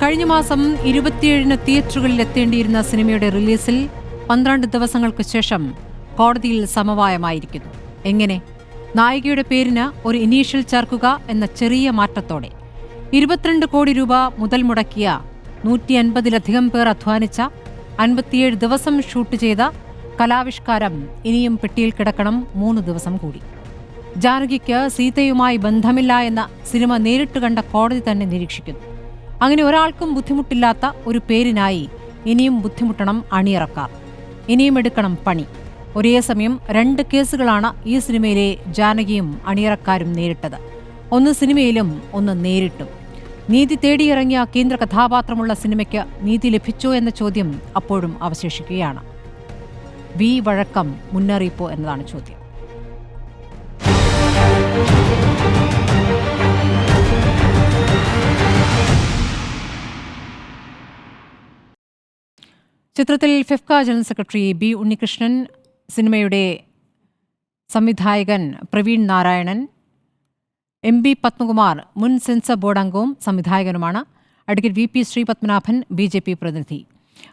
കഴിഞ്ഞ മാസം 27-ന് തിയേറ്ററുകളിൽ എത്തേണ്ടിയിരുന്ന സിനിമയുടെ റിലീസിൽ 12 ദിവസങ്ങൾക്ക് ശേഷം കോടതിയിൽ സമവായമായിരിക്കുന്നു. എങ്ങനെ? നായികയുടെ പേരിന് ഒരു ഇനീഷ്യൽ ചേർക്കുക എന്ന ചെറിയ മാറ്റത്തോടെ 22 കോടി രൂപ മുതൽ മുടക്കിയ 150-ലധികം പേർ അധ്വാനിച്ച 57 ദിവസം ഷൂട്ട് ചെയ്ത കലാവിഷ്കാരം ഇനിയും പെട്ടിയിൽ കിടക്കണം 3 ദിവസം കൂടി. ജാനകിക്ക് സീതയുമായി ബന്ധമില്ല എന്ന സിനിമ നേരിട്ട് കണ്ട കോടതി തന്നെ നിരീക്ഷിക്കുന്നു. അങ്ങനെ ഒരാൾക്കും ബുദ്ധിമുട്ടില്ലാത്ത ഒരു പേരിനായി ഇനിയും ബുദ്ധിമുട്ടണം അണിയറക്കാർ, ഇനിയും എടുക്കണം പണി. ഒരേ സമയം 2 കേസുകളാണ് ഈ സിനിമയിലെ ജാനകിയും അണിയറക്കാരും നേരിട്ടത്. ഒന്ന് സിനിമയിലും, ഒന്ന് നേരിട്ടും. നീതി തേടിയിറങ്ങിയ കേന്ദ്ര കഥാപാത്രമുള്ള സിനിമയ്ക്ക് നീതി ലഭിച്ചോ എന്ന ചോദ്യം അപ്പോഴും അവശേഷിക്കുകയാണ്. വി വഴക്കം മുന്നറിയിപ്പോ എന്നതാണ് ചോദ്യം. ചിത്രത്തിൽ FEFKA general secretary B Unnikrishnan, സിനിമയുടെ സംവിധായകൻ പ്രവീൺ നാരായണൻ, MB പത്മകുമാർ മുൻ സെൻസർ ബോർഡ് അംഗവും സംവിധായകനുമാണ്. അഡ്വക്കേറ്റ് VP ശ്രീപത്മനാഭൻ BJP പ്രതിനിധി.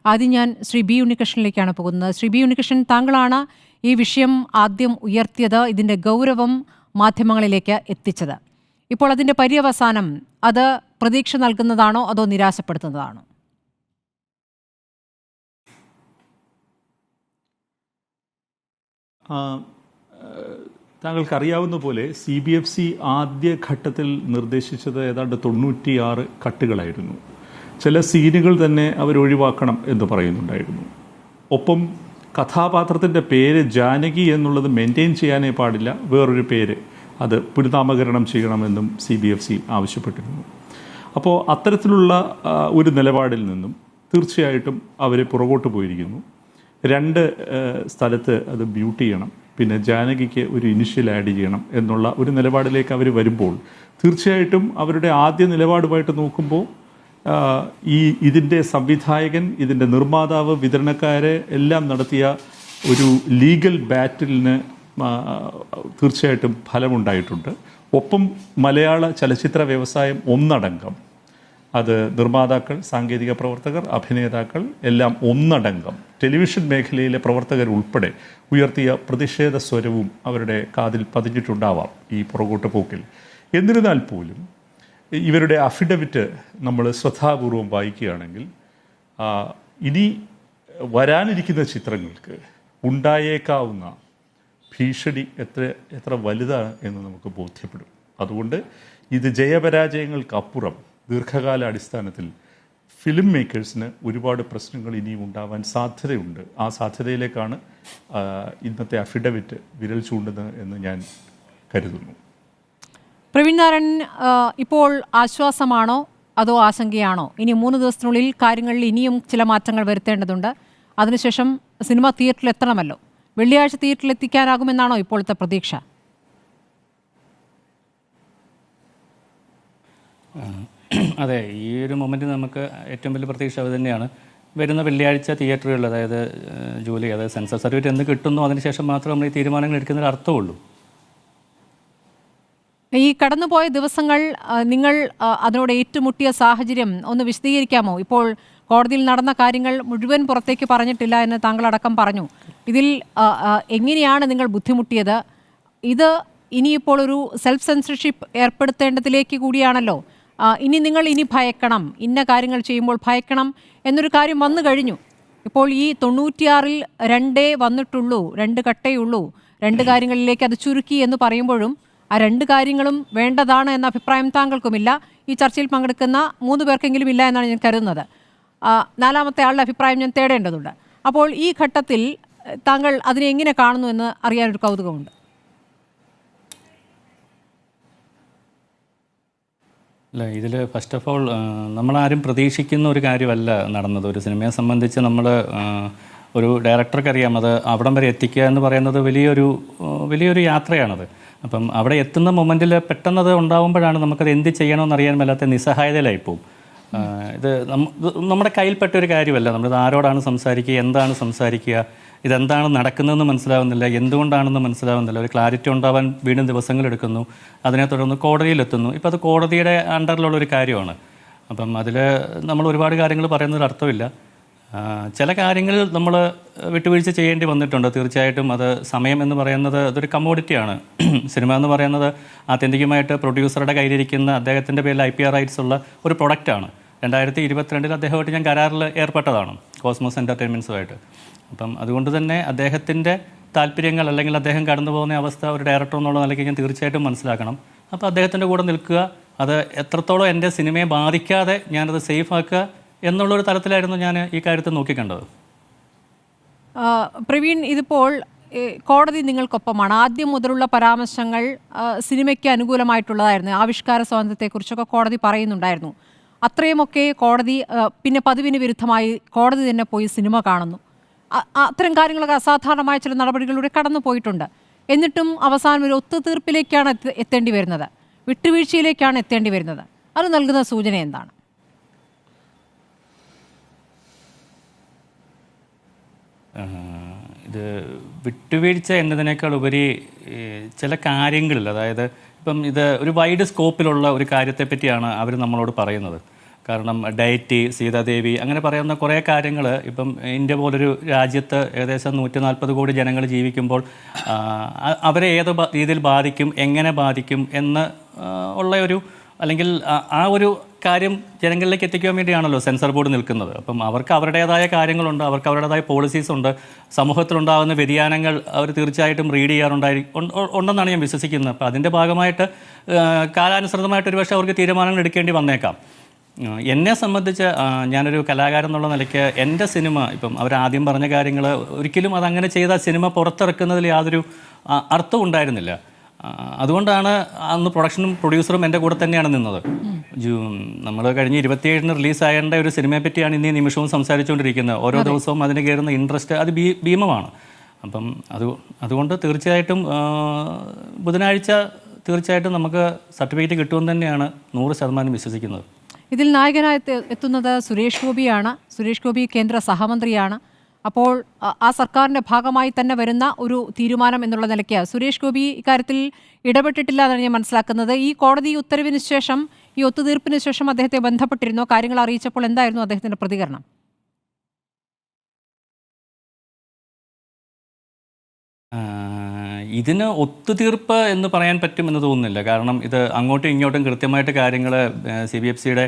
ആദ്യം ഞാൻ ശ്രീ ബി ഉണ്ണികൃഷ്ണനിലേക്കാണ് പോകുന്നത്. ശ്രീ ബി ഉണ്ണികൃഷ്ണൻ, താങ്കളാണ് ഈ വിഷയം ആദ്യം ഉയർത്തിയത്, ഇതിൻ്റെ ഗൗരവം മാധ്യമങ്ങളിലേക്ക് എത്തിച്ചത്. ഇപ്പോൾ അതിൻ്റെ പര്യവസാനം അത് പ്രതീക്ഷ നൽകുന്നതാണോ അതോ നിരാശപ്പെടുത്തുന്നതാണോ? താങ്കൾക്കറിയാവുന്ന പോലെ CBFC ആദ്യഘട്ടത്തിൽ നിർദ്ദേശിച്ചത് ഏതാണ്ട് 96 കട്ടുകളായിരുന്നു. ചില സീനുകൾ തന്നെ അവരൊഴിവാക്കണം എന്ന് പറയുന്നുണ്ടായിരുന്നു. ഒപ്പം കഥാപാത്രത്തിൻ്റെ പേര് ജാനകി എന്നുള്ളത് മെയിൻറ്റെയിൻ ചെയ്യാനേ പാടില്ല, വേറൊരു പേര് അത് പുനഃനാമകരണം ചെയ്യണമെന്നും CBFC ആവശ്യപ്പെട്ടിരുന്നു. അപ്പോൾ അത്തരത്തിലുള്ള ഒരു നിലപാടിൽ നിന്നും തീർച്ചയായിട്ടും അവർ പുറകോട്ട് പോയിരിക്കുന്നു. 2 സ്ഥലത്ത് അത് മ്യൂട്ട് ചെയ്യണം, പിന്നെ ജാനകിക്ക് ഒരു ഇനിഷ്യൽ ആഡ് ചെയ്യണം എന്നുള്ള ഒരു നിലപാടിലേക്ക് അവർ വരുമ്പോൾ തീർച്ചയായിട്ടും അവരുടെ ആദ്യ നിലപാടുമായിട്ട് നോക്കുമ്പോൾ ഇതിൻ്റെ സംവിധായകൻ, ഇതിൻ്റെ നിർമ്മാതാവ്, വിതരണക്കാരെ എല്ലാം നടത്തിയ ഒരു ലീഗൽ ബാറ്റിലിന് തീർച്ചയായിട്ടും ഫലമുണ്ടായിട്ടുണ്ട്. ഒപ്പം മലയാള ചലച്ചിത്ര വ്യവസായം ഒന്നടങ്കം, അത് നിർമ്മാതാക്കൾ, സാങ്കേതിക പ്രവർത്തകർ, അഭിനേതാക്കൾ എല്ലാം ഒന്നടങ്കം, ടെലിവിഷൻ മേഖലയിലെ പ്രവർത്തകർ ഉൾപ്പെടെ ഉയർത്തിയ പ്രതിഷേധ സ്വരവും അവരുടെ കാതിൽ പതിഞ്ഞിട്ടുണ്ടാവാം ഈ പുറകോട്ട് പോക്കിൽ. എന്നിരുന്നാൽ പോലും ഇവരുടെ അഫിഡവിറ്റ് നമ്മൾ ശ്രദ്ധാപൂർവം വായിക്കുകയാണെങ്കിൽ ഇനി വരാനിരിക്കുന്ന ചിത്രങ്ങൾക്ക് ഉണ്ടായേക്കാവുന്ന ഭീഷണി എത്ര വലുതാണ് എന്ന് നമുക്ക് ബോധ്യപ്പെടും. അതുകൊണ്ട് ഇത് ജയപരാജയങ്ങൾക്കപ്പുറം ദീർഘകാല അടിസ്ഥാനത്തിൽ ഫിലിം മേക്കേഴ്സിന് ഒരുപാട് പ്രശ്നങ്ങൾ ഇനിയും ഉണ്ടാവാൻ സാധ്യതയുണ്ട്. ആ സാധ്യതയിലേക്കാണ് ഇന്നത്തെ അഫിഡവിറ്റ് വിരൽ ചൂണ്ടുന്നത് എന്ന് ഞാൻ കരുതുന്നു. പ്രവീൺ നാരായണൻ, ഇപ്പോൾ ആശ്വാസമാണോ അതോ ആശങ്കയാണോ? ഇനി 3 ദിവസത്തിനുള്ളിൽ കാര്യങ്ങളിൽ ഇനിയും ചില മാറ്റങ്ങൾ വരുത്തേണ്ടതുണ്ട്. അതിനുശേഷം സിനിമ തിയേറ്ററിൽ എത്തണമല്ലോ. വെള്ളിയാഴ്ച തിയേറ്ററിൽ എത്തിക്കാനാകുമെന്നാണോ ഇപ്പോഴത്തെ പ്രതീക്ഷ? അതെ, ഈ ഒരു മൊമെൻറ്റ് നമുക്ക് ഏറ്റവും വലിയ പ്രതീക്ഷ അത് തന്നെയാണ്. വരുന്ന വെള്ളിയാഴ്ച തിയേറ്ററുകളിൽ, അതായത് ജൂലൈ, അതായത് സെൻസർ സർട്ടിഫിക്കറ്റ് എന്ന് കിട്ടുന്നു അതിനുശേഷം മാത്രം നമ്മൾ ഈ തീരുമാനങ്ങൾ എടുക്കുന്നതിൽ അർത്ഥമുള്ളൂ. ഈ കടന്നുപോയ ദിവസങ്ങൾ നിങ്ങൾ അതിനോട് ഏറ്റുമുട്ടിയ സാഹചര്യം ഒന്ന് വിശദീകരിക്കാമോ? ഇപ്പോൾ കോടതിയിൽ നടന്ന കാര്യങ്ങൾ മുഴുവൻ പുറത്തേക്ക് പറഞ്ഞിട്ടില്ല എന്ന് താങ്കളടക്കം പറഞ്ഞു. ഇതിൽ എങ്ങനെയാണ് നിങ്ങൾ ബുദ്ധിമുട്ടിയത്? ഇത് ഇനിയിപ്പോൾ ഒരു സെൽഫ് സെൻസർഷിപ്പ് ഏർപ്പെടുത്തേണ്ടതിലേക്ക് കൂടിയാണല്ലോ. നിങ്ങൾ ഭയക്കണം, ഇന്ന കാര്യങ്ങൾ ചെയ്യുമ്പോൾ ഭയക്കണം എന്നൊരു കാര്യം വന്നു കഴിഞ്ഞു. ഇപ്പോൾ ഈ 96-ൽ 2 വന്നിട്ടുള്ളൂ, 2 കട്ടേ ഉള്ളൂ. 2 കാര്യങ്ങളിലേക്ക് അത് ചുരുക്കി എന്ന് പറയുമ്പോഴും ആ 2 കാര്യങ്ങളും വേണ്ടതാണ് എന്ന അഭിപ്രായം താങ്കൾക്കുമില്ല. ഈ ചർച്ചയിൽ പങ്കെടുക്കുന്ന 3 പേർക്കെങ്കിലും ഇല്ല എന്നാണ് ഞാൻ കരുതുന്നത്. 4ാമത്തെ ആളുടെ അഭിപ്രായം ഞാൻ തേടേണ്ടതുണ്ട്. അപ്പോൾ ഈ ഘട്ടത്തിൽ താങ്കൾ അതിനെ എങ്ങനെ കാണുന്നു എന്ന് അറിയാനൊരു കൗതുകമുണ്ട്. അല്ല, ഇതിൽ ഫസ്റ്റ് ഓഫ് ഓൾ നമ്മളാരും പ്രതീക്ഷിക്കുന്ന ഒരു കാര്യമല്ല നടന്നത്. ഒരു സിനിമയെ സംബന്ധിച്ച് നമ്മൾ ഒരു ഡയറക്ടർക്കറിയാം, അത് അവിടം വരെ എത്തിക്കുക എന്ന് പറയുന്നത് വലിയൊരു യാത്രയാണത്. അപ്പം അവിടെ എത്തുന്ന മൊമെൻറ്റിൽ പെട്ടെന്നത് ഉണ്ടാകുമ്പോഴാണ് നമുക്കത് എന്ത് ചെയ്യണമെന്ന് അറിയാൻ മേലാത്ത നിസ്സഹായതയിലായിപ്പോവും. ഇത് നമ്മുടെ കയ്യിൽപ്പെട്ട ഒരു കാര്യമല്ല. നമ്മളിത് ആരോടാണ് സംസാരിക്കുക, എന്താണ് സംസാരിക്കുക, ഇതെന്താണ് നടക്കുന്നതെന്ന് മനസ്സിലാവുന്നില്ല, എന്തുകൊണ്ടാണെന്ന് മനസ്സിലാവുന്നില്ല. ഒരു ക്ലാരിറ്റി ഉണ്ടാവാൻ വീണ്ടും ദിവസങ്ങളെടുക്കുന്നു. അതിനെ തുടർന്ന് കോടതിയിലെത്തുന്നു. ഇപ്പോൾ അത് കോടതിയുടെ അണ്ടറിലുള്ളൊരു കാര്യമാണ്. അപ്പം അതിൽ നമ്മൾ ഒരുപാട് കാര്യങ്ങൾ പറയുന്നതിൽ അർത്ഥമില്ല. ചില കാര്യങ്ങളിൽ നമ്മൾ വിട്ടുവീഴ്ച ചെയ്യേണ്ടി വന്നിട്ടുണ്ട്. തീർച്ചയായിട്ടും അത് സമയം എന്ന് പറയുന്നത് അതൊരു കമ്മോഡിറ്റിയാണ്. സിനിമ എന്ന് പറയുന്നത് ആത്യന്തികമായിട്ട് പ്രൊഡ്യൂസറുടെ കയ്യിലിരിക്കുന്ന അദ്ദേഹത്തിൻ്റെ പേരിൽ IPR റൈറ്റ്സ് ഉള്ള ഒരു പ്രൊഡക്റ്റാണ്. 2022 അദ്ദേഹമായിട്ട് ഞാൻ കരാറിൽ ഏർപ്പെട്ടതാണ്, കോസ്മോസ് എൻ്റർടൈൻമെൻറ്റ്സുമായിട്ട്. അപ്പം അതുകൊണ്ട് തന്നെ അദ്ദേഹത്തിൻ്റെ താല്പര്യങ്ങൾ അല്ലെങ്കിൽ അദ്ദേഹം കടന്നു പോകുന്ന അവസ്ഥ ഒരു ഡയറക്ടർ എന്നുള്ള നിലയ്ക്ക് ഞാൻ തീർച്ചയായിട്ടും മനസ്സിലാക്കണം. അപ്പോൾ അദ്ദേഹത്തിൻ്റെ കൂടെ നിൽക്കുക, അത് എത്രത്തോളം എൻ്റെ സിനിമയെ ബാധിക്കാതെ ഞാനത് സേഫ് ആക്കുക എന്നുള്ളൊരു തലത്തിലായിരുന്നു ഞാൻ ഈ കാര്യത്തിൽ നോക്കിക്കണ്ടത്. പ്രവീൺ, ഇതിപ്പോൾ കോടതി നിങ്ങൾക്കൊപ്പമാണ്. ആദ്യം മുതലുള്ള പരാമർശങ്ങൾ സിനിമയ്ക്ക് അനുകൂലമായിട്ടുള്ളതായിരുന്നു. ആവിഷ്കാര സ്വാതന്ത്ര്യത്തെക്കുറിച്ചൊക്കെ കോടതി പറയുന്നുണ്ടായിരുന്നു. അത്രയുമൊക്കെ കോടതി പിന്നെ പതിവിന് വിരുദ്ധമായി കോടതി തന്നെ പോയി സിനിമ കാണുന്നു. അത്തരം കാര്യങ്ങളൊക്കെ അസാധാരണമായ ചില നടപടികളിലൂടെ കടന്നു പോയിട്ടുണ്ട്. എന്നിട്ടും അവസാനം ഒരു ഒത്തുതീർപ്പിലേക്കാണ് എത്തേണ്ടി വരുന്നത്, വിട്ടുവീഴ്ചയിലേക്കാണ് എത്തേണ്ടി വരുന്നത്. അത് നൽകുന്ന സൂചന എന്താണ്? ഇത് വിട്ടുവീഴ്ച എന്നതിനേക്കാൾ ഉപരി ചില കാര്യങ്ങളിൽ, അതായത് ഇപ്പം ഇത് ഒരു വൈഡ് സ്കോപ്പിലുള്ള ഒരു കാര്യത്തെപ്പറ്റിയാണ് അവർ നമ്മളോട് പറയുന്നത്. കാരണം ഡയറ്റി, സീതാദേവി, അങ്ങനെ പറയുന്ന കുറേ കാര്യങ്ങൾ ഇപ്പം ഇന്ത്യ പോലൊരു രാജ്യത്ത് ഏകദേശം 140 കോടി ജനങ്ങൾ ജീവിക്കുമ്പോൾ അവരെ ഏത് രീതിയിൽ ബാധിക്കും, എങ്ങനെ ബാധിക്കും എന്ന് ഉള്ള ഒരു, അല്ലെങ്കിൽ ആ ഒരു കാര്യം ജനങ്ങളിലേക്ക് എത്തിക്കാൻ വേണ്ടിയാണല്ലോ സെൻസർ ബോർഡ് നിൽക്കുന്നത്. അപ്പം അവർക്ക് അവരുടേതായ കാര്യങ്ങളുണ്ട്, അവർക്ക് അവരുടേതായ പോളിസീസ് ഉണ്ട്. സമൂഹത്തിലുണ്ടാകുന്ന വ്യതിയാനങ്ങൾ അവർ തീർച്ചയായിട്ടും റീഡ് ഉണ്ടെന്നാണ് ഞാൻ വിശ്വസിക്കുന്നത്. അപ്പോൾ അതിൻ്റെ ഭാഗമായിട്ട് കാലാനുസൃതമായിട്ട് ഒരുപക്ഷെ അവർക്ക് തീരുമാനങ്ങൾ എടുക്കേണ്ടി വന്നേക്കാം. എന്നെ സംബന്ധിച്ച് ഞാനൊരു കലാകാരൻ എന്നുള്ള നിലയ്ക്ക് എൻ്റെ സിനിമ, ഇപ്പം അവരാദ്യം പറഞ്ഞ കാര്യങ്ങൾ ഒരിക്കലും അതങ്ങനെ ചെയ്താൽ സിനിമ പുറത്തിറക്കുന്നതിൽ യാതൊരു അർത്ഥം ഉണ്ടായിരുന്നില്ല. അതുകൊണ്ടാണ് അന്ന് പ്രൊഡക്ഷനും പ്രൊഡ്യൂസറും എൻ്റെ കൂടെ തന്നെയാണ് നിന്നത്. നമ്മൾ കഴിഞ്ഞ 27 റിലീസായേണ്ട ഒരു സിനിമയെ പറ്റിയാണ് ഇന്ന് ഈ നിമിഷവും സംസാരിച്ചുകൊണ്ടിരിക്കുന്നത്. ഓരോ ദിവസവും അതിന് കയറുന്ന ഇൻട്രസ്റ്റ് അത് ഭീമമാണ്. അപ്പം അതുകൊണ്ട് തീർച്ചയായിട്ടും ബുധനാഴ്ച തീർച്ചയായിട്ടും നമുക്ക് സർട്ടിഫിക്കറ്റ് കിട്ടുമെന്ന് തന്നെയാണ് 100% വിശ്വസിക്കുന്നത്. ഇതിൽ നായകനായി എത്തുന്നത് സുരേഷ് ഗോപിയാണ്. സുരേഷ് ഗോപി കേന്ദ്ര സഹമന്ത്രിയാണ്. അപ്പോൾ ആ സർക്കാരിൻ്റെ ഭാഗമായി തന്നെ വരുന്ന ഒരു തീരുമാനം എന്നുള്ള നിലയ്ക്ക് സുരേഷ് ഗോപി ഇക്കാര്യത്തിൽ ഇടപെട്ടിട്ടില്ല എന്നാണ് ഞാൻ മനസ്സിലാക്കുന്നത്. ഈ കോടതി ഉത്തരവിന് ശേഷം, ഈ ഒത്തുതീർപ്പിന് ശേഷം അദ്ദേഹത്തെ ബന്ധപ്പെട്ടിരുന്നോ? കാര്യങ്ങൾ അറിയിച്ചപ്പോൾ എന്തായിരുന്നു അദ്ദേഹത്തിൻ്റെ പ്രതികരണം? ഇതിന് ഒത്തുതീർപ്പ് എന്ന് പറയാൻ പറ്റുമെന്ന് തോന്നുന്നില്ല. കാരണം ഇത് അങ്ങോട്ടും ഇങ്ങോട്ടും കൃത്യമായിട്ട് കാര്യങ്ങൾ CBFCയുടെ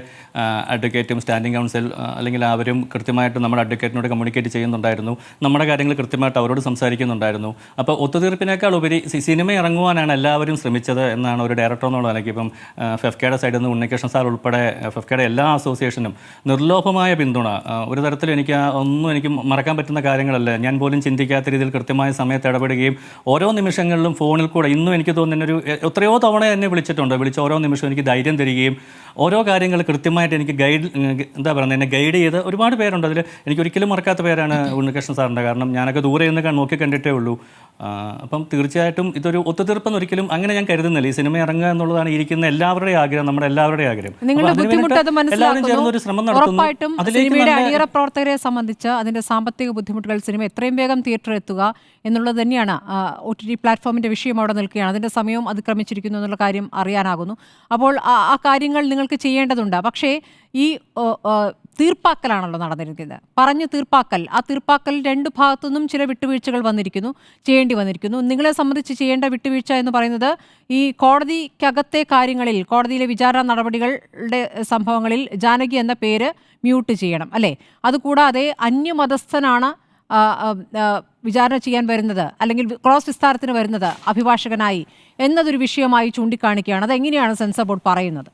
അഡ്വക്കേറ്റും സ്റ്റാൻഡിംഗ് കൗൺസിൽ അല്ലെങ്കിൽ അവരും കൃത്യമായിട്ട് നമ്മുടെ അഡ്വക്കേറ്റിനോട് കമ്മ്യൂണിക്കേറ്റ് ചെയ്യുന്നുണ്ടായിരുന്നു. നമ്മുടെ കാര്യങ്ങൾ കൃത്യമായിട്ട് അവരോട് സംസാരിക്കുന്നുണ്ടായിരുന്നു. അപ്പോൾ ഒത്തുതീർപ്പിനേക്കാൾ ഉപരി സിനിമ ഇറങ്ങുവാനാണ് എല്ലാവരും ശ്രമിച്ചത് എന്നാണ് ഒരു ഡയറക്ടർ എന്നുള്ള നിലയ്ക്ക്. ഇപ്പം ഫെഫ്കയുടെ സൈഡിൽ നിന്ന് ഉണ്ണികൃഷ്ണൻ സാർ ഉൾപ്പെടെ ഫെഫ്കയുടെ എല്ലാ അസോസിയേഷനും നിർലോഭമായ പിന്തുണ. ഒരു തരത്തിലും എനിക്ക് മറക്കാൻ പറ്റുന്ന കാര്യങ്ങളല്ല. ഞാൻ പോലും ചിന്തിക്കാത്ത രീതിയിൽ കൃത്യമായ സമയത്ത് ഇടപെടുകയും ഓരോ നിമിഷങ്ങളിലും ഫോണിൽ കൂടെ, ഇന്നും എനിക്ക് തോന്നുന്നൊരു എത്രയോ തവണ എന്നെ വിളിച്ച ഓരോ നിമിഷവും എനിക്ക് ധൈര്യം തരികയും ഓരോ കാര്യങ്ങൾ കൃത്യമായിട്ട് എനിക്ക് എന്നെ ഗൈഡ് ചെയ്ത് ഒരുപാട് പേരുണ്ട്. അതിൽ എനിക്കൊരിക്കലും മറക്കാത്ത പേരാണ് ഉണ്ണികൃഷ്ണൻ സാറിൻ്റെ. കാരണം ഞാനൊക്കെ ദൂരെ നിന്ന് നോക്കി കണ്ടിട്ടേ ഉള്ളൂ. അപ്പം തീർച്ചയായിട്ടും ഇതൊരു ഒത്തുതീർപ്പെന്ന് ഒരിക്കലും അങ്ങനെ ഞാൻ കരുതുന്നില്ല. ഈ സിനിമ ഇറങ്ങുക എന്നുള്ളതാണ് ഇരിക്കുന്ന എല്ലാവരുടെയും ആഗ്രഹം, നമ്മുടെ എല്ലാവരുടെയും ആഗ്രഹം. എല്ലാവരും ചേർന്നൊരു ശ്രമം നടത്തുന്നു. സിനിമയുടെ അണിയറ പ്രവർത്തകരെ സംബന്ധിച്ച് അതിന്റെ സാമ്പത്തിക ബുദ്ധിമുട്ടുകൾ, സിനിമ എത്രയും വേഗം തിയേറ്ററിൽ എത്തുക എന്നുള്ളത് തന്നെയാണ് OTT പ്ലാറ്റ്ഫോമിന്റെ വിഷയം അവിടെ നിൽക്കുകയാണ്. അതിന്റെ സമയവും അതിക്രമിച്ചിരിക്കുന്നു എന്നുള്ള കാര്യം അറിയാനാകുന്നു. അപ്പോൾ ആ കാര്യങ്ങൾ നിങ്ങൾക്ക് ചെയ്യേണ്ടതുണ്ട്. പക്ഷേ ഈ തീർപ്പാക്കലാണല്ലോ നടന്നിരിക്കുന്നത്, പറഞ്ഞു തീർപ്പാക്കൽ. ആ തീർപ്പാക്കൽ രണ്ട് ഭാഗത്തു നിന്നും ചില വിട്ടുവീഴ്ചകൾ ചെയ്യേണ്ടി വന്നിരിക്കുന്നു. നിങ്ങളെ സംബന്ധിച്ച് ചെയ്യേണ്ട വിട്ടുവീഴ്ച എന്ന് പറയുന്നത് ഈ കോടതിക്കകത്തെ കാര്യങ്ങളിൽ, കോടതിയിലെ വിചാരണ നടപടികളുടെ സംഭവങ്ങളിൽ ജാനകി എന്ന പേര് മ്യൂട്ട് ചെയ്യണം, അല്ലേ? അതുകൂടാതെ അന്യമതസ്ഥനാണ് വിചാരണ ചെയ്യാൻ വരുന്നത്, അല്ലെങ്കിൽ ക്രോസ് വിസ്താരത്തിന് വരുന്നത് അഭിഭാഷകനായി എന്നതൊരു വിഷയമായി ചൂണ്ടിക്കാണിക്കുകയാണ്. അതെങ്ങനെയാണ് സെൻസർ ബോർഡ് പറയുന്നത്?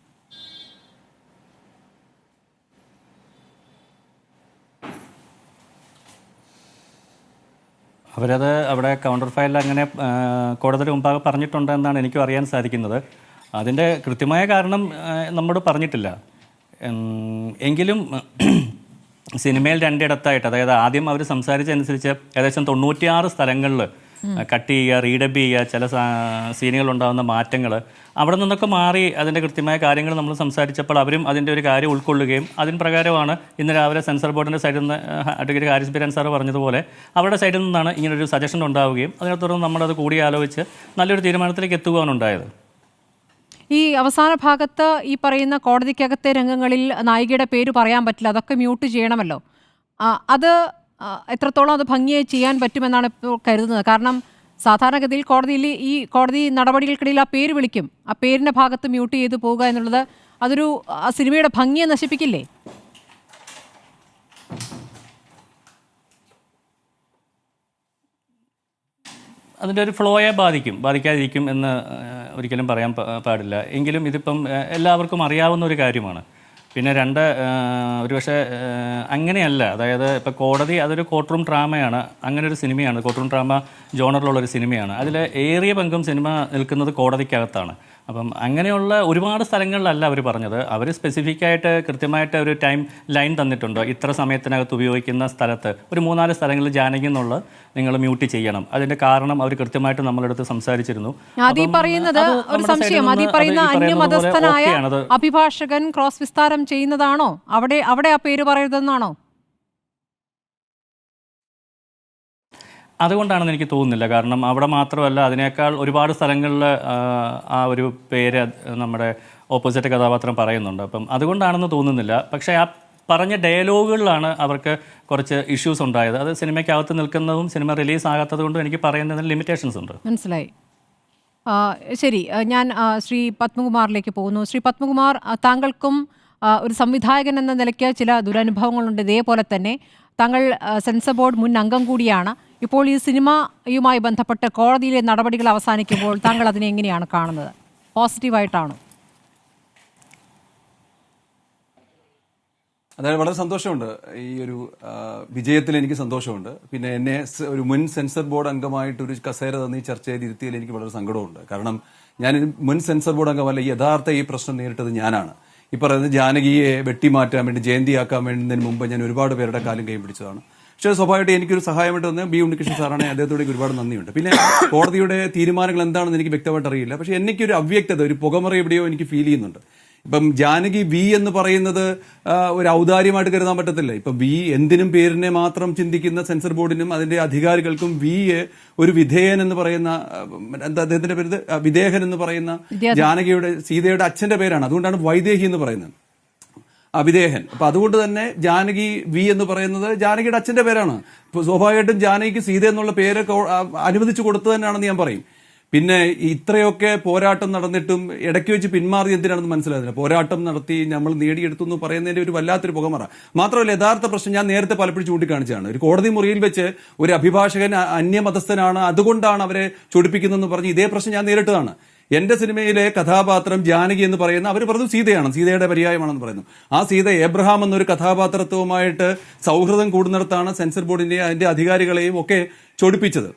അവരത് അവിടെ കൗണ്ടർ ഫയലിൽ അങ്ങനെ കോടതിയുടെ മുമ്പാകെ പറഞ്ഞിട്ടുണ്ട് എന്നാണ് എനിക്കും അറിയാൻ സാധിക്കുന്നത്. അതിൻ്റെ കൃത്യമായ കാരണം നമ്മോട് പറഞ്ഞിട്ടില്ല. എങ്കിലും സിനിമയിൽ രണ്ടിടത്തായിട്ട്, അതായത് ആദ്യം അവർ സംസാരിച്ചനുസരിച്ച് ഏകദേശം 96 സ്ഥലങ്ങളിൽ കട്ട് ചെയ്യുക, റീഡബ് ചെയ്യുക, ചില സീനുകളുണ്ടാകുന്ന മാറ്റങ്ങൾ അവിടെ നിന്നൊക്കെ മാറി അതിൻ്റെ കൃത്യമായ കാര്യങ്ങൾ നമ്മൾ സംസാരിച്ചപ്പോൾ അവരും അതിൻ്റെ ഒരു കാര്യം ഉൾക്കൊള്ളുകയും അതിന് പ്രകാരമാണ് ഇന്ന് രാവിലെ സെൻസർ ബോർഡിൻ്റെ സൈഡിൽ നിന്ന് അഡ്വക്കേറ്റ് ഹാരിസ് ബിരാൻ സാർ പറഞ്ഞതുപോലെ അവരുടെ സൈഡിൽ നിന്നാണ് ഇങ്ങനൊരു സജഷൻ ഉണ്ടാവുകയും അതിനെ തുടർന്ന് നമ്മളത് കൂടി ആലോചിച്ച് നല്ലൊരു തീരുമാനത്തിലേക്ക് എത്തുവാനുണ്ടായത്. ഈ അവസാന ഭാഗത്ത് ഈ പറയുന്ന കോടതിക്കകത്തെ രംഗങ്ങളിൽ നായികയുടെ പേര് പറയാൻ പറ്റില്ല, അതൊക്കെ മ്യൂട്ട് ചെയ്യണമല്ലോ. അത് എത്രത്തോളം അത് ഭംഗിയായി ചെയ്യാൻ പറ്റുമെന്നാണ് ഇപ്പോൾ കരുതുന്നത്? കാരണം സാധാരണഗതിയിൽ കോടതിയിൽ ഈ കോടതി നടപടികൾക്കിടയിൽ ആ പേര് വിളിക്കും, ആ പേരിൻ്റെ ഭാഗത്ത് മ്യൂട്ട് ചെയ്ത് പോവുക എന്നുള്ളത് അതൊരു സിനിമയുടെ ഭംഗിയെ നശിപ്പിക്കില്ലേ? അതിൻ്റെ ഒരു ഫ്ലോയെ ബാധിക്കാതിരിക്കും എന്ന് ഒരിക്കലും പറയാൻ പാടില്ല. എങ്കിലും ഇതിപ്പം എല്ലാവർക്കും അറിയാവുന്ന ഒരു കാര്യമാണ്. പിന്നെ ഒരുപക്ഷെ അങ്ങനെയല്ല, അതായത് ഇപ്പോൾ കോടതി അതൊരു കോർട്ട് റൂം ഡ്രാമയാണ്, അങ്ങനെ ഒരു സിനിമയാണ്, കോർട്ട് റൂം ഡ്രാമ ജോണറിലുള്ളൊരു സിനിമയാണ്. അതിൽ ഏറിയ പങ്കും സിനിമ നിൽക്കുന്നത് കോടതിക്കകത്താണ്. അപ്പം അങ്ങനെയുള്ള ഒരുപാട് സ്ഥലങ്ങളിലല്ല അവർ പറഞ്ഞത്. അവർ സ്പെസിഫിക്കായിട്ട് കൃത്യമായിട്ട് ഒരു ടൈം ലൈൻ തന്നിട്ടുണ്ട്. ഇത്ര സമയത്തിനകത്ത് ഉപയോഗിക്കുന്ന സ്ഥലത്ത് ഒരു 3-4 സ്ഥലങ്ങളിൽ ജാനകി എന്നുള്ള നിങ്ങൾ മ്യൂട്ട് ചെയ്യണം. അതിൻ്റെ കാരണം അവർ കൃത്യമായിട്ട് നമ്മളെടുത്ത് സംസാരിച്ചിരുന്നു. ഒരു സംശയം, അന്യമതസ്ഥനായ അഭിഭാഷകൻ ക്രോസ് വിസ്താരം ചെയ്യുന്നതാണോ അവിടെ ആ പേര് പറയരുതെന്നാണോ? അതുകൊണ്ടാണെന്ന് എനിക്ക് തോന്നുന്നില്ല. കാരണം അവിടെ മാത്രമല്ല, അതിനേക്കാൾ ഒരുപാട് സ്ഥലങ്ങളിൽ ആ ഒരു പേര് നമ്മുടെ ഓപ്പോസിറ്റ് കഥാപാത്രം പറയുന്നുണ്ട്. അപ്പം അതുകൊണ്ടാണെന്ന് തോന്നുന്നില്ല. പക്ഷേ ആ പറഞ്ഞ ഡയലോഗുകളിലാണ് അവർക്ക് കുറച്ച് ഇഷ്യൂസ് ഉണ്ടായത്. അത് സിനിമയ്ക്കകത്ത് നിൽക്കുന്നതും സിനിമ റിലീസ് ആകാത്തത് കൊണ്ടും എനിക്ക് പറയുന്നതിന് ലിമിറ്റേഷൻസ് ഉണ്ട്. മനസ്സിലായി. ശരി, ഞാൻ ശ്രീ പത്മകുമാറിലേക്ക് പോകുന്നു. ശ്രീ പത്മകുമാർ, താങ്കൾക്കും ഒരു സംവിധായകൻ എന്ന നിലയ്ക്ക് ചില ദുരനുഭവങ്ങളുണ്ട്. ഇതേപോലെ തന്നെ താങ്കൾ സെൻസർ ബോർഡ് മുൻ അംഗം കൂടിയാണ്. ഇപ്പോൾ ഈ സിനിമയുമായി ബന്ധപ്പെട്ട് കോടതിയിലെ നടപടികൾ അവസാനിക്കുമ്പോൾ താങ്കൾ അതിനെ എങ്ങനെയാണ് കാണുന്നത്? പോസിറ്റീവായിട്ടാണോ? അതായത് വളരെ സന്തോഷമുണ്ട്. ഈ ഒരു വിജയത്തിൽ എനിക്ക് സന്തോഷമുണ്ട്. പിന്നെ എന്നെ ഒരു മുൻ സെൻസർ ബോർഡ് അംഗമായിട്ട് ഒരു കസേര തന്ന് ഈ ചർച്ച ചെയ്ത് ഇരുത്തിയതിൽ എനിക്ക് വളരെ സങ്കടമുണ്ട്. കാരണം ഞാൻ മുൻ സെൻസർ ബോർഡ് അംഗമല്ല, ഈ പ്രശ്നം നേരിട്ടത് ഞാനാണ്. ഈ പറയുന്നത് ജാനകിയെ വെട്ടിമാറ്റാൻ വേണ്ടി, ജയന്തിയാക്കാൻ വേണ്ടുന്നതിന് മുമ്പ് ഞാൻ ഒരുപാട് പേരുടെ കാലം കൈ പിടിച്ചതാണ്. പക്ഷേ സ്വാഭാവികമായിട്ട് എനിക്കൊരു സഹായമായിട്ട് വന്ന് ബി ഉണ്ണികൃഷ്ണൻ സാറാണ്, അദ്ദേഹത്തോടേക്ക് ഒരുപാട് നന്ദിയുണ്ട്. പിന്നെ കോടതിയുടെ തീരുമാനങ്ങൾ എന്താണെന്ന് എനിക്ക് വ്യക്തമായിട്ട് അറിയില്ല. പക്ഷെ എനിക്കൊരു അവ്യക്തത, ഒരു പുകമറ എവിടെയോ എനിക്ക് ഫീൽ ചെയ്യുന്നുണ്ട്. ഇപ്പം ജാനകി വി എന്ന് പറയുന്നത് ഒരു ഔദാര്യമായിട്ട് കരുതാൻ പറ്റത്തില്ല. ഇപ്പം വി എന്തിനും പേരിനെ മാത്രം ചിന്തിക്കുന്ന സെൻസർ ബോർഡിനും അതിന്റെ അധികാരികൾക്കും വിയെ ഒരു വിധേയൻ എന്ന് പറയുന്ന, എന്താ അദ്ദേഹത്തിന്റെ പേര്, വിദേഹൻ എന്ന് പറയുന്ന ജാനകിയുടെ സീതയുടെ അച്ഛന്റെ പേരാണ്. അതുകൊണ്ടാണ് വൈദേഹി എന്ന് പറയുന്നത്, വിദേഹൻ. അപ്പൊ അതുകൊണ്ട് തന്നെ ജാനകി വി എന്ന് പറയുന്നത് ജാനകിയുടെ അച്ഛന്റെ പേരാണ്. ഇപ്പൊ സ്വാഭാവികമായിട്ടും ജാനകിക്ക് സീത എന്നുള്ള പേര് അനുവദിച്ചു കൊടുത്തു തന്നെയാണെന്ന് ഞാൻ പറയും. പിന്നെ ഇത്രയൊക്കെ പോരാട്ടം നടന്നിട്ടും ഇടയ്ക്ക് വെച്ച് പിന്മാറി എന്തിനാണെന്ന് മനസ്സിലാകുന്നില്ല. പോരാട്ടം നടത്തി നമ്മൾ നേടിയെടുത്തു എന്ന് പറയുന്നതിന്റെ ഒരു വല്ലാത്തൊരു പുകമറ. മാത്രമല്ല, യഥാർത്ഥ പ്രശ്നം ഞാൻ നേരത്തെ പലപ്പോഴും ചൂണ്ടിക്കാണിച്ചാണ്. ഒരു കോടതി മുറിയിൽ വെച്ച് ഒരു അഭിഭാഷകൻ അന്യമതസ്ഥനാണ്, അതുകൊണ്ടാണ് അവരെ ചൊടിപ്പിക്കുന്നതെന്ന് പറഞ്ഞ് ഇതേ പ്രശ്നം ഞാൻ നേരിട്ടതാണ്. എന്റെ സിനിമയിലെ കഥാപാത്രം ജാനകി എന്ന് പറയുന്ന അവർ പറഞ്ഞു സീതയാണ്, സീതയുടെ പര്യായമാണെന്ന് പറയുന്നു. ആ സീത എബ്രഹാം എന്നൊരു കഥാപാത്രത്വവുമായിട്ട് സൗഹൃദം കൂടുന്നിടത്താണ് സെൻസർ ബോർഡിന്റെയും അതിന്റെ അധികാരികളെയും ഒക്കെ ചൊടിപ്പിച്ചത്.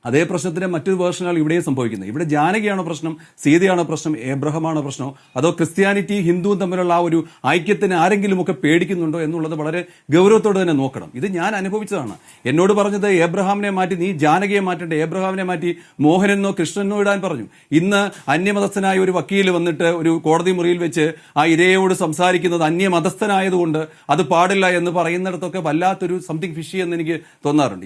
അതേ പ്രശ്നത്തിന്റെ മറ്റൊരു വേർഷനാണ് ഇവിടെ സംഭവിക്കുന്നത്. ഇവിടെ ജാനകിയാണോ പ്രശ്നം, സീതയാണോ പ്രശ്നം, ഏബ്രഹമാണോ പ്രശ്നം, അതോ ക്രിസ്ത്യാനിറ്റി ഹിന്ദുവും തമ്മിലുള്ള ആ ഒരു ഐക്യത്തിന് ആരെങ്കിലും ഒക്കെ പേടിക്കുന്നുണ്ടോ എന്നുള്ളത് വളരെ ഗൗരവത്തോടെ തന്നെ നോക്കണം. ഇത് ഞാൻ അനുഭവിച്ചതാണ്. എന്നോട് പറഞ്ഞത് ഏബ്രഹാമിനെ മാറ്റി നീ ജാനകിയെ മാറ്റേണ്ട, ഏബ്രഹാമിനെ മാറ്റി മോഹനെന്നോ കൃഷ്ണനോ ഇടാൻ പറഞ്ഞു. ഇന്ന് അന്യമതസ്ഥനായ ഒരു വക്കീൽ വന്നിട്ട് ഒരു കോടതി മുറിയിൽ വെച്ച് ആ ഇരയോട് സംസാരിക്കുന്നത് അന്യമതസ്ഥനായതുകൊണ്ട് അത് പാടില്ല എന്ന് പറയുന്നിടത്തൊക്കെ വല്ലാത്തൊരു സംതിങ് ഫിഷി എന്ന് എനിക്ക് തോന്നാറുണ്ട്.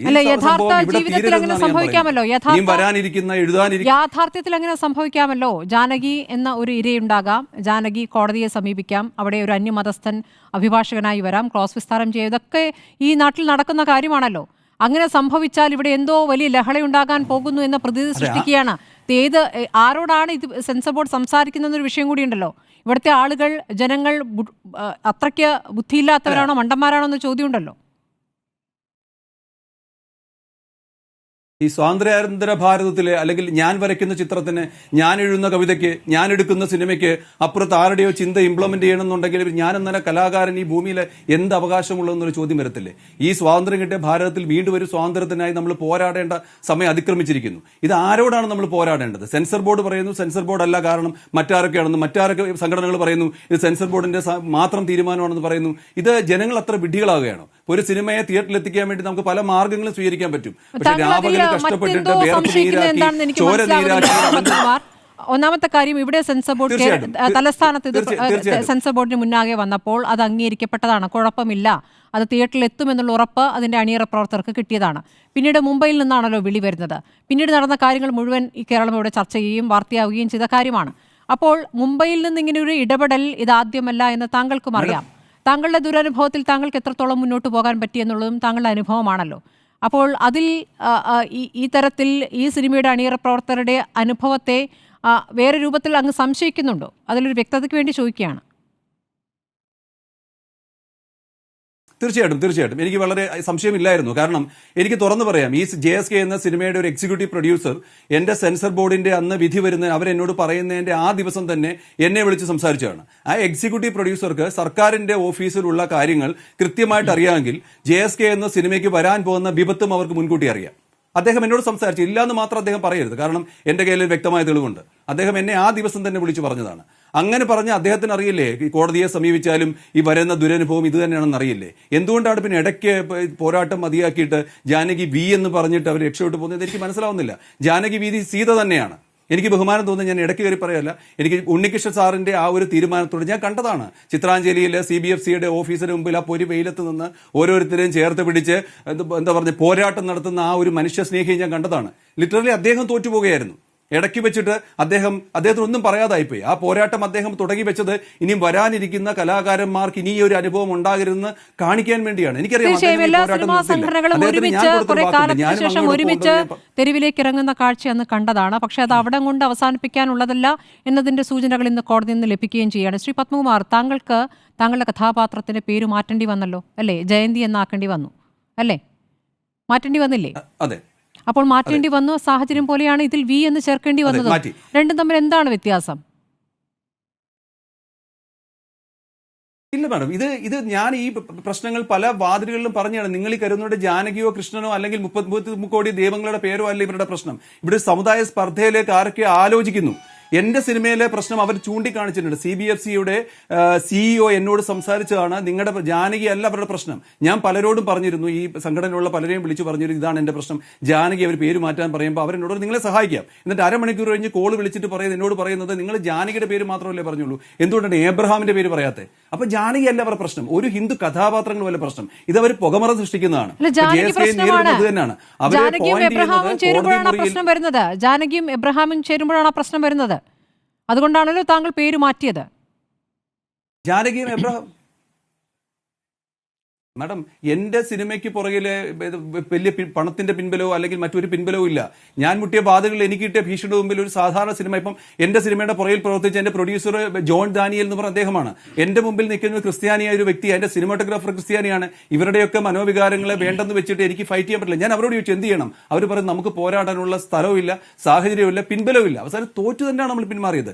യാഥാർത്ഥ്യത്തിൽ അങ്ങനെ സംഭവിക്കാമല്ലോ. ജാനകി എന്ന ഒരു ഇരയുണ്ടാകാം, ജാനകി കോടതിയെ സമീപിക്കാം, അവിടെ ഒരു അന്യമതസ്ഥൻ അഭിഭാഷകനായി വരാം, ക്രോസ് വിസ്താരം ചെയ്യുക, ഇതൊക്കെ ഈ നാട്ടിൽ നടക്കുന്ന കാര്യമാണല്ലോ. അങ്ങനെ സംഭവിച്ചാൽ ഇവിടെ എന്തോ വലിയ ലഹളയുണ്ടാകാൻ പോകുന്നു എന്ന പ്രതീതി സൃഷ്ടിക്കുകയാണ്. ആരോടാണ് ഇത് സെൻസർ ബോർഡ് സംസാരിക്കുന്നൊരു വിഷയം കൂടിയുണ്ടല്ലോ. ഇവിടുത്തെ ആളുകൾ, ജനങ്ങൾ അത്രയ്ക്ക് ബുദ്ധിയില്ലാത്തവരാണോ മണ്ടന്മാരാണോ എന്ന ചോദ്യമുണ്ടല്ലോ. ഈ സ്വാതന്ത്ര്യാനന്തര ഭാരതത്തിലെ അല്ലെങ്കിൽ ഞാൻ വരയ്ക്കുന്ന ചിത്രത്തിന്, ഞാൻ എഴുതുന്ന കവിതയ്ക്ക്, ഞാൻ എടുക്കുന്ന സിനിമയ്ക്ക് അപ്പുറത്ത് ആരുടെയോ ചിന്ത ഇംപ്ലിമെന്റ് ചെയ്യണമെന്നുണ്ടെങ്കിൽ ഞാൻ എന്ന കലാകാരൻ ഈ ഭൂമിയിലെ എന്ത് അവകാശമുള്ളതെന്നൊരു ചോദ്യം വരത്തില്ലേ? ഈ സ്വാതന്ത്ര്യം കിട്ടിയ ഭാരതത്തിൽ വീണ്ടും ഒരു സ്വാതന്ത്ര്യത്തിനായി നമ്മൾ പോരാടേണ്ട സമയം അതിക്രമിച്ചിരിക്കുന്നു. ഇത് ആരോടാണ് നമ്മൾ പോരാടേണ്ടത്? സെൻസർ ബോർഡ് പറയുന്നു സെൻസർ ബോർഡ് അല്ല കാരണം മറ്റാരൊക്കെയാണെന്ന്, മറ്റാരൊക്കെ സംഘടനകൾ പറയുന്നു ഇത് സെൻസർ ബോർഡിന്റെ മാത്രം തീരുമാനമാണെന്ന് പറയുന്നു. ഇത് ജനങ്ങൾ അത്ര വിഡ്ഢികളാകുകയാണോ? ഒരു സിനിമയെ തിയേറ്ററിൽ എത്തിക്കാൻ വേണ്ടി നമുക്ക് പല മാർഗ്ഗങ്ങളും സ്വീകരിക്കാൻ പറ്റും. പക്ഷേ രാപകൽ കഷ്ടപ്പെട്ടിട്ട് ചോര നീരാക്കി. ഒന്നാമത്തെ കാര്യം, ഇവിടെ സെൻസർ ബോർഡ് തലസ്ഥാനത്ത് സെൻസർ ബോർഡിന് മുന്നാകെ വന്നപ്പോൾ അത് അംഗീകരിക്കപ്പെട്ടതാണ്, കുഴപ്പമില്ല, അത് തിയേറ്ററിൽ എത്തുമെന്നുള്ള ഉറപ്പ് അതിന്റെ അണിയറ പ്രവർത്തകർക്ക് കിട്ടിയതാണ്. പിന്നീട് മുംബൈയിൽ നിന്നാണല്ലോ വിളി വരുന്നത്. പിന്നീട് നടന്ന കാര്യങ്ങൾ മുഴുവൻ ഈ കേരളം ഇവിടെ ചർച്ച ചെയ്യുകയും വാർത്തയാവുകയും ചെയ്ത കാര്യമാണ്. അപ്പോൾ മുംബൈയിൽ നിന്ന് ഇങ്ങനെ ഒരു ഇടപെടൽ ഇതാദ്യമല്ല എന്ന് താങ്കൾക്കും അറിയാം. താങ്കളുടെ ദുരനുഭവത്തിൽ താങ്കൾക്ക് എത്രത്തോളം മുന്നോട്ട് പോകാൻ പറ്റിയെന്നുള്ളതും താങ്കളുടെ അനുഭവമാണല്ലോ. അപ്പോൾ അതിൽ ഈ തരത്തിൽ ഈ സിനിമയുടെ അണിയറ പ്രവർത്തകരുടെ അനുഭവത്തെ വേറെ രൂപത്തിൽ അങ്ങ് സംശയിക്കുന്നുണ്ടോ? അതിലൊരു വ്യക്തതയ്ക്ക് വേണ്ടി ചോദിക്കുകയാണ്. തീർച്ചയായിട്ടും എനിക്ക് വളരെ സംശയമില്ലായിരുന്നു. കാരണം എനിക്ക് തുറന്നു പറയാം, ഈ JSK എന്ന സിനിമയുടെ ഒരു എക്സിക്യൂട്ടീവ് പ്രൊഡ്യൂസർ എന്റെ സെൻസർ ബോർഡിന്റെ അന്ന് വിധി വരുന്ന അവരെന്നോട് പറയുന്നതിന്റെ ആ ദിവസം തന്നെ എന്നെ വിളിച്ച് സംസാരിച്ചതാണ്. ആ എക്സിക്യൂട്ടീവ് പ്രൊഡ്യൂസർക്ക് സർക്കാരിന്റെ ഓഫീസിലുള്ള കാര്യങ്ങൾ കൃത്യമായിട്ട് അറിയാമെങ്കിൽ JSK എന്ന സിനിമയ്ക്ക് വരാൻ പോകുന്ന വിപത്തും അവർക്ക് മുൻകൂട്ടി അറിയാം. അദ്ദേഹം എന്നോട് സംസാരിച്ചു. ഇല്ലാന്ന് മാത്രം അദ്ദേഹം പറയരുത്, കാരണം എന്റെ കയ്യിൽ വ്യക്തമായ തെളിവുണ്ട്. അദ്ദേഹം എന്നെ ആ ദിവസം തന്നെ വിളിച്ചു പറഞ്ഞതാണ്. അങ്ങനെ പറഞ്ഞ അദ്ദേഹത്തിന് അറിയില്ലേ ഈ കോടതിയെ സമീപിച്ചാലും ഈ വരുന്ന ദുരനുഭവം ഇത് തന്നെയാണെന്ന് അറിയില്ലേ? എന്തുകൊണ്ടാണ് പിന്നെ ഇടയ്ക്ക് പോരാട്ടം മതിയാക്കിയിട്ട് ജാനകി V എന്ന് പറഞ്ഞിട്ട് അവർ രക്ഷപ്പെട്ടു പോകുന്നത്? എനിക്ക് മനസ്സിലാവുന്നില്ല. ജാനകി വീതി സീത തന്നെയാണ്. എനിക്ക് ബഹുമാനം തോന്നുന്നത്, ഞാൻ ഇടയ്ക്ക് കയറി പറയല്ല, എനിക്ക് ഉണ്ണികൃഷ്ണൻ സാറിന്റെ ആ ഒരു തീരുമാനത്തോട് ഞാൻ കണ്ടതാണ്. ചിത്രാഞ്ജലിയിലെ CBFCയുടെ ഓഫീസിന് മുമ്പിൽ ആ പൊരി വെയിലത്ത് നിന്ന് ഓരോരുത്തരെയും ചേർത്ത് പിടിച്ച് എന്താ പറഞ്ഞ പോരാട്ടം നടത്തുന്ന ആ ഒരു മനുഷ്യ സ്നേഹിയെ ഞാൻ കണ്ടതാണ്. ലിറ്ററലി അദ്ദേഹം തോറ്റുപോകുകയായിരുന്നു. ഇടയ്ക്ക് വെച്ചിട്ട് അദ്ദേഹത്തിന് ഒന്നും പറയാതായിപ്പോയി. ആ പോരാട്ടം അദ്ദേഹം തുടങ്ങി വെച്ചത് ഇനിയും വരാനിരിക്കുന്ന കലാകാരന്മാർക്ക് ഇനി ഒരു അനുഭവം ഉണ്ടാകരുതെന്ന് കാണിക്കാൻ വേണ്ടിയാണ്. എനിക്കറിയാം ഒരുമിച്ച് തെരുവിലേക്ക് ഇറങ്ങുന്ന കാഴ്ച അന്ന് കണ്ടതാണ്. പക്ഷെ അത് അവിടെ കൊണ്ട് അവസാനിപ്പിക്കാനുള്ളതല്ല എന്നതിന്റെ സൂചനകൾ ഇന്ന് കോടതിയിൽ നിന്ന് ലഭിക്കുകയും ചെയ്യുകയാണ്. ശ്രീ പത്മകുമാർ, താങ്കളുടെ കഥാപാത്രത്തിന്റെ പേര് മാറ്റേണ്ടി വന്നല്ലോ അല്ലേ? ജയന്തി എന്നാക്കേണ്ടി വന്നു അല്ലേ? മാറ്റേണ്ടി വന്നില്ലേ? അതെ. അപ്പോൾ മാറ്റേണ്ടി വന്ന സാഹചര്യം പോലെയാണ് ഇതിൽ V എന്ന് ചേർക്കേണ്ടി വന്നത്. രണ്ടും തമ്മിൽ എന്താണ് വ്യത്യാസം? ഇല്ല മാഡം, ഇത് ഞാൻ ഈ പ്രശ്നങ്ങൾ പല വാതിലുകളിലും പറഞ്ഞാണ്. നിങ്ങൾ ഈ കരുതുന്നത് ജാനകിയോ കൃഷ്ണനോ അല്ലെങ്കിൽ 30 കോടി ദൈവങ്ങളുടെ പേരോ അല്ല ഇവരുടെ പ്രശ്നം. ഇവിടെ സമുദായ സ്പർദ്ധയിലേക്ക് ആരൊക്കെ ആലോചിക്കുന്നു. എന്റെ സിനിമയിലെ പ്രശ്നം അവർ ചൂണ്ടിക്കാണിച്ചിട്ടുണ്ട്. CBFCയുടെ CEO എന്നോട് സംസാരിച്ചതാണ്. നിങ്ങളുടെ ജാനകി അല്ല അവരുടെ പ്രശ്നം. ഞാൻ പലരോടും പറഞ്ഞിരുന്നു, ഈ സംഘടനയിലുള്ള പലരെയും വിളിച്ചു പറഞ്ഞിരുന്നു, ഇതാണ് എന്റെ പ്രശ്നം. ജാനകി അവർ പേര് മാറ്റാൻ പറയുമ്പോൾ അവരെന്നോട് നിങ്ങളെ സഹായിക്കാം. എന്നിട്ട് അരമണിക്കൂർ കഴിഞ്ഞ് കോൾ വിളിച്ചിട്ട് എന്നോട് പറയുന്നത് നിങ്ങൾ ജാനകിയുടെ പേര് മാത്രമല്ലേ പറഞ്ഞുള്ളൂ, എന്തുകൊണ്ടാണ് ഏബ്രഹാമിന്റെ പേര് പറയാത്തെ? അപ്പൊ ജാനകി അല്ല അവരുടെ പ്രശ്നം, ഒരു ഹിന്ദു കഥാപാത്രങ്ങൾ വല്ല പ്രശ്നം. ഇത് അവർ പുകമറ സൃഷ്ടിക്കുന്നതാണ്. ജാനകിയും എബ്രഹാമും ചേരുമ്പോഴാണ് പ്രശ്നം വരുന്നത്. അതുകൊണ്ടാണല്ലോ താങ്കൾ പേര് മാറ്റിയത്. ജാനകിയും എബ്രഹാം മാഡം, എന്റെ സിനിമയ്ക്ക് പുറകിലെ വലിയ പണത്തിന്റെ പിൻബലവോ അല്ലെങ്കിൽ മറ്റൊരു പിൻബലവും ഇല്ല. ഞാൻ മുട്ടിയ ബാധകളിൽ എനിക്ക് കിട്ടിയ ഭീഷണിയുടെ മുമ്പിൽ ഒരു സാധാരണ സിനിമ, ഇപ്പം എന്റെ സിനിമയുടെ പുറകിൽ പ്രവർത്തിച്ച എന്റെ പ്രൊഡ്യൂസർ ജോൺ ഡാനിയൽ എന്ന് പറഞ്ഞ അദ്ദേഹമാണ്. എന്റെ മുമ്പിൽ നിൽക്കുന്ന ക്രിസ്ത്യാനിയായ ഒരു വ്യക്തി, എന്റെ സിനിമാറ്റോഗ്രാഫർ ക്രിസ്ത്യാനിയാണ്. ഇവരുടെയൊക്കെ മനോവികാരങ്ങളെ വേണ്ടെന്ന് വെച്ചിട്ട് എനിക്ക് ഫൈറ്റ് ചെയ്യാൻ പറ്റില്ല. ഞാൻ അവരോട് ചോദിച്ചു എന്ത് ചെയ്യണം? അവർ പറയുന്നത് നമുക്ക് പോരാടാനുള്ള സ്ഥലവും ഇല്ല, സാഹചര്യവും ഇല്ല, പിൻബലവും ഇല്ല. അവസാനം തോറ്റു തന്നെയാണ് നമ്മൾ പിന്മാറിയത്.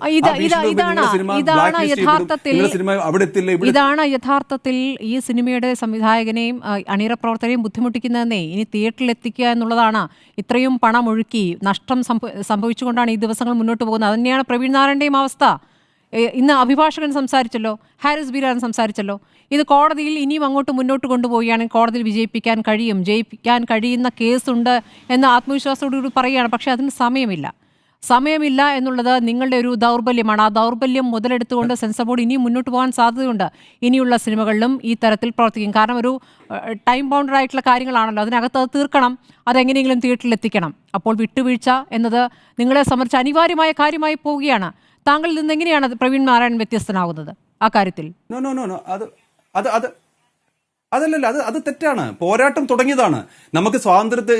ഇതാണ് യഥാർത്ഥത്തിൽ ഈ സിനിമയുടെ സംവിധായകനെയും അണിയറ പ്രവർത്തകരെയും ബുദ്ധിമുട്ടിക്കുന്നതെന്നേ. ഇനി തിയേറ്ററിൽ എത്തിക്കുക എന്നുള്ളതാണ്. ഇത്രയും പണം ഒഴുക്കി നഷ്ടം സംഭവിച്ചുകൊണ്ടാണ് ഈ ദിവസങ്ങൾ മുന്നോട്ട് പോകുന്നത്. അത് തന്നെയാണ് പ്രവീൺ നാരായണന്റെയും അവസ്ഥ. ഇന്ന് അഭിഭാഷകൻ സംസാരിച്ചല്ലോ, ഹാരിസ് ബീരാൻ സംസാരിച്ചല്ലോ. ഇത് കോടതിയിൽ ഇനിയും അങ്ങോട്ട് മുന്നോട്ട് കൊണ്ടുപോവുകയാണെങ്കിൽ കോടതിയിൽ ജയിപ്പിക്കാൻ കഴിയുന്ന കേസുണ്ട് എന്ന് ആത്മവിശ്വാസത്തോടുകൂടി പറയുകയാണ്. പക്ഷേ അതിന് സമയമില്ല എന്നുള്ളത് നിങ്ങളുടെ ഒരു ദൗർബല്യമാണ്. ആ ദൗർബല്യം മുതലെടുത്തുകൊണ്ട് സെൻസർ ബോർഡ് ഇനിയും മുന്നോട്ട് പോകാൻ സാധ്യതയുണ്ട്. ഇനിയുള്ള സിനിമകളിലും ഈ തരത്തിൽ പ്രവർത്തിക്കും. കാരണം ഒരു ടൈം ബൗണ്ടഡ് ആയിട്ടുള്ള കാര്യങ്ങളാണല്ലോ, അതിനകത്ത് അത് തീർക്കണം, അതെങ്ങനെയെങ്കിലും തിയേറ്ററിൽ എത്തിക്കണം. അപ്പോൾ വിട്ടുവീഴ്ച എന്നത് നിങ്ങളെ സംബന്ധിച്ച് അനിവാര്യമായ കാര്യമായി പോവുകയാണ്. താങ്കളിൽ നിന്ന് എങ്ങനെയാണ് പ്രവീൺ നാരായണൻ വ്യത്യസ്തനാകുന്നത് ആ കാര്യത്തിൽ? അതല്ലല്ല, അത് തെറ്റാണ്. പോരാട്ടം തുടങ്ങിയതാണ്. നമുക്ക്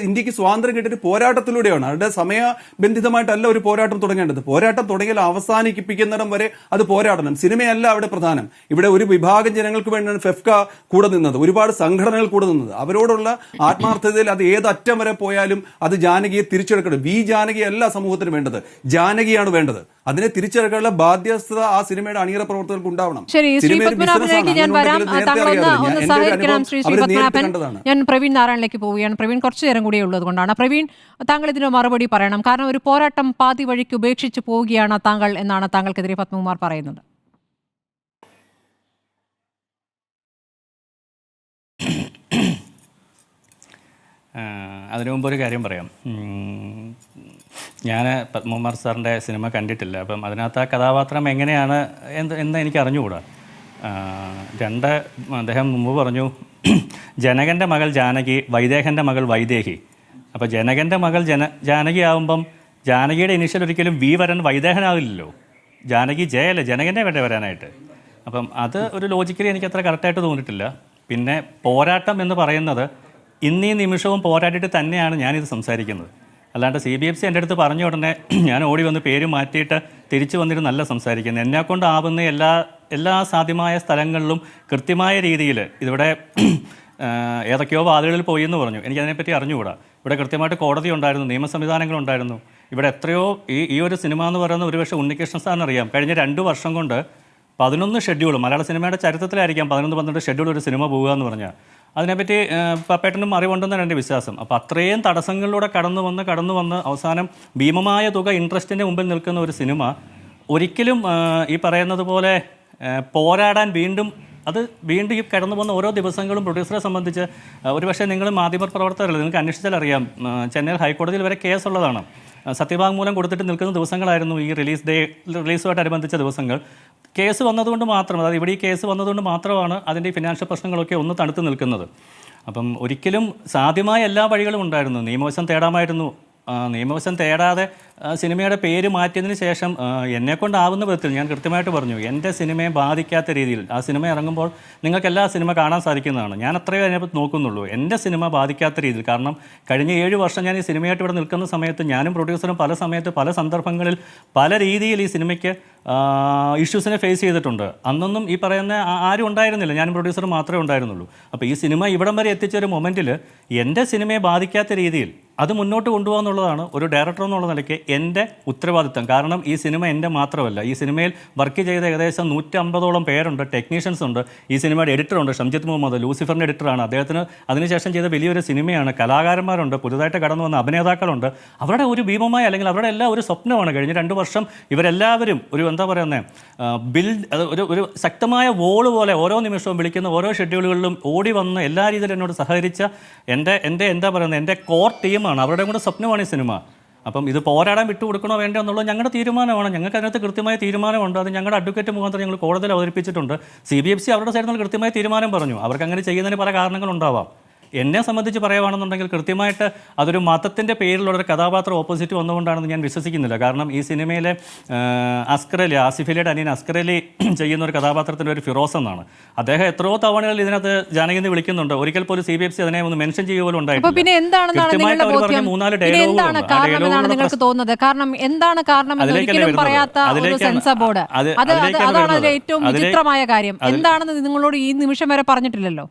ഇന്ത്യക്ക് സ്വാതന്ത്ര്യം കിട്ടിയിട്ട് പോരാട്ടത്തിലൂടെയാണ്. അവരുടെ സമയബന്ധിതമായിട്ടല്ല ഒരു പോരാട്ടം തുടങ്ങേണ്ടത്. പോരാട്ടം തുടങ്ങിയാൽ അവസാനിപ്പിക്കുന്നിടം വരെ അത് പോരാടണം. സിനിമയല്ല അവിടെ പ്രധാനം. ഇവിടെ ഒരു വിഭാഗം ജനങ്ങൾക്ക് വേണ്ടിയാണ് ഫെഫ്ക കൂടെ നിന്നത്, ഒരുപാട് സംഘടനകൾ കൂടെ നിന്നത്. അവരോടുള്ള ആത്മാർത്ഥതയിൽ അത് ഏതറ്റം വരെ പോയാലും അത് ജാനകിയെ തിരിച്ചെടുക്കണം. ജാനകി അല്ല സമൂഹത്തിന് വേണ്ടത്, ജാനകിയാണ് വേണ്ടത്. അതിനെ തിരിച്ചെടുക്കാനുള്ള ബാധ്യസ്ഥത ആ സിനിമയുടെ അണിയറ പ്രവർത്തകർക്ക് ഉണ്ടാവണം. ഞാൻ പ്രവീൺ നാരായണിലേക്ക് പോവുകയാണ്. പ്രവീൺ കുറച്ചു നേരം കൂടിയേ ഉള്ളത് കൊണ്ടാണ്. പ്രവീൺ, താങ്കൾ ഇതിന് മറുപടി പറയണം. കാരണം ഒരു പോരാട്ടം പാതി വഴിക്ക് ഉപേക്ഷിച്ച് പോവുകയാണ് താങ്കൾ എന്നാണ് താങ്കൾക്കെതിരെ പത്മകുമാർ പറയുന്നത്. അതിനു മുമ്പ് ഒരു കാര്യം പറയാം. ഞാൻ പത്മകുമാർ സാറിൻ്റെ സിനിമ കണ്ടിട്ടില്ല. അപ്പം അതിനകത്ത് ആ കഥാപാത്രം എങ്ങനെയാണ് എന്ന് എനിക്ക് അറിഞ്ഞുകൂടാ. അദ്ദേഹം മുമ്പ് പറഞ്ഞു ജനകൻ്റെ മകൾ ജാനകി, വൈദേഹൻ്റെ മകൾ വൈദേഹി. അപ്പോൾ ജനകൻ്റെ മകൾ ജാനകി ആകുമ്പം ജാനകിയുടെ ഇനിഷ്യൽ ഒരിക്കലും V വരാൻ വൈദേഹനാവില്ലല്ലോ. ജാനകി ജയല്ലേ, ജനകനെ വേണ്ടേ വരാനായിട്ട്. അപ്പം അത് ഒരു ലോജിക്കലി എനിക്ക് അത്ര കറക്റ്റായിട്ട് തോന്നിയിട്ടില്ല. പിന്നെ പോരാട്ടം എന്ന് പറയുന്നത് ഇന്നീ നിമിഷവും പോരാട്ടിയിട്ട് തന്നെയാണ് ഞാനിത് സംസാരിക്കുന്നത്. അല്ലാണ്ട് CBFC എൻ്റെ അടുത്ത് പറഞ്ഞ ഉടനെ ഞാൻ ഓടി വന്ന് പേര് മാറ്റിയിട്ട് തിരിച്ചു വന്നിരുന്നല്ല സംസാരിക്കുന്നത്. എന്നെക്കൊണ്ടാവുന്ന എല്ലാ സാധ്യമായ സ്ഥലങ്ങളിലും കൃത്യമായ രീതിയിൽ ഇതിവിടെ ഏതൊക്കെയോ വാതിലുകളിൽ പോയി എന്ന് പറഞ്ഞു. എനിക്കതിനെപ്പറ്റി അറിഞ്ഞുകൂടാ. ഇവിടെ കൃത്യമായിട്ട് കോടതി ഉണ്ടായിരുന്നു, നിയമ സംവിധാനങ്ങളുണ്ടായിരുന്നു. ഇവിടെ എത്രയോ ഈ ഒരു സിനിമ എന്ന് പറയുന്ന ഒരുപക്ഷെ ഉണ്ണികൃഷ്ണൻ സാറിന് അറിയാം, കഴിഞ്ഞ 2 വർഷം കൊണ്ട് 11 ഷെഡ്യൂൾ, മലയാള സിനിമയുടെ ചരിത്രത്തിലായിരിക്കാം 11-12 ഷെഡ്യൂൾ ഒരു സിനിമ പോകുക എന്ന് പറഞ്ഞാൽ. അതിനെപ്പറ്റി പപ്പേട്ടനും അറിവുണ്ടെന്നാണ് എൻ്റെ വിശ്വാസം. അപ്പോൾ അത്രയും തടസ്സങ്ങളിലൂടെ കടന്നു വന്ന് അവസാനം ഭീമമായ തുക ഇൻട്രസ്റ്റിൻ്റെ മുമ്പിൽ നിൽക്കുന്ന ഒരു സിനിമ ഒരിക്കലും ഈ പറയുന്നത് പോലെ പോരാടാൻ വീണ്ടും ഈ കടന്നു പോകുന്ന ഓരോ ദിവസങ്ങളും പ്രൊഡ്യൂസറെ സംബന്ധിച്ച് ഒരുപക്ഷെ നിങ്ങൾ മാധ്യമപ്രവർത്തകരല്ല, നിങ്ങൾക്ക് അന്വേഷിച്ചാൽ അറിയാം, ചെന്നൈ ഹൈക്കോടതിയിൽ വരെ കേസുള്ളതാണ്. സത്യവാങ്മൂലം കൊടുത്തിട്ട് നിൽക്കുന്ന ദിവസങ്ങളായിരുന്നു ഈ റിലീസുമായിട്ടനുബന്ധിച്ച ദിവസങ്ങൾ. കേസ് വന്നതുകൊണ്ട് മാത്രം, അതായത് ഇവിടെ ഈ കേസ് വന്നതുകൊണ്ട് മാത്രമാണ് അതിൻ്റെ ഈ ഫിനാൻഷ്യൽ പ്രശ്നങ്ങളൊക്കെ ഒന്ന് തണുത്ത് നിൽക്കുന്നത്. അപ്പം ഒരിക്കലും സാധ്യമായ എല്ലാ വഴികളും ഉണ്ടായിരുന്നു. നിയമവശം തേടാമായിരുന്നു. നിയമവശം തേടാതെ സിനിമയുടെ പേര് മാറ്റിയതിന് ശേഷം എന്നെക്കൊണ്ടാവുന്ന വിധത്തിൽ ഞാൻ കൃത്യമായിട്ട് പറഞ്ഞു, എൻ്റെ സിനിമയെ ബാധിക്കാത്ത രീതിയിൽ ആ സിനിമ ഇറങ്ങുമ്പോൾ നിങ്ങൾക്ക് എല്ലാ സിനിമ കാണാൻ സാധിക്കുന്നതാണ്. ഞാൻ അത്രയും അതിനെപ്പറ്റി നോക്കുന്നുള്ളൂ. എൻ്റെ സിനിമ ബാധിക്കാത്ത രീതിയിൽ. കാരണം കഴിഞ്ഞ 7 വർഷം ഞാൻ ഈ സിനിമയായിട്ട് ഇവിടെ നിൽക്കുന്ന സമയത്ത് ഞാനും പ്രൊഡ്യൂസറും പല സമയത്ത് പല സന്ദർഭങ്ങളിൽ പല രീതിയിൽ ഈ സിനിമയ്ക്ക് ഇഷ്യൂസിനെ ഫേസ് ചെയ്തിട്ടുണ്ട്. അന്നൊന്നും ഈ പറയുന്ന ആരും ഉണ്ടായിരുന്നില്ല, ഞാനും പ്രൊഡ്യൂസറും മാത്രമേ ഉണ്ടായിരുന്നുള്ളൂ. അപ്പോൾ ഈ സിനിമ ഇവിടം വരെ എത്തിച്ചൊരു മൊമെൻറ്റിൽ എൻ്റെ സിനിമയെ ബാധിക്കാത്ത രീതിയിൽ അത് മുന്നോട്ട് കൊണ്ടുപോകാന്നുള്ളതാണ് ഒരു ഡയറക്ടർ എന്നുള്ള നിലയ്ക്ക് എൻ്റെ ഉത്തരവാദിത്തം. കാരണം ഈ സിനിമ എൻ്റെ മാത്രമല്ല, ഈ സിനിമയിൽ വർക്ക് ചെയ്ത ഏകദേശം 150ഓളം പേരുണ്ട്, ടെക്നീഷ്യൻസ് ഉണ്ട്. ഈ സിനിമയുടെ എഡിറ്ററുണ്ട് ഷംജിത്ത് മുഹമ്മദ്, ലൂസിഫറിൻ്റെ എഡിറ്ററാണ്. അദ്ദേഹത്തിന് അതിനുശേഷം ചെയ്ത വലിയൊരു സിനിമയാണ്. കലാകാരന്മാരുണ്ട്, പുതുതായിട്ട് കടന്നു വന്ന അഭിനേതാക്കളുണ്ട്. അവരുടെ ഒരു ഭീമമായ അല്ലെങ്കിൽ അവരുടെ എല്ലാം ഒരു സ്വപ്നമാണ്. കഴിഞ്ഞ 2 വർഷം ഇവരെല്ലാവരും ഒരു എന്താ പറയുന്നത് ഒരു ശക്തമായ വോള് പോലെ ഓരോ നിമിഷവും വിളിക്കുന്ന ഓരോ ഷെഡ്യൂളുകളിലും ഓടി വന്ന് എല്ലാ രീതിയിലും എന്നോട് സഹകരിച്ച എൻ്റെ കോർ ടീമാണ്. അവരുടെ കൂടെ സ്വപ്നമാണ് ഈ സിനിമ. അപ്പം ഇത് പോരാടാൻ വിട്ടുകൊടുക്കണോ വേണ്ടോ എന്നുള്ളത് ഞങ്ങളുടെ തീരുമാനമാണ്. ഞങ്ങൾക്ക് അതിനകത്ത് കൃത്യമായ തീരുമാനമുണ്ട്. അത് ഞങ്ങളുടെ അഡ്വക്കേറ്റ് മുഖാന്തരം ഞങ്ങൾ കോടതിയിൽ അവതരിപ്പിച്ചിട്ടുണ്ട്. CBFC അവരുടെ സൈഡിൽ നിന്ന് കൃത്യമായ തീരുമാനം പറഞ്ഞു. അവർക്ക് അങ്ങനെ ചെയ്യുന്നതിന് പല കാരണങ്ങളുണ്ടാവാം. എന്നെ സംബന്ധിച്ച് പറയുകയാണെന്നുണ്ടെങ്കിൽ കൃത്യമായിട്ട് അതൊരു മതത്തിൻ്റെ പേരിലുള്ള ഒരു കഥാപാത്രം ഓപ്പോസിറ്റ് വന്നുകൊണ്ടാണെന്ന് ഞാൻ വിശ്വസിക്കുന്നില്ല. കാരണം ഈ സിനിമയിലെ ആസിഫ് അലിയുടെ അനിയൻ അസ്കർ അലി ചെയ്യുന്ന ഒരു കഥാപാത്രത്തിൻ്റെ ഒരു ഫിറോസ് എന്നാണ്. അദ്ദേഹം എത്രയോ തവണകൾ ഇതിനകത്ത് ജാനകിന്ന് വിളിക്കുന്നുണ്ട്. ഒരിക്കൽ പോലും CBFC അതിനെ ഒന്ന് മെൻഷൻ ചെയ്യുക പോലും ഉണ്ടായിട്ടില്ല. നിങ്ങൾക്ക് തോന്നുന്നത് കാരണം എന്താണ് കാരണം ഒരിക്കലും പറയാത്ത ഒരു സെൻസർ ബോർഡ്, അതാണ് ഏറ്റവും വിചിത്രമായ കാര്യം. എന്താണെന്ന് നിങ്ങളോട് ഈ നിമിഷം വരെ പറഞ്ഞിട്ടില്ലല്ലോ.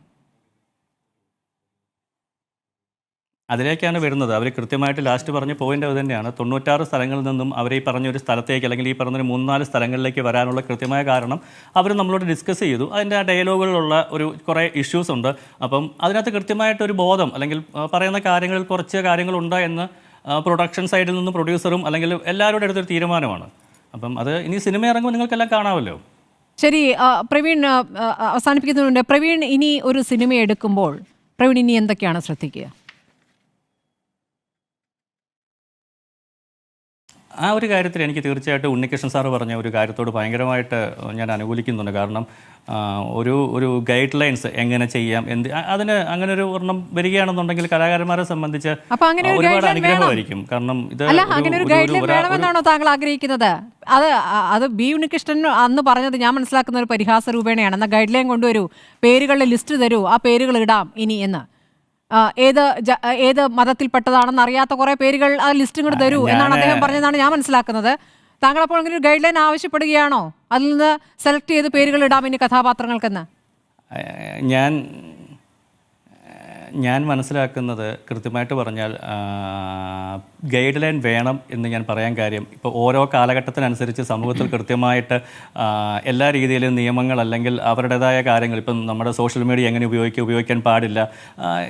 അതിലേക്കാണ് വരുന്നത്. അവർ കൃത്യമായിട്ട് ലാസ്റ്റ് പറഞ്ഞ പോയിന്റ് അത് തന്നെയാണ്. 96 സ്ഥലങ്ങളിൽ നിന്നും അവർ ഈ പറഞ്ഞൊരു സ്ഥലത്തേക്ക് അല്ലെങ്കിൽ ഈ പറഞ്ഞൊരു 3-4 സ്ഥലങ്ങളിലേക്ക് വരാനുള്ള കൃത്യമായ കാരണം അവർ നമ്മളോട് ഡിസ്കസ് ചെയ്തു. അതിൻ്റെ ആ ഡയലോഗുകളിലുള്ള ഒരു കുറേ ഇഷ്യൂസ് ഉണ്ട്. അപ്പം അതിനകത്ത് കൃത്യമായിട്ടൊരു ബോധം അല്ലെങ്കിൽ പറയുന്ന കാര്യങ്ങളിൽ കുറച്ച് കാര്യങ്ങളുണ്ട് എന്ന് പ്രൊഡക്ഷൻ സൈഡിൽ നിന്നും പ്രൊഡ്യൂസറും അല്ലെങ്കിൽ എല്ലാവരുടെ അടുത്തൊരു തീരുമാനമാണ്. അപ്പം അത് ഇനി സിനിമ ഇറങ്ങുമ്പോൾ നിങ്ങൾക്കെല്ലാം കാണാമല്ലോ. ശരി, പ്രവീൺ അവസാനിപ്പിക്കുന്നുണ്ട്. പ്രവീൺ ഇനി ഒരു സിനിമ എടുക്കുമ്പോൾ പ്രവീൺ ഇനി എന്തൊക്കെയാണ് ശ്രദ്ധിക്കുക? ആ ഒരു കാര്യത്തിൽ എനിക്ക് തീർച്ചയായിട്ടും ഉണ്ണികൃഷ്ണൻ സാറ് പറഞ്ഞ ഒരു കാര്യത്തോട് ഭയങ്കരമായിട്ട് ഞാൻ അനുകൂലിക്കുന്നുണ്ട്. കാരണം ഒരു ഗൈഡ് ലൈൻസ് എങ്ങനെ ചെയ്യാം, അതിന് അങ്ങനെ ഒരു ഒരെണ്ണം വരികയാണെന്നുണ്ടെങ്കിൽ കലാകാരന്മാരെ സംബന്ധിച്ച് ഒരുപാട് അനുഗ്രഹമായിരിക്കും. കാരണം ഇത് വേണമെന്നാണോ താങ്കൾ ആഗ്രഹിക്കുന്നത്? അത് ബി ഉണ്ണികൃഷ്ണൻ അന്ന് പറഞ്ഞത് ഞാൻ മനസ്സിലാക്കുന്ന ഒരു പരിഹാസ രൂപേണയാണ്. എന്നാൽ ഗൈഡ് ലൈൻ കൊണ്ടുവരൂ, പേരുകളുടെ ലിസ്റ്റ് തരൂ, ആ പേരുകൾ ഇടാം ഇനി എന്ന്. ഏത് മതത്തിൽപ്പെട്ടതാണെന്ന് അറിയാത്ത കുറെ പേരുകൾ ആ ലിസ്റ്റും കൂടെ തരൂ എന്നാണ് അദ്ദേഹം പറഞ്ഞതെന്നാണ് ഞാൻ മനസ്സിലാക്കുന്നത്. താങ്കൾ അപ്പോൾ അങ്ങനെ ഒരു ഗൈഡ് ലൈൻ ആവശ്യപ്പെടുകയാണോ? അതിൽ നിന്ന് സെലക്ട് ചെയ്ത് പേരുകൾ ഇടാം ഇനി കഥാപാത്രങ്ങൾക്കെന്ന്? ഞാൻ മനസ്സിലാക്കുന്നത് കൃത്യമായിട്ട് പറഞ്ഞാൽ ഗൈഡ് ലൈൻ വേണം എന്ന് ഞാൻ പറയാൻ കാര്യം, ഇപ്പോൾ ഓരോ കാലഘട്ടത്തിനനുസരിച്ച് സമൂഹത്തിൽ കൃത്യമായിട്ട് എല്ലാ രീതിയിലും നിയമങ്ങൾ അല്ലെങ്കിൽ അവരുടേതായ കാര്യങ്ങൾ, ഇപ്പം നമ്മുടെ സോഷ്യൽ മീഡിയ എങ്ങനെ ഉപയോഗിക്കാൻ പാടില്ല.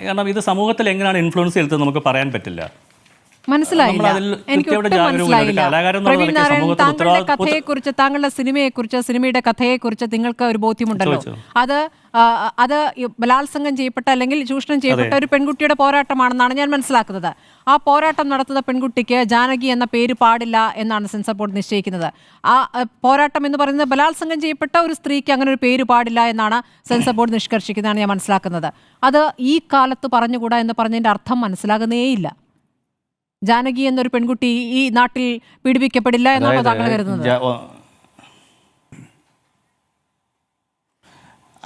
കാരണം ഇത് സമൂഹത്തിൽ എങ്ങനെയാണ് ഇൻഫ്ലുവൻസ് ചെലുത്തുന്നത് നമുക്ക് പറയാൻ പറ്റില്ല. മനസ്സിലായില്ല, താങ്കളുടെ കഥയെക്കുറിച്ച്, താങ്കളുടെ സിനിമയെക്കുറിച്ച്, സിനിമയുടെ കഥയെക്കുറിച്ച് നിങ്ങൾക്ക് ഒരു ബോധ്യമുണ്ടല്ലോ. അത് ബലാത്സംഗം ചെയ്യപ്പെട്ട അല്ലെങ്കിൽ ചൂഷണം ചെയ്യപ്പെട്ട ഒരു പെൺകുട്ടിയുടെ പോരാട്ടമാണെന്നാണ് ഞാൻ മനസ്സിലാക്കുന്നത്. ആ പോരാട്ടം നടത്തുന്ന പെൺകുട്ടിക്ക് ജാനകി എന്ന പേര് പാടില്ല എന്നാണ് സെൻസർ ബോർഡ് നിശ്ചയിക്കുന്നത്. ആ പോരാട്ടം എന്ന് പറയുന്നത് ബലാത്സംഗം ചെയ്യപ്പെട്ട ഒരു സ്ത്രീക്ക് അങ്ങനെ ഒരു പേര് പാടില്ല എന്നാണ് സെൻസർ ബോർഡ് നിഷ്കർഷിക്കുന്നതാണ് ഞാൻ മനസ്സിലാക്കുന്നത്. അത് ഈ കാലത്ത് പറഞ്ഞുകൂടാ എന്ന് പറഞ്ഞതിൻ്റെ അർത്ഥം മനസ്സിലാകുന്നേയില്ല. ജാനകി എന്നൊരു പെൺകുട്ടി ഈ നാട്ടിൽ പീഡിപ്പിക്കപ്പെടില്ല എന്നാണോ താങ്കൾ കരുതുന്നത്?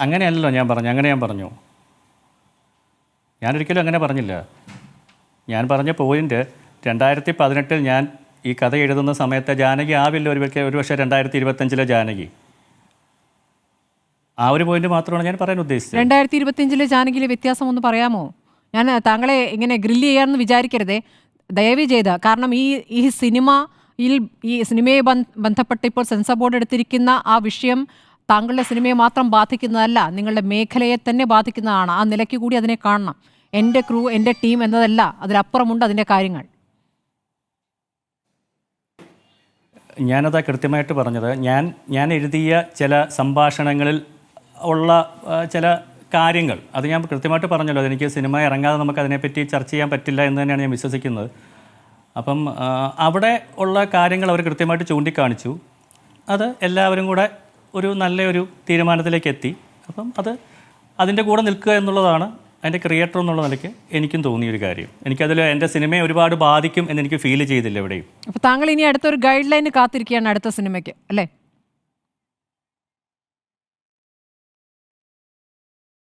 അങ്ങനെയല്ലല്ലോ ഞാൻ പറഞ്ഞു. അങ്ങനെ ഞാൻ പറഞ്ഞു? ഞാനൊരിക്കലും അങ്ങനെ പറഞ്ഞില്ല. ഞാൻ പറഞ്ഞ പോയിൻ്റ് 2018 ഞാൻ ഈ കഥ എഴുതുന്ന സമയത്ത് ജാനകി ആവില്ല ഒരുപക്ഷെ 2025 ജാനകി. ആ ഒരു പോയിന്റ് മാത്രമാണ് ഞാൻ പറയാൻ ഉദ്ദേശിച്ചത്. 2025 ജാനകിയിലെ വ്യത്യാസം ഒന്ന് പറയാമോ? ഞാൻ താങ്കളെ ഇങ്ങനെ ഗ്രില്ല് ചെയ്യാമെന്ന് വിചാരിക്കരുതേ, ദയവ് ചെയ്ത്. കാരണം ഈ സിനിമയെ ബന്ധപ്പെട്ട് ഇപ്പോൾ സെൻസർ ബോർഡ് എടുത്തിരിക്കുന്ന ആ വിഷയം താങ്കളുടെ സിനിമയെ മാത്രം ബാധിക്കുന്നതല്ല, നിങ്ങളുടെ മേഖലയെ തന്നെ ബാധിക്കുന്നതാണ്. ആ നിലയ്ക്ക് കൂടി അതിനെ കാണണം. എൻ്റെ ക്രൂ, എൻ്റെ ടീം എന്നതല്ല, അതിലപ്പുറമുണ്ട് അതിൻ്റെ കാര്യങ്ങൾ. ഞാനതാ കൃത്യമായിട്ട് പറഞ്ഞത്. ഞാൻ എഴുതിയ ചില സംഭാഷണങ്ങളിൽ ഉള്ള ചില കാര്യങ്ങൾ അത് ഞാൻ കൃത്യമായിട്ട് പറഞ്ഞല്ലോ. അതെനിക്ക് സിനിമ ഇറങ്ങാതെ നമുക്ക് അതിനെപ്പറ്റി ചർച്ച ചെയ്യാൻ പറ്റില്ല എന്ന് തന്നെയാണ് ഞാൻ വിശ്വസിക്കുന്നത്. അപ്പം അവിടെ ഉള്ള കാര്യങ്ങൾ അവർ കൃത്യമായിട്ട് ചൂണ്ടിക്കാണിച്ചു. അത് എല്ലാവരും കൂടെ ഒരു നല്ലൊരു തീരുമാനത്തിലേക്ക് എത്തി. അപ്പം അതിൻ്റെ കൂടെ നിൽക്കുക എന്നുള്ളതാണ് അതിൻ്റെ ക്രിയേറ്റർ എന്നുള്ള നിലയ്ക്ക് എനിക്കും തോന്നിയൊരു കാര്യം. എനിക്കതിൽ എൻ്റെ സിനിമയെ ഒരുപാട് ബാധിക്കും എന്നെനിക്ക് ഫീൽ ചെയ്തില്ല എവിടെയും. അപ്പോൾ താങ്കൾ ഇനി അടുത്തൊരു ഗൈഡ് ലൈന് കാത്തിരിക്കുകയാണ് അടുത്ത സിനിമയ്ക്ക്, അല്ലേ?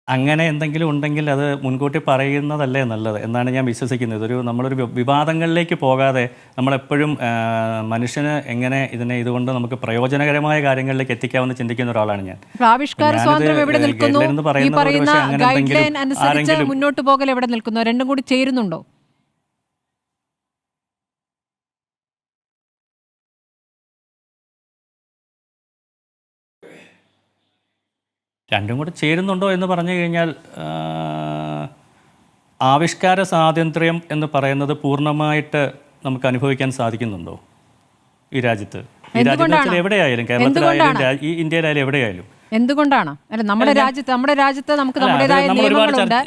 അങ്ങനെ എന്തെങ്കിലും ഉണ്ടെങ്കിൽ അത് മുൻകൂട്ടി പറയുന്നതല്ലേ നല്ലത് എന്നാണ് ഞാൻ വിശ്വസിക്കുന്നത്. നമ്മളൊരു വിവാദങ്ങളിലേക്ക് പോകാതെ നമ്മളെപ്പോഴും മനുഷ്യന് എങ്ങനെ ഇതുകൊണ്ട് നമുക്ക് പ്രയോജനകരമായ കാര്യങ്ങളിലേക്ക് എത്തിക്കാമെന്ന് ചിന്തിക്കുന്ന ഒരാളാണ് ഞാൻ. ആവിഷ്കാര സ്വാതന്ത്ര്യം എവിടെ നിൽക്കുന്നു? ഈ പറയുന്ന ഗൈഡ് ലൈൻ അനുസരിച്ച് മുന്നോട്ട് പോകൽ എവിടെ നിൽക്കുന്നു? രണ്ടും കൂടി ചേരുന്നുണ്ടോ? രണ്ടും കൂടെ ചേരുന്നുണ്ടോ എന്ന് പറഞ്ഞു കഴിഞ്ഞാൽ ആവിഷ്കാര സ്വാതന്ത്ര്യം എന്ന് പറയുന്നത് പൂർണ്ണമായിട്ട് നമുക്ക് അനുഭവിക്കാൻ സാധിക്കുന്നുണ്ടോ ഈ രാജ്യത്ത്? ഈ രാജ്യത്ത് എവിടെയായാലും, കേരളത്തിലായാലും ഈ ഇന്ത്യയിലായാലും എവിടെയായാലും. എന്തുകൊണ്ടാണ്? അല്ല, നമ്മുടെ രാജ്യത്ത് നമുക്ക് നമ്മുടേതായ നിയമങ്ങളുണ്ട്,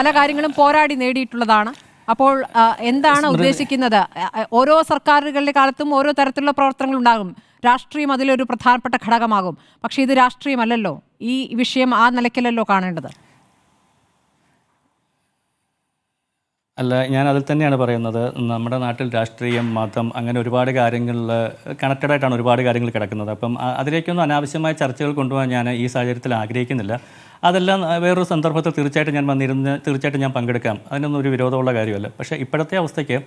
പല കാര്യങ്ങളും പോരാടി നേടിയിട്ടുള്ളതാണ്. അപ്പോൾ എന്താണ് ഉദ്ദേശിക്കുന്നത്? ഓരോ സർക്കാരുകളുടെ കാലത്തും ഓരോ തരത്തിലുള്ള പ്രവർത്തനങ്ങൾ ഉണ്ടാകും. രാഷ്ട്രീയം അതിലൊരു പ്രധാനപ്പെട്ട ഘടകമാകും. പക്ഷേ ഇത് രാഷ്ട്രീയമല്ലല്ലോ. ഈ വിഷയം ആ നിലയ്ക്കല്ലല്ലോ കാണേണ്ടത്. അല്ല, ഞാൻ അതിൽ തന്നെയാണ് പറയുന്നത്. നമ്മുടെ നാട്ടിൽ രാഷ്ട്രീയം, മതം, അങ്ങനെ ഒരുപാട് കാര്യങ്ങളിൽ കണക്റ്റഡായിട്ടാണ് ഒരുപാട് കാര്യങ്ങൾ കിടക്കുന്നത്. അപ്പം അതിലേക്കൊന്നും അനാവശ്യമായ ചർച്ചകൾ കൊണ്ടുപോകാൻ ഞാൻ ഈ സാഹചര്യത്തിൽ ആഗ്രഹിക്കുന്നില്ല. അതെല്ലാം വേറൊരു സന്ദർഭത്തിൽ തീർച്ചയായിട്ടും ഞാൻ പങ്കെടുക്കാം. അതിനൊന്നും ഒരു വിരോധമുള്ള കാര്യമല്ല. പക്ഷേ ഇപ്പോഴത്തെ അവസ്ഥയ്ക്ക്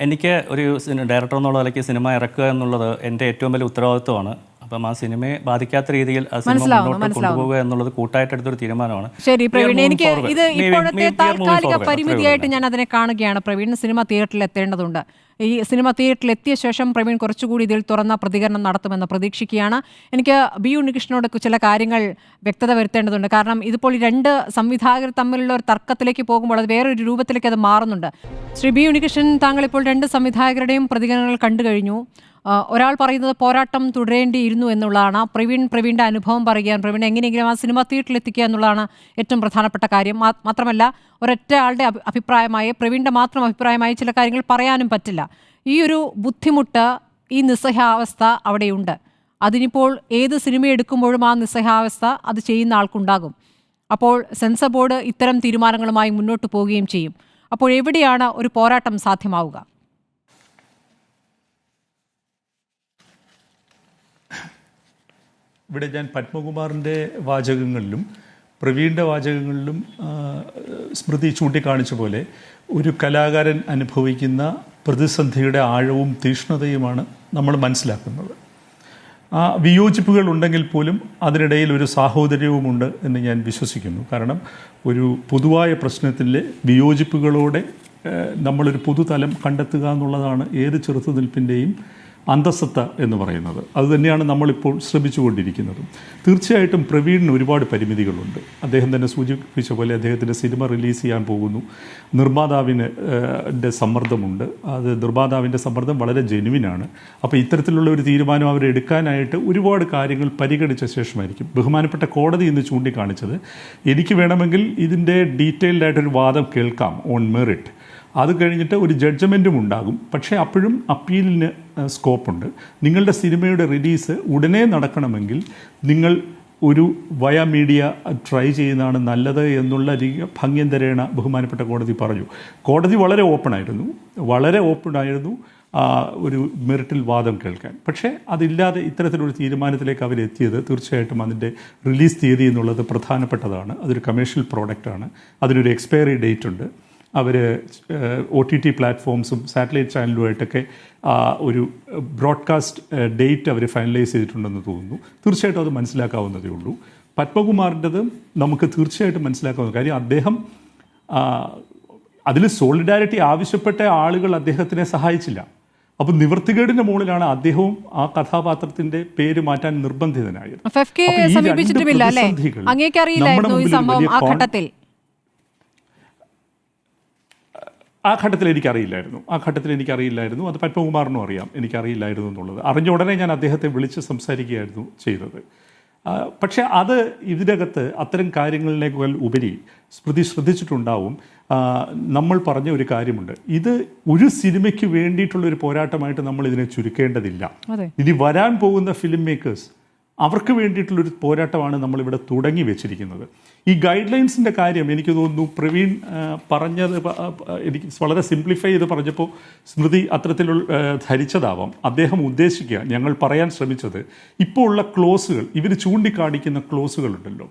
എനിക്ക് ഒരു ഡയറക്ടർ എന്നുള്ള നിലയ്ക്ക് സിനിമ ഇറക്കുക എന്നുള്ളത് എൻ്റെ ഏറ്റവും വലിയ ഉത്തരവാദിത്വമാണ്. അപ്പം ആ സിനിമയെ ബാധിക്കാത്ത രീതിയിൽ ആ സിനിമ മുന്നോട്ട് കൊണ്ടുപോകുക എന്നുള്ളത് കൂട്ടായിട്ടെടുത്തൊരു തീരുമാനമാണ്. ശരി പ്രവീൺ, എനിക്ക് ഇത് ഇപ്പോഴത്തെ താൽക്കാലിക പരിമിതിയായിട്ട് ഞാൻ അതിനെ കാണുകയാണ്. പ്രവീൺ, സിനിമ തിയേറ്ററിൽ എത്തേണ്ടതുണ്ട്. ഈ സിനിമ തിയേറ്ററിൽ എത്തിയ ശേഷം പ്രവീൺ കുറച്ചുകൂടി ഇതിൽ തുറന്ന പ്രതികരണം നടത്തുമെന്ന് പ്രതീക്ഷിക്കുകയാണ്. എനിക്ക് ബി ഉണ്ണികൃഷ്ണനോട് ചില കാര്യങ്ങൾ വ്യക്തത വരുത്തേണ്ടതുണ്ട്. കാരണം ഇതിപ്പോൾ ഈ രണ്ട് സംവിധായകർ തമ്മിലുള്ള ഒരു തർക്കത്തിലേക്ക് പോകുമ്പോൾ അത് വേറൊരു രൂപത്തിലേക്ക് അത് മാറുന്നുണ്ട്. ശ്രീ ബി ഉണ്ണികൃഷ്ണൻ, താങ്കൾ ഇപ്പോൾ രണ്ട് സംവിധായകരുടെയും പ്രതികരണങ്ങൾ കണ്ടു കഴിഞ്ഞു. ഒരാൾ പറയുന്നത് പോരാട്ടം തുടരേണ്ടിയിരുന്നു എന്നുള്ളതാണ്. പ്രവീണിൻ്റെ അനുഭവം പറയുകയാണ്. പ്രവീൺ എങ്ങനെയെങ്കിലും ആ സിനിമ തിയേറ്ററിലെത്തിക്കുക എന്നുള്ളതാണ് ഏറ്റവും പ്രധാനപ്പെട്ട കാര്യം. മാത്രമല്ല ഒരൊറ്റ ആളുടെ അഭിപ്രായമായി, പ്രവീണിൻ്റെ മാത്രം അഭിപ്രായമായി ചില കാര്യങ്ങൾ പറയാനും പറ്റില്ല. ഈ ഒരു ബുദ്ധിമുട്ട്, ഈ നിസ്സഹാവസ്ഥ അവിടെയുണ്ട്. അതിനിപ്പോൾ ഏത് സിനിമ എടുക്കുമ്പോഴും ആ നിസ്സഹാവസ്ഥ അത് ചെയ്യുന്ന ആൾക്കുണ്ടാകും. അപ്പോൾ സെൻസർ ബോർഡ് ഇത്തരം തീരുമാനങ്ങളുമായി മുന്നോട്ട് പോവുകയും ചെയ്യും. അപ്പോൾ എവിടെയാണ് ഒരു പോരാട്ടം സാധ്യമാവുക? ഇവിടെ ഞാൻ പത്മകുമാറിൻ്റെ വാചകങ്ങളിലും പ്രവീണിൻ്റെ വാചകങ്ങളിലും സ്മൃതി ചൂണ്ടിക്കാണിച്ച പോലെ ഒരു കലാകാരൻ അനുഭവിക്കുന്ന പ്രതിസന്ധിയുടെ ആഴവും തീക്ഷ്ണതയുമാണ് നമ്മൾ മനസ്സിലാക്കുന്നത്. ആ വിയോജിപ്പുകൾ ഉണ്ടെങ്കിൽ പോലും അതിനിടയിൽ ഒരു സാഹോദര്യവുമുണ്ട് എന്ന് ഞാൻ വിശ്വസിക്കുന്നു. കാരണം ഒരു പൊതുവായ പ്രശ്നത്തിലെ വിയോജിപ്പുകളോടെ നമ്മളൊരു പൊതുതലം കണ്ടെത്തുക എന്നുള്ളതാണ് ഏത് ചെറുത്തുനിൽപ്പിൻ്റെയും അന്തസത്ത എന്ന് പറയുന്നത്. അതുതന്നെയാണ് നമ്മളിപ്പോൾ ശ്രമിച്ചുകൊണ്ടിരിക്കുന്നത്. തീർച്ചയായിട്ടും പ്രവീണിന് ഒരുപാട് പരിമിതികളുണ്ട്. അദ്ദേഹം തന്നെ സൂചിപ്പിച്ച പോലെ അദ്ദേഹത്തിൻ്റെ സിനിമ റിലീസ് ചെയ്യാൻ പോകുന്നു. നിർമ്മാതാവിൻ്റെ സമ്മർദ്ദമുണ്ട്. അത് നിർമ്മാതാവിൻ്റെ സമ്മർദ്ദം വളരെ ജെനുവിനാണ്. അപ്പോൾ ഇത്തരത്തിലുള്ള ഒരു തീരുമാനം അവരെടുക്കാനായിട്ട് ഒരുപാട് കാര്യങ്ങൾ പരിഗണിച്ച ശേഷമായിരിക്കും. ബഹുമാനപ്പെട്ട കോടതി ഇന്ന് ചൂണ്ടിക്കാണിച്ചത്, എനിക്ക് വേണമെങ്കിൽ ഇതിൻ്റെ ഡീറ്റെയിൽഡായിട്ടൊരു വാദം കേൾക്കാം ഓൺ മെറിറ്റ്. അത് കഴിഞ്ഞിട്ട് ഒരു ജഡ്ജ്മെൻറ്റും ഉണ്ടാകും. പക്ഷേ അപ്പോഴും അപ്പീലിന് സ്കോപ്പുണ്ട്. നിങ്ങളുടെ സിനിമയുടെ റിലീസ് ഉടനെ നടക്കണമെങ്കിൽ നിങ്ങൾ ഒരു വയ മീഡിയ ട്രൈ ചെയ്യുന്നതാണ് നല്ലത് എന്നുള്ള ഭംഗ്യം തരേണ ബഹുമാനപ്പെട്ട കോടതി പറഞ്ഞു. കോടതി വളരെ ഓപ്പണായിരുന്നു. ഒരു മെറിറ്റിൽ വാദം കേൾക്കാൻ. പക്ഷേ അതില്ലാതെ ഇത്തരത്തിലൊരു തീരുമാനത്തിലേക്ക് അവരെത്തിയത് തീർച്ചയായിട്ടും അതിൻ്റെ റിലീസ് തീയതി എന്നുള്ളത് പ്രധാനപ്പെട്ടതാണ്. അതൊരു കമേഴ്ഷ്യൽ പ്രോഡക്റ്റാണ്, അതിനൊരു എക്സ്പയറി ഡേറ്റ് ഉണ്ട്. അവർ OTT പ്ലാറ്റ്ഫോംസും സാറ്റലൈറ്റ് ചാനലുമായിട്ടൊക്കെ ഒരു ബ്രോഡ്കാസ്റ്റ് ഡേറ്റ് അവർ ഫൈനലൈസ് ചെയ്തിട്ടുണ്ടെന്ന് തോന്നുന്നു. തീർച്ചയായിട്ടും അത് മനസ്സിലാക്കാവുന്നതേ ഉള്ളൂ. പത്മകുമാറിൻ്റെത് നമുക്ക് തീർച്ചയായിട്ടും മനസ്സിലാക്കാവുന്ന കാര്യം, അദ്ദേഹം അതിൽ സോളിഡാരിറ്റി ആവശ്യപ്പെട്ട ആളുകൾ അദ്ദേഹത്തിനെ സഹായിച്ചില്ല. അപ്പോൾ നിവൃത്തികേടിന്റെ മുകളിലാണ് അദ്ദേഹവും ആ കഥാപാത്രത്തിന്റെ പേര് മാറ്റാൻ നിർബന്ധിതനായത്. ആ ഘട്ടത്തിൽ എനിക്കറിയില്ലായിരുന്നു. അത് പത്മകുമാറിനും അറിയാം എനിക്കറിയില്ലായിരുന്നു എന്നുള്ളത്. അറിഞ്ഞ ഉടനെ ഞാൻ അദ്ദേഹത്തെ വിളിച്ച് സംസാരിക്കുകയായിരുന്നു ചെയ്തത്. പക്ഷേ അത് ഇതിനകത്ത് അത്തരം കാര്യങ്ങളിലേക്കാൾ ഉപരി സ്മൃതി ശ്രദ്ധിച്ചിട്ടുണ്ടാവും. നമ്മൾ പറഞ്ഞ ഒരു കാര്യമുണ്ട്, ഇത് ഒരു സിനിമയ്ക്ക് വേണ്ടിയിട്ടുള്ളൊരു പോരാട്ടമായിട്ട് നമ്മൾ ഇതിനെ ചുരുക്കേണ്ടതില്ല. ഇനി വരാൻ പോകുന്ന ഫിലിം മേക്കേഴ്സ് അവർക്ക് വേണ്ടിയിട്ടുള്ളൊരു പോരാട്ടമാണ് നമ്മളിവിടെ തുടങ്ങി വെച്ചിരിക്കുന്നത്. ഈ ഗൈഡ് ലൈൻസിൻ്റെ കാര്യം എനിക്ക് തോന്നുന്നു പ്രവീൺ പറഞ്ഞത് എനിക്ക് വളരെ സിംപ്ലിഫൈ ചെയ്ത് പറഞ്ഞപ്പോൾ സ്മൃതി അത്തരത്തിലുള്ള ധരിച്ചതാവാം. അദ്ദേഹം ഉദ്ദേശിക്കുക, ഞങ്ങൾ പറയാൻ ശ്രമിച്ചത്, ഇപ്പോൾ ഉള്ള ക്ലോസുകൾ, ഇവർ ചൂണ്ടിക്കാണിക്കുന്ന ക്ലോസുകളുണ്ടല്ലോ,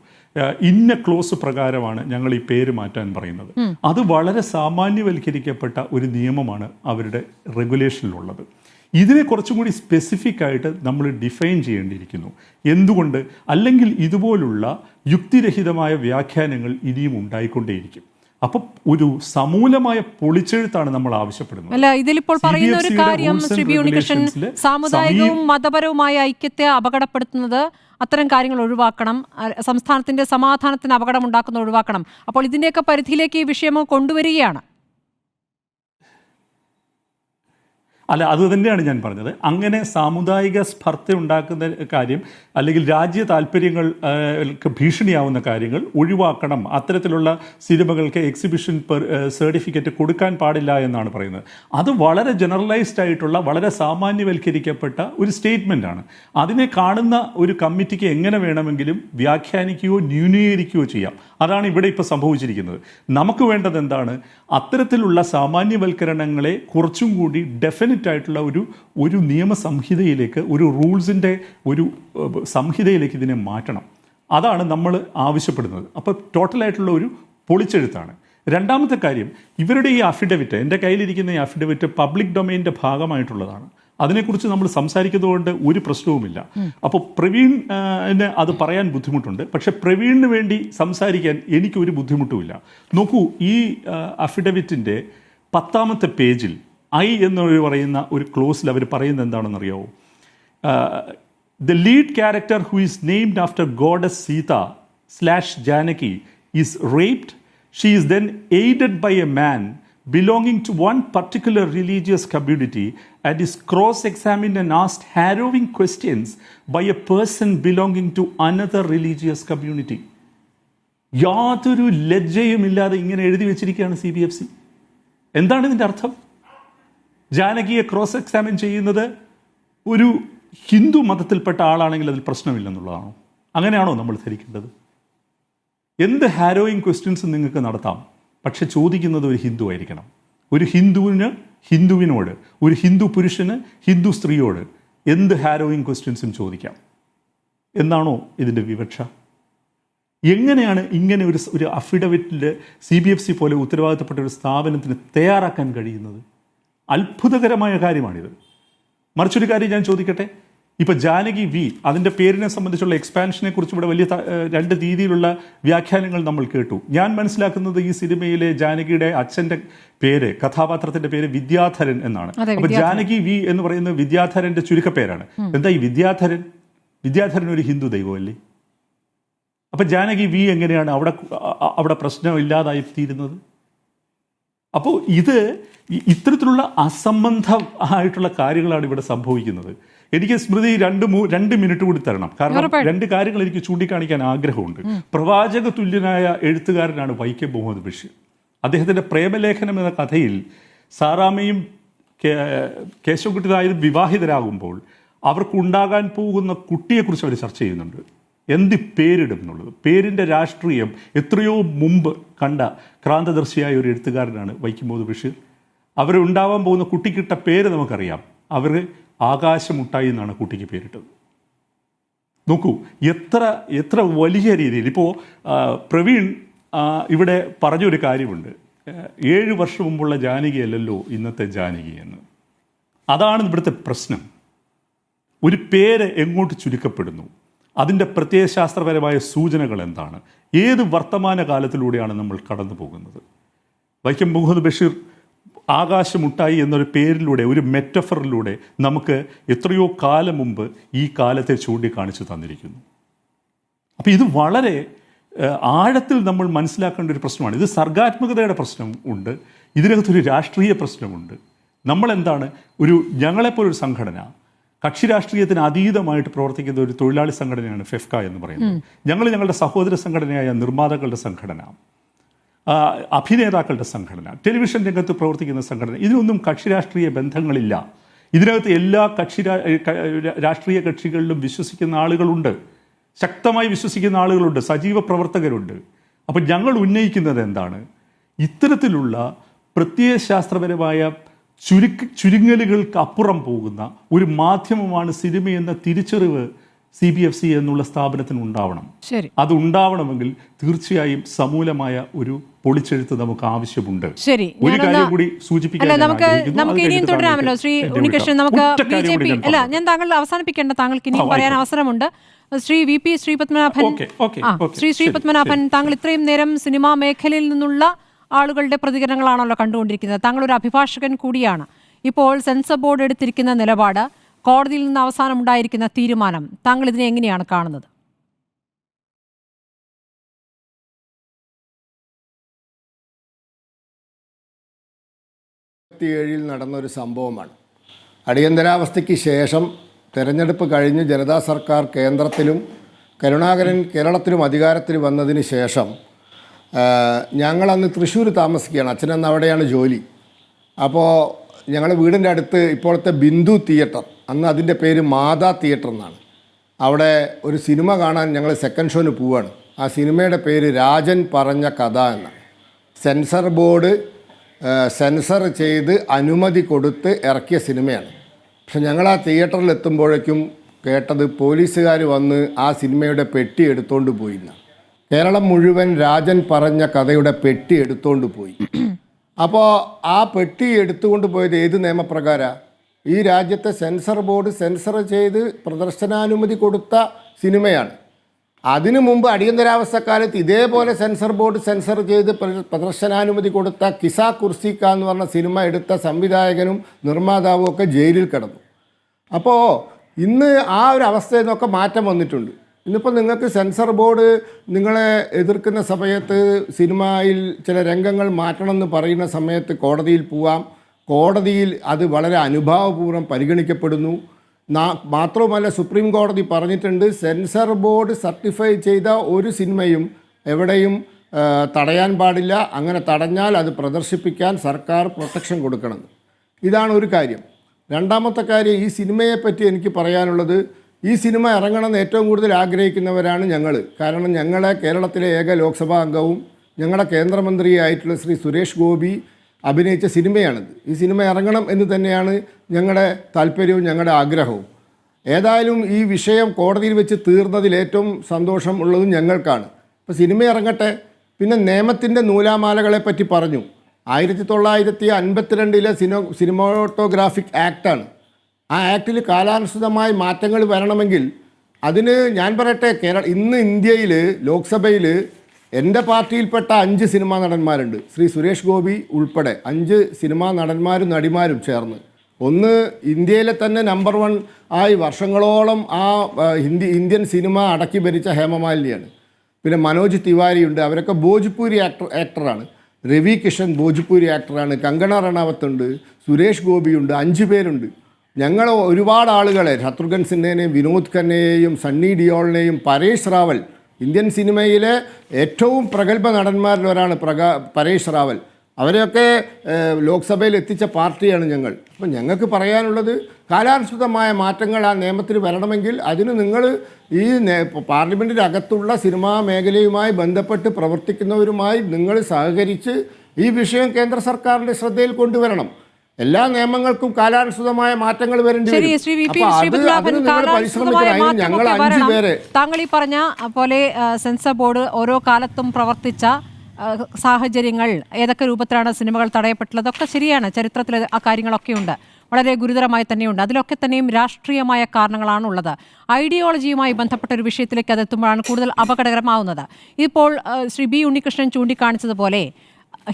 ഇന്ന ക്ലോസ് പ്രകാരമാണ് ഞങ്ങൾ ഈ പേര് മാറ്റാൻ പറയുന്നത്. അത് വളരെ സാമാന്യവൽക്കരിക്കപ്പെട്ട ഒരു നിയമമാണ് അവരുടെ റെഗുലേഷനിലുള്ളത്. ഇതിനെ കുറച്ചും കൂടി സ്പെസിഫിക് ആയിട്ട് നമ്മൾ ഡിഫൈൻ ചെയ്യേണ്ടിയിരിക്കുന്നു. എന്തുകൊണ്ട്? അല്ലെങ്കിൽ ഇതുപോലുള്ള യുക്തിരഹിതമായ വ്യാഖ്യാനങ്ങൾ ഇനിയും ഉണ്ടായിക്കൊണ്ടേയിരിക്കും. അപ്പം ഒരു സമൂലമായ പൊളിച്ചെഴുത്താണ് നമ്മൾ ആവശ്യപ്പെടുന്നത്. അല്ല, ഇതിലിപ്പോൾ പറയുന്ന ഒരു കാര്യം ശ്രീ ബി ഉണ്ണികൃഷ്ണൻ, സാമുദായികവും മതപരവുമായ ഐക്യത്തെ അപകടപ്പെടുത്തുന്നത്, അത്തരം കാര്യങ്ങൾ ഒഴിവാക്കണം, സംസ്ഥാനത്തിന്റെ സമാധാനത്തിന് അപകടമുണ്ടാക്കുന്ന ഒഴിവാക്കണം. അപ്പോൾ ഇതിന്റെയൊക്കെ പരിധിയിലേക്ക് ഈ വിഷയമോ കൊണ്ടുവരികയാണ്. അല്ല, അത് തന്നെയാണ് ഞാൻ പറഞ്ഞത്. അങ്ങനെ സാമുദായിക സ്പർദ്ധ ഉണ്ടാക്കുന്ന കാര്യം, അല്ലെങ്കിൽ രാജ്യ താല്പര്യങ്ങൾക്ക് ഭീഷണിയാവുന്ന കാര്യങ്ങൾ ഒഴിവാക്കണം. അത്തരത്തിലുള്ള സിനിമകൾക്ക് എക്സിബിഷൻ സർട്ടിഫിക്കറ്റ് കൊടുക്കാൻ പാടില്ല എന്നാണ് പറയുന്നത്. അത് വളരെ ജനറലൈസ്ഡ് ആയിട്ടുള്ള, വളരെ സാമാന്യവൽക്കരിക്കപ്പെട്ട ഒരു സ്റ്റേറ്റ്മെൻ്റ് ആണ്. അതിനെ കാണുന്ന ഒരു കമ്മിറ്റിക്ക് എങ്ങനെ വേണമെങ്കിലും വ്യാഖ്യാനിക്കുകയോ ന്യൂനീകരിക്കുകയോ ചെയ്യാം. അതാണ് ഇവിടെ ഇപ്പോൾ സംഭവിച്ചിരിക്കുന്നത്. നമുക്ക് വേണ്ടത് എന്താണ്? അത്തരത്തിലുള്ള സാമാന്യവൽക്കരണങ്ങളെ കുറച്ചും കൂടി ഡെഫിനറ്റ് ആയിട്ടുള്ള ഒരു നിയമസംഹിതയിലേക്ക്, ഒരു റൂൾസിൻ്റെ ഒരു സംഹിതയിലേക്ക് ഇതിനെ മാറ്റണം. അതാണ് നമ്മൾ ആവശ്യപ്പെടുന്നത്. അപ്പോൾ ടോട്ടലായിട്ടുള്ള ഒരു പൊളിച്ചെഴുത്താണ്. രണ്ടാമത്തെ കാര്യം, ഇവരുടെ ഈ അഫിഡവിറ്റ്, എൻ്റെ കയ്യിലിരിക്കുന്ന ഈ അഫിഡവിറ്റ് പബ്ലിക് ഡൊമൈൻ്റെ ഭാഗമായിട്ടുള്ളതാണ്. അതിനെക്കുറിച്ച് നമ്മൾ സംസാരിക്കുന്നതുകൊണ്ട് ഒരു പ്രശ്നവുമില്ല. അപ്പോൾ പ്രവീണിന് അത് പറയാൻ ബുദ്ധിമുട്ടുണ്ട്. പക്ഷെ പ്രവീണിന് വേണ്ടി സംസാരിക്കാൻ എനിക്കൊരു ബുദ്ധിമുട്ടുമില്ല. നോക്കൂ, ഈ അഫിഡവിറ്റിൻ്റെ 10ാമത്തെ പേജിൽ ഐ എന്ന് പറയുന്ന ഒരു ക്ലോസിൽ അവർ പറയുന്നത് എന്താണെന്നറിയാവോ? The lead character, who is named after goddess Sita / Janaki, is raped. She is then aided by a man belonging to one particular religious community and is cross-examined and asked harrowing questions by a person belonging to another religious community. യാതൊരു ലജ്ജയുമില്ലാതെ ഇങ്ങനെ എഴുതി വെച്ചിരിക്കുകയാണ് CBFC. എന്താണ് ഇതിൻ്റെ അർത്ഥം? ജാനകിയെ cross examine ചെയ്യുന്നത് ഒരു ഹിന്ദു മതത്തിൽപ്പെട്ട ആളാണെങ്കിൽ അതിൽ പ്രശ്നമില്ലെന്നുള്ളതാണോ? അങ്ങനെയാണോ നമ്മൾ ധരിക്കേണ്ടത്? എന്ത് ഹാരോയിങ് ക്വസ്റ്റ്യൻസ് നിങ്ങൾക്ക് നടത്താം, പക്ഷെ ചോദിക്കുന്നത് ഒരു ഹിന്ദു ആയിരിക്കണം. ഒരു ഹിന്ദുവിനോട്, ഒരു ഹിന്ദു പുരുഷന് ഹിന്ദു സ്ത്രീയോട് എന്ത് ഹാരോയിങ് ക്വസ്റ്റ്യൻസും ചോദിക്കാം എന്നാണോ ഇതിൻ്റെ വിവക്ഷ? എങ്ങനെയാണ് ഇങ്ങനെ ഒരു അഫിഡവിറ്റിൽ CBFC പോലെ ഉത്തരവാദിത്തപ്പെട്ട ഒരു സ്ഥാപനത്തിന് തയ്യാറാക്കാൻ കഴിയുന്നത്? അത്ഭുതകരമായ കാര്യമാണിത്. മറിച്ചൊരു കാര്യം ഞാൻ ചോദിക്കട്ടെ, ഇപ്പോൾ ജാനകി V, അതിൻ്റെ പേരിനെ സംബന്ധിച്ചുള്ള എക്സ്പാൻഷനെ കുറിച്ച് ഇവിടെ വലിയ 2 രീതിയിലുള്ള വ്യാഖ്യാനങ്ങൾ നമ്മൾ കേട്ടു. ഞാൻ മനസ്സിലാക്കുന്നത് ഈ സിനിമയിലെ ജാനകിയുടെ അച്ഛൻ്റെ പേര്, കഥാപാത്രത്തിൻ്റെ പേര് വിദ്യാധരൻ എന്നാണ്. അപ്പോൾ ജാനകി V എന്ന് പറയുന്നത് വിദ്യാധരൻ്റെ ചുരുക്കപ്പേരാണ്. എന്താ ഈ വിദ്യാധരൻ ഒരു ഹിന്ദു ദൈവമല്ലേ? അപ്പം ജാനകി V എങ്ങനെയാണ് അവിടെ പ്രശ്നമില്ലാതായി തീരുന്നത്? അപ്പോൾ ഇത്തരത്തിലുള്ള അസംബന്ധമായിട്ടുള്ള കാര്യങ്ങളാണ് ഇവിടെ സംഭവിക്കുന്നത്. എനിക്ക് സ്മൃതി 2 മിനിറ്റ് കൂടി തരണം. കാരണം 2 കാര്യങ്ങൾ എനിക്ക് ചൂണ്ടിക്കാണിക്കാൻ ആഗ്രഹമുണ്ട്. പ്രവാചക തുല്യനായ എഴുത്തുകാരനാണ് വൈക്കം മുഹമ്മദ് ബഷീർ. അദ്ദേഹത്തിൻ്റെ പ്രേമലേഖനം എന്ന കഥയിൽ സാറാമ്മയും കേശവൻകുട്ടി നായരും വിവാഹിതരാകുമ്പോൾ അവർക്കുണ്ടാകാൻ പോകുന്ന കുട്ടിയെക്കുറിച്ച് അവർ ചർച്ച ചെയ്യുന്നുണ്ട്. എന്ത് പേരിടും എന്നുള്ളത്. പേരിൻ്റെ രാഷ്ട്രീയം എത്രയോ മുമ്പ് കണ്ട ക്രാന്തദർശിയായ ഒരു എഴുത്തുകാരനാണ് വൈക്കം മുഹമ്മദ് ബഷീർ. അവരുണ്ടാവാൻ പോകുന്ന കുട്ടിക്കിട്ട പേര് നമുക്കറിയാം. അവർ ആകാശമുട്ടായി എന്നാണ് കുട്ടിക്ക് പേരിട്ടത്. നോക്കൂ, എത്ര വലിയ രീതിയിൽ. ഇപ്പോൾ പ്രവീൺ ഇവിടെ പറഞ്ഞൊരു കാര്യമുണ്ട്, 7 വർഷം മുമ്പുള്ള ജാനകിയല്ലല്ലോ ഇന്നത്തെ ജാനകി എന്ന്. അതാണ് ഇവിടുത്തെ പ്രശ്നം. ഒരു പേര് എങ്ങോട്ട് ചുരുക്കപ്പെടുന്നു, അതിൻ്റെ പ്രത്യയശാസ്ത്രപരമായ സൂചനകൾ എന്താണ്, ഏത് വർത്തമാന കാലത്തിലൂടെയാണ് നമ്മൾ കടന്നു പോകുന്നത്. വൈക്കം മുഹമ്മദ് ബഷീർ ആകാശമുട്ടായി എന്നൊരു പേരിലൂടെ, ഒരു മെറ്റഫറിലൂടെ നമുക്ക് എത്രയോ കാലം മുമ്പ് ഈ കാലത്തെ ചൂണ്ടിക്കാണിച്ചു തന്നിരിക്കുന്നു. അപ്പോൾ ഇത് വളരെ ആഴത്തിൽ നമ്മൾ മനസ്സിലാക്കേണ്ട ഒരു പ്രശ്നമാണ്. ഇത് സർഗാത്മകതയുടെ പ്രശ്നം ഉണ്ട്, ഇതിനകത്തൊരു രാഷ്ട്രീയ പ്രശ്നമുണ്ട്. നമ്മളെന്താണ്, ഞങ്ങളെപ്പോലൊരു സംഘടന, കക്ഷി രാഷ്ട്രീയത്തിന് അതീതമായിട്ട് പ്രവർത്തിക്കുന്ന ഒരു തൊഴിലാളി സംഘടനയാണ് ഫെഫ്ക എന്ന് പറയുന്നത്. ഞങ്ങളുടെ സഹോദര സംഘടനയായ നിർമ്മാതാക്കളുടെ സംഘടന, അഭിനേതാക്കളുടെ സംഘടന, ടെലിവിഷൻ രംഗത്ത് പ്രവർത്തിക്കുന്ന സംഘടന, ഇതിനൊന്നും കക്ഷി രാഷ്ട്രീയ ബന്ധങ്ങളില്ല. ഇതിനകത്ത് എല്ലാ രാഷ്ട്രീയ കക്ഷികളിലും വിശ്വസിക്കുന്ന ആളുകളുണ്ട്, ശക്തമായി വിശ്വസിക്കുന്ന ആളുകളുണ്ട്, സജീവ പ്രവർത്തകരുണ്ട്. അപ്പം ഞങ്ങൾ ഉന്നയിക്കുന്നത് എന്താണ്, ഇത്തരത്തിലുള്ള പ്രത്യയശാസ്ത്രപരമായ ചുരുങ്ങലുകൾക്ക് അപ്പുറം പോകുന്ന ഒരു മാധ്യമമാണ് സിനിമയെന്ന തിരിച്ചറിവ് CBFC എന്നുള്ള സ്ഥാപനത്തിന് ഉണ്ടാവണം. അത് ഉണ്ടാവണമെങ്കിൽ തീർച്ചയായും സമൂലമായ ഒരു പൊളിച്ചെഴുത്ത് നമുക്ക് ആവശ്യമുണ്ട്. ഒരു കാര്യം കൂടി സൂചിപ്പിക്കാൻ, നമുക്ക് ഇനിയും തുടരാമല്ലോ ശ്രീ ഉണ്ണികൃഷ്ണൻ. നമുക്ക് BJP ഞാൻ താങ്കൾ അവസാനിപ്പിക്കേണ്ട, താങ്കൾക്ക് ഇനിയും പറയാൻ അവസരമുണ്ട്. ശ്രീ VP ശ്രീപത്മനാഭൻ, ശ്രീപത്മനാഭൻ, താങ്കൾ ഇത്രയും നേരം സിനിമാ മേഖലയിൽ നിന്നുള്ള ആളുകളുടെ പ്രതികരണങ്ങളാണല്ലോ കണ്ടുകൊണ്ടിരിക്കുന്നത്. താങ്കൾ ഒരു അഭിഭാഷകൻ കൂടിയാണ്. ഇപ്പോൾ സെൻസർ ബോർഡ് എടുത്തിരിക്കുന്ന നിലപാട്, കോടതിയിൽ നിന്ന് അവസാനം ഉണ്ടായിരിക്കുന്ന തീരുമാനം, താങ്കൾ ഇതിനെ എങ്ങനെയാണ് കാണുന്നത്? നടന്നൊരു സംഭവമാണ്. അടിയന്തരാവസ്ഥയ്ക്ക് ശേഷം തെരഞ്ഞെടുപ്പ് കഴിഞ്ഞ് ജനതാ സർക്കാർ കേന്ദ്രത്തിലും കരുണാകരൻ കേരളത്തിലും അധികാരത്തിൽ വന്നതിന് ശേഷം ഞങ്ങളന്ന് തൃശ്ശൂർ താമസിക്കുകയാണ്. അച്ഛനന്ന് അവിടെയാണ് ജോലി. അപ്പോൾ ഞങ്ങളുടെ വീടിൻ്റെ അടുത്ത് ഇപ്പോഴത്തെ ബിന്ദു തിയേറ്റർ, അന്ന് അതിൻ്റെ പേര് മാതാ തിയേറ്റർ എന്നാണ്, അവിടെ ഒരു സിനിമ കാണാൻ ഞങ്ങൾ സെക്കൻഡ് ഷോന് പോവുകയാണ്. ആ സിനിമയുടെ പേര് രാജൻ പറഞ്ഞ കഥ എന്നാണ്. സെൻസർ ബോർഡ് സെൻസർ ചെയ്ത് അനുമതി കൊടുത്ത് ഇറക്കിയ സിനിമയാണ്. പക്ഷെ ഞങ്ങൾ ആ തിയേറ്ററിൽ എത്തുമ്പോഴേക്കും കേട്ടത് പോലീസുകാർ വന്ന് ആ സിനിമയുടെ പെട്ടി എടുത്തുകൊണ്ട് പോയില്ല. കേരളം മുഴുവൻ രാജൻ പറഞ്ഞ കഥയുടെ പെട്ടി എടുത്തുകൊണ്ട് പോയി. അപ്പോൾ ആ പെട്ടി എടുത്തുകൊണ്ട് പോയത് ഏത് നിയമപ്രകാരമാണ്? ഈ രാജ്യത്തെ സെൻസർ ബോർഡ് സെൻസർ ചെയ്ത് പ്രദർശനാനുമതി കൊടുത്ത സിനിമയാണ്. അതിനു മുമ്പ് അടിയന്തരാവസ്ഥക്കാലത്ത് ഇതേപോലെ സെൻസർ ബോർഡ് സെൻസർ ചെയ്ത് പ്രദർശനാനുമതി കൊടുത്ത കിസാ കുർസിക്ക എന്ന് പറഞ്ഞ സിനിമ എടുത്ത സംവിധായകനും നിർമ്മാതാവും ഒക്കെ ജയിലിൽ കിടന്നു. അപ്പോൾ ഇന്ന് ആ ഒരു അവസ്ഥയിൽ നിന്നൊക്കെ മാറ്റം വന്നിട്ടുണ്ട്. ഇന്നിപ്പോൾ നിങ്ങൾക്ക് സെൻസർ ബോർഡ് നിങ്ങളെ എതിർക്കുന്ന സമയത്ത്, സിനിമയിൽ ചില രംഗങ്ങൾ മാറ്റണമെന്ന് പറയുന്ന സമയത്ത് കോടതിയിൽ പോവാം. കോടതിയിൽ അത് വളരെ അനുഭാവപൂർവ്വം പരിഗണിക്കപ്പെടുന്നു. മാത്രവുമല്ല, സുപ്രീം കോടതി പറഞ്ഞിട്ടുണ്ട്, സെൻസർ ബോർഡ് സർട്ടിഫൈ ചെയ്ത ഒരു സിനിമയും എവിടെയും തടയാൻ പാടില്ല. അങ്ങനെ തടഞ്ഞാൽ അത് പ്രദർശിപ്പിക്കാൻ സർക്കാർ പ്രൊട്ടക്ഷൻ കൊടുക്കണം. ഇതാണ് ഒരു കാര്യം. രണ്ടാമത്തെ കാര്യം, ഈ സിനിമയെപ്പറ്റി എനിക്ക് പറയാനുള്ളത്, ഈ സിനിമ ഇറങ്ങണമെന്ന് ഏറ്റവും കൂടുതൽ ആഗ്രഹിക്കുന്നവരാണ് ഞങ്ങൾ. കാരണം ഞങ്ങളെ കേരളത്തിലെ ഏക ലോക്സഭാ അംഗവും ഞങ്ങളുടെ കേന്ദ്രമന്ത്രിയായിട്ടുള്ള ശ്രീ സുരേഷ് ഗോപി അഭിനയിച്ച സിനിമയാണിത്. ഈ സിനിമ ഇറങ്ങണം എന്ന് തന്നെയാണ് ഞങ്ങളുടെ താല്പര്യവും ഞങ്ങളുടെ ആഗ്രഹവും. ഏതായാലും ഈ വിഷയം കോടതിയിൽ വെച്ച് തീർന്നതിൽ ഏറ്റവും സന്തോഷം ഉള്ളതും ഞങ്ങൾക്കാണ്. ഇപ്പോൾ സിനിമ ഇറങ്ങട്ടെ. പിന്നെ നിയമത്തിൻ്റെ നൂലാമാലകളെ പറ്റി പറഞ്ഞു. 1952 സിനിമാറ്റോഗ്രാഫിക് ആക്റ്റാണ്. ആ ആക്ടിൽ കാലാനുസൃതമായി മാറ്റങ്ങൾ വരണമെങ്കിൽ അതിന് ഞാൻ പറയട്ടെ, ഇന്ന് ഇന്ത്യയിൽ ലോക്സഭയിൽ എൻ്റെ പാർട്ടിയിൽപ്പെട്ട 5 സിനിമാ നടന്മാരുണ്ട്. ശ്രീ സുരേഷ് ഗോപി ഉൾപ്പെടെ 5 സിനിമാ നടന്മാരും നടിമാരും ചേർന്ന്. ഒന്ന് ഇന്ത്യയിലെ തന്നെ നമ്പർ 1 ആയി വർഷങ്ങളോളം ആ ഇന്ത്യൻ സിനിമ അടക്കി ഭരിച്ച ഹേമമാലിനിയാണ്. പിന്നെ മനോജ് തിവാരിയുണ്ട്. അവരൊക്കെ ഭോജ്പൂരി ആക്ടറാണ്. രവി കിഷൻ ഭോജ്പൂരി ആക്ടറാണ്. കങ്കണ റണാവത്ത് ഉണ്ട്. സുരേഷ് ഗോപിയുണ്ട്. 5 പേരുണ്ട്. ഞങ്ങൾ ഒരുപാട് ആളുകളെ, ശത്രുഘ്ൻ സിൻഹയെയും വിനോദ് ഖന്നയെയും സണ്ണി ഡിയോളിനെയും പരേഷ് റാവൽ, ഇന്ത്യൻ സിനിമയിലെ ഏറ്റവും പ്രഗത്ഭ നടന്മാരിൽ ഒരാളാണ് പരേഷ് റാവൽ, അവരെയൊക്കെ ലോക്സഭയിൽ എത്തിച്ച പാർട്ടിയാണ് ഞങ്ങൾ. അപ്പോൾ ഞങ്ങൾക്ക് പറയാനുള്ളത്, കാലാനുസൃതമായ മാറ്റങ്ങൾ ആ നിയമത്തിൽ വരണമെങ്കിൽ അതിന് നിങ്ങൾ ഈ പാർലമെൻറ്റിൻ്റെ അകത്തുള്ള സിനിമാ മേഖലയുമായി ബന്ധപ്പെട്ട് പ്രവർത്തിക്കുന്നവരുമായി നിങ്ങൾ സഹകരിച്ച് ഈ വിഷയം കേന്ദ്ര സർക്കാരിൻ്റെ ശ്രദ്ധയിൽ കൊണ്ടുവരണം. എല്ലാ നിയമങ്ങൾക്കും കാലാനുസൃതമായ മാറ്റങ്ങൾ വരേണ്ടി ശരി, വരും. ശ്രീ വി പി അപ്പോൾ അത് ശ്രീപത്മനാഭൻ, അതിന് നിങ്ങൾ കാലാനുസൃതമായ പരിശ്രമിക്കണം. അതിന് ഞങ്ങൾ മാറ്റമൊക്കെ 5 വരണം. പേരെ താങ്കൾ ഈ പറഞ്ഞ പോലെ സെൻസർ ബോർഡ് ഓരോ കാലത്തും പ്രവർത്തിച്ച സാഹചര്യങ്ങൾ, ഏതൊക്കെ രൂപത്തിലാണ് സിനിമകൾ തടയപ്പെട്ടുള്ളത്, അതൊക്കെ ശരിയാണ്. ചരിത്രത്തിൽ ആ കാര്യങ്ങളൊക്കെ ഉണ്ട്, വളരെ ഗുരുതരമായി തന്നെയുണ്ട്. അതിലൊക്കെ തന്നെയും രാഷ്ട്രീയമായ കാരണങ്ങളാണ് ഉള്ളത്. ഐഡിയോളജിയുമായി ബന്ധപ്പെട്ട ഒരു വിഷയത്തിലേക്ക് അതെത്തുമ്പോഴാണ് കൂടുതൽ അപകടകരമാവുന്നത്. ഇപ്പോൾ ശ്രീ ബി ഉണ്ണികൃഷ്ണൻ ചൂണ്ടിക്കാണിച്ചതുപോലെ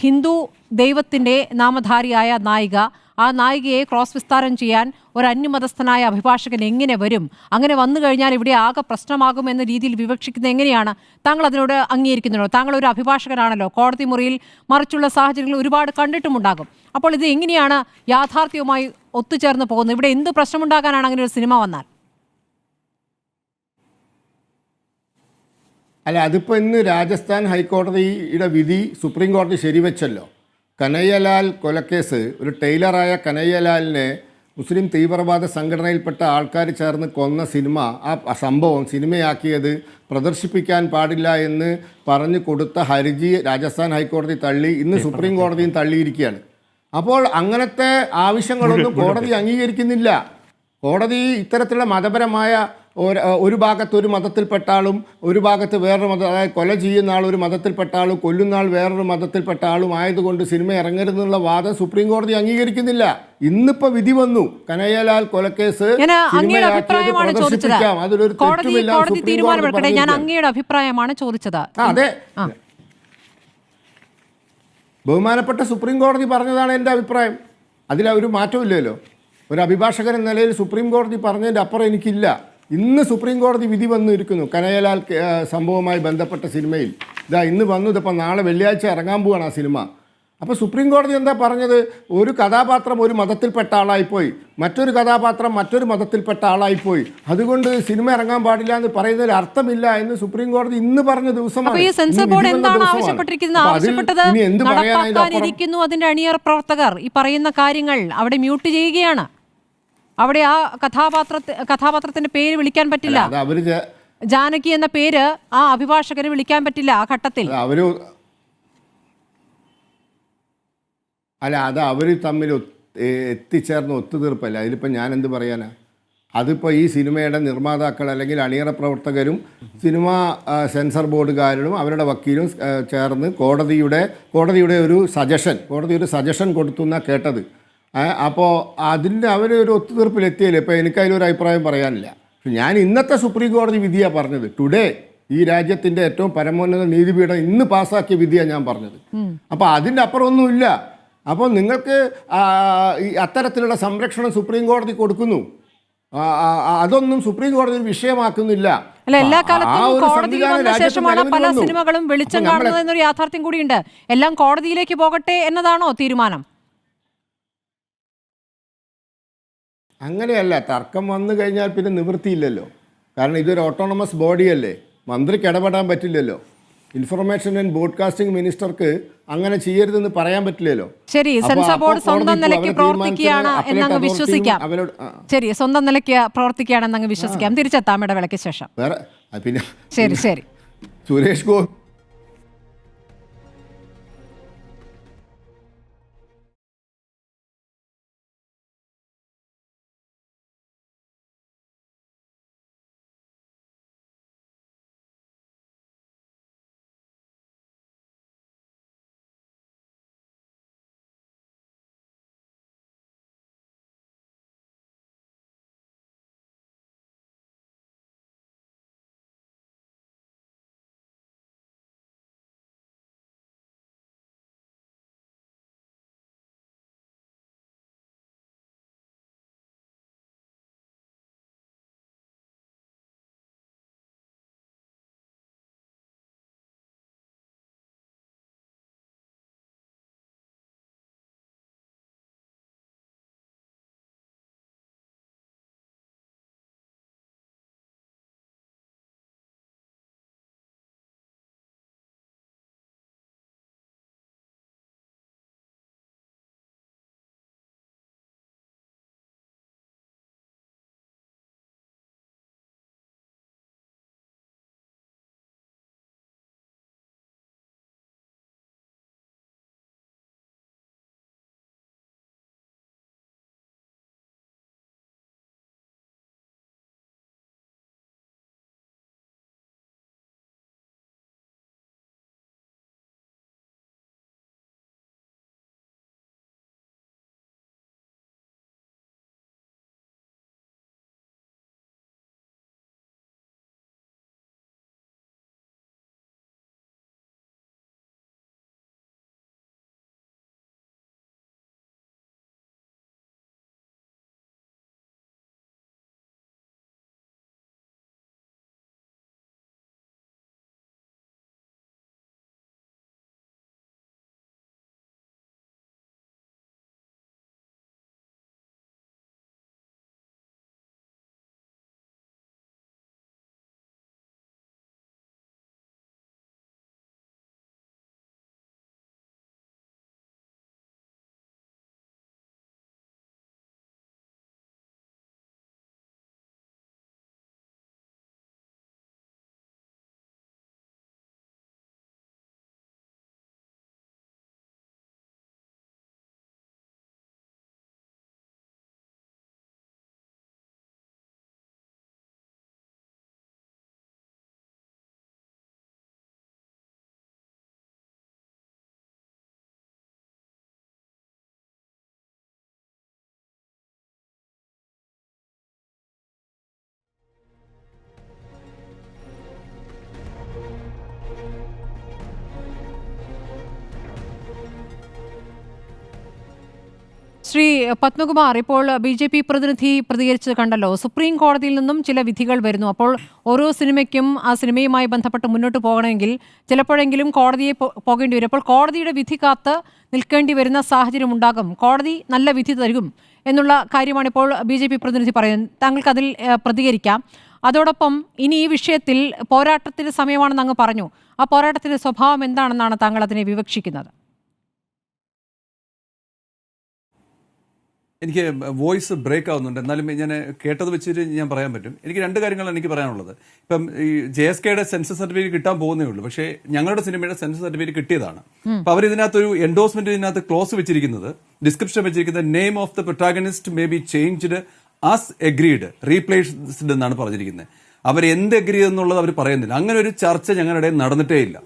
ഹിന്ദു ദൈവത്തിൻ്റെ നാമധാരിയായ നായിക, ആ നായികയെ ക്രോസ് വിസ്താരം ചെയ്യാൻ ഒരു അന്യമതസ്ഥനായ അഭിഭാഷകൻ എങ്ങനെ വരും? അങ്ങനെ വന്നു കഴിഞ്ഞാൽ ഇവിടെ ആകെ പ്രശ്നമാകും എന്ന രീതിയിൽ വിവക്ഷിക്കുന്നത് എങ്ങനെയാണ്? താങ്കൾ അതിനോട് അംഗീകരിക്കുന്നുണ്ടോ? താങ്കൾ ഒരു അഭിഭാഷകനാണല്ലോ, കോടതി മുറിയിൽ മറിച്ചുള്ള സാഹചര്യങ്ങൾ ഒരുപാട് കണ്ടിട്ടുമുണ്ടാകും. അപ്പോൾ ഇത് എങ്ങനെയാണ് യാഥാർത്ഥ്യവുമായി ഒത്തുചേർന്ന് പോകുന്നത്? ഇവിടെ എന്ത് പ്രശ്നമുണ്ടാകാനാണ് അങ്ങനെ ഒരു സിനിമ വന്നാൽ? അല്ല, അതിപ്പോൾ ഇന്ന് രാജസ്ഥാൻ ഹൈക്കോടതിയുടെ വിധി സുപ്രീം കോടതി ശരിവെച്ചല്ലോ. കനയ്യലാൽ കൊലക്കേസ്, ഒരു ടൈലറായ കനയ്യലാലിനെ മുസ്ലിം തീവ്രവാദ സംഘടനയിൽപ്പെട്ട ആൾക്കാർ ചേർന്ന് കൊന്ന സിനിമ, ആ സംഭവം സിനിമയാക്കിയത് പ്രദർശിപ്പിക്കാൻ പാടില്ല എന്ന് പറഞ്ഞു കൊടുത്ത ഹർജി രാജസ്ഥാൻ ഹൈക്കോടതി തള്ളി. ഇന്ന് സുപ്രീം കോടതിയും തള്ളിയിരിക്കുകയാണ്. അപ്പോൾ അങ്ങനത്തെ ആവശ്യങ്ങളൊന്നും കോടതി അംഗീകരിക്കുന്നില്ല. കോടതി ഇത്തരത്തിലുള്ള മതപരമായ ഒരു ഭാഗത്ത് ഒരു മതത്തിൽപ്പെട്ട ആളും ഒരു ഭാഗത്ത് വേറൊരു മതം, അതായത് കൊല ചെയ്യുന്ന ആൾ ഒരു മതത്തിൽപ്പെട്ട ആളും കൊല്ലുന്ന ആൾ വേറൊരു മതത്തിൽപ്പെട്ട ആളും ആയതുകൊണ്ട് സിനിമ ഇറങ്ങരുതെന്നുള്ള വാദം സുപ്രീം കോടതി അംഗീകരിക്കുന്നില്ല. ഇന്നിപ്പോ വിധി വന്നു, കനയ്യലാൽ കൊലക്കേസ് പ്രദർശിപ്പിക്കാം, അതിലൊരു തെറ്റുമില്ല സുപ്രീം കോടതി. ഞാൻ അങ്ങയുടെ അഭിപ്രായമാണ് ചോദിച്ചത്. അതെ, ബഹുമാനപ്പെട്ട സുപ്രീം കോടതി പറഞ്ഞതാണ് എൻ്റെ അഭിപ്രായം. അതിലൊരു മാറ്റമില്ലല്ലോ. ഒരു അഭിഭാഷകൻ എന്ന നിലയിൽ സുപ്രീം കോടതി പറഞ്ഞതിൻ്റെ അപ്പുറം എനിക്കില്ല. ഇന്ന് സുപ്രീം കോടതി വിധി വന്നിരിക്കുന്നു കനയ്യലാൽ സംഭവവുമായി ബന്ധപ്പെട്ട സിനിമയിൽ. ഇന്ന് വന്നു, ഇതിപ്പോൾ നാളെ വെള്ളിയാഴ്ച ഇറങ്ങാൻ പോവാണ് ആ സിനിമ. അപ്പോൾ സുപ്രീം കോടതി എന്താ പറഞ്ഞത്? ഒരു കഥാപാത്രം ഒരു മതത്തിൽപ്പെട്ട ആളായിപ്പോയി, മറ്റൊരു കഥാപാത്രം മറ്റൊരു മതത്തിൽപ്പെട്ട ആളായിപ്പോയി, അതുകൊണ്ട് സിനിമ ഇറങ്ങാൻ പാടില്ല എന്ന് പറയുന്നതിൽ അർത്ഥമില്ല എന്ന് സുപ്രീം കോടതി ഇന്ന് പറഞ്ഞ ദിവസമാണ്. സെൻസർ ബോർഡ് എന്താണ് ആവശ്യപ്പെട്ടത്? നടപ്പാക്കാനിരിക്കുന്നു അതിന്റെ അണിയറ പ്രവർത്തകർ ഈ പറയുന്ന കാര്യങ്ങൾ അവിടെ മ്യൂട്ട് ചെയ്യുകയാണ്. അവിടെ ആ കഥാപാത്രത്തിന്റെ പേര് വിളിക്കാൻ പറ്റില്ല, ജാനകി എന്ന പേര് ആ അഭിഭാഷകന് വിളിക്കാൻ പറ്റില്ല ആ ഘട്ടത്തിൽ. അത് അവർ തമ്മിൽ എത്തിച്ചേർന്ന ഒത്തുതീർപ്പല്ല. അതിലിപ്പോൾ ഞാൻ എന്ത് പറയാനാ? അതിപ്പോൾ ഈ സിനിമയുടെ നിർമ്മാതാക്കൾ അല്ലെങ്കിൽ അണിയറ പ്രവർത്തകരും സിനിമ സെൻസർ ബോർഡുകാരും അവരുടെ വക്കീലും ചേർന്ന് കോടതിയുടെ ഒരു സജഷൻ കൊടുത്തു എന്നാണ് കേട്ടത്. അപ്പോൾ അതിൻ്റെ അവരൊരു ഒത്തുതീർപ്പിലെത്തിയല്ലേ. ഇപ്പോൾ എനിക്കതിലൊരു അഭിപ്രായം പറയാനില്ല. ഞാൻ ഇന്നത്തെ സുപ്രീം കോടതി വിധിയാണ് പറഞ്ഞത്. ടുഡേ ഈ രാജ്യത്തിൻ്റെ ഏറ്റവും പരമോന്നത നീതിപീഠം ഇന്ന് പാസ്സാക്കിയ വിധിയാണ് ഞാൻ പറഞ്ഞത്. അപ്പോൾ അതിൻ്റെ അപ്പുറമൊന്നുമില്ല. അപ്പോൾ നിങ്ങൾക്ക് അത്തരത്തിലുള്ള സംരക്ഷണം സുപ്രീം കോടതി കൊടുക്കുന്നു, അതൊന്നും സുപ്രീം കോടതി വിഷയമാക്കുന്നില്ല. എല്ലാ കാലത്തും കോടതിയിൽ വന്ന ശേഷമാണ് പല സിനിമകളും വെളിച്ചം കാണുന്നത് എന്നൊരു യാഥാർത്ഥ്യം കൂടിയുണ്ട്. എല്ലാം കോടതിയിലേക്ക് പോകട്ടെ എന്നതാണോ തീരുമാനം? അങ്ങനെയല്ല. തർക്കം വന്നു കഴിഞ്ഞാൽ പിന്നെ നിവൃത്തിയില്ലല്ലോ. കാരണം ഇതൊരു ഓട്ടോണമസ് ബോഡിയല്ലേ, മന്ത്രിക്ക് ഇടപെടാൻ പറ്റില്ലല്ലോ. ഇൻഫർമേഷൻ ആൻഡ് ബ്രോഡ്കാസ്റ്റിംഗ് മിനിസ്റ്റർക്ക് അങ്ങനെ ചെയ്യരുതെന്ന് പറയാൻ പറ്റില്ലല്ലോ. ശരി, സെൻസർ ബോർഡ് സ്വന്തം നിലയ്ക്ക് പ്രവർത്തിക്കുകയാണ് എന്നങ്ങ് വിശ്വസിക്കാം. ശരി, സ്വന്തം നിലയ്ക്ക് പ്രവർത്തിക്കുകയാണെന്നങ്ങ് വിശ്വസിക്കാം. തിരിച്ചെത്താം ഇടവേളയ്ക്ക് ശേഷം. പിന്നെ ശരി സുരേഷ് ഗോപി ശ്രീ പത്മകുമാർ, ഇപ്പോൾ BJP പ്രതിനിധി പ്രതികരിച്ചത് കണ്ടല്ലോ. സുപ്രീം കോടതിയിൽ നിന്നും ചില വിധികൾ വരുന്നു. അപ്പോൾ ഓരോ സിനിമയ്ക്കും ആ സിനിമയുമായി ബന്ധപ്പെട്ട് മുന്നോട്ട് പോകണമെങ്കിൽ ചിലപ്പോഴെങ്കിലും കോടതിയെ പോകേണ്ടി വരും. അപ്പോൾ കോടതിയുടെ വിധി കാത്ത് നിൽക്കേണ്ടി വരുന്ന സാഹചര്യം ഉണ്ടാകും. കോടതി നല്ല വിധി തരും എന്നുള്ള കാര്യമാണ് ഇപ്പോൾ BJP പ്രതിനിധി പറയുന്നത്. താങ്കൾക്ക് അതിൽ പ്രതികരിക്കാം. അതോടൊപ്പം ഇനി ഈ വിഷയത്തിൽ പോരാട്ടത്തിന്റെ സമയമാണെന്ന് അങ്ങ് പറഞ്ഞു. ആ പോരാട്ടത്തിന്റെ സ്വഭാവം എന്താണെന്നാണ് താങ്കൾ അതിനെ വിവക്ഷിക്കുന്നത്? എനിക്ക് വോയിസ് ബ്രേക്ക് ആവുന്നുണ്ട്, എന്നാലും ഞാൻ കേട്ടത് വെച്ചിട്ട് ഞാൻ പറയാൻ പറ്റും. എനിക്ക് രണ്ട് കാര്യങ്ങളാണ് എനിക്ക് പറയാനുള്ളത്. ഇപ്പം ഈ JSKയുടെ സെൻസസ് സർട്ടിഫിക്കറ്റ് കിട്ടാൻ പോകുന്നേ ഉള്ളൂ. പക്ഷേ ഞങ്ങളുടെ സിനിമയുടെ സെൻസസ് സർട്ടിഫിക്കറ്റ് കിട്ടിയതാണ്. അപ്പൊ അവർ ഇതിനകത്തൊരു എൻഡോഴ്സ്മെന്റ് ഇതിനകത്ത് ക്ലോസ് വെച്ചിരിക്കുന്നത്, ഡിസ്ക്രിപ്ഷൻ വെച്ചിരിക്കുന്നത്, name of the protagonist may be changed as agreed replaced എന്നാണ് പറഞ്ഞിരിക്കുന്നത്. അവർ എന്ത് എഗ്രി എന്നുള്ളത് അവർ പറയുന്നില്ല. അങ്ങനെ ഒരു ചർച്ച ഞങ്ങളുടെ ഇടയിൽ നടന്നിട്ടേ ഇല്ല.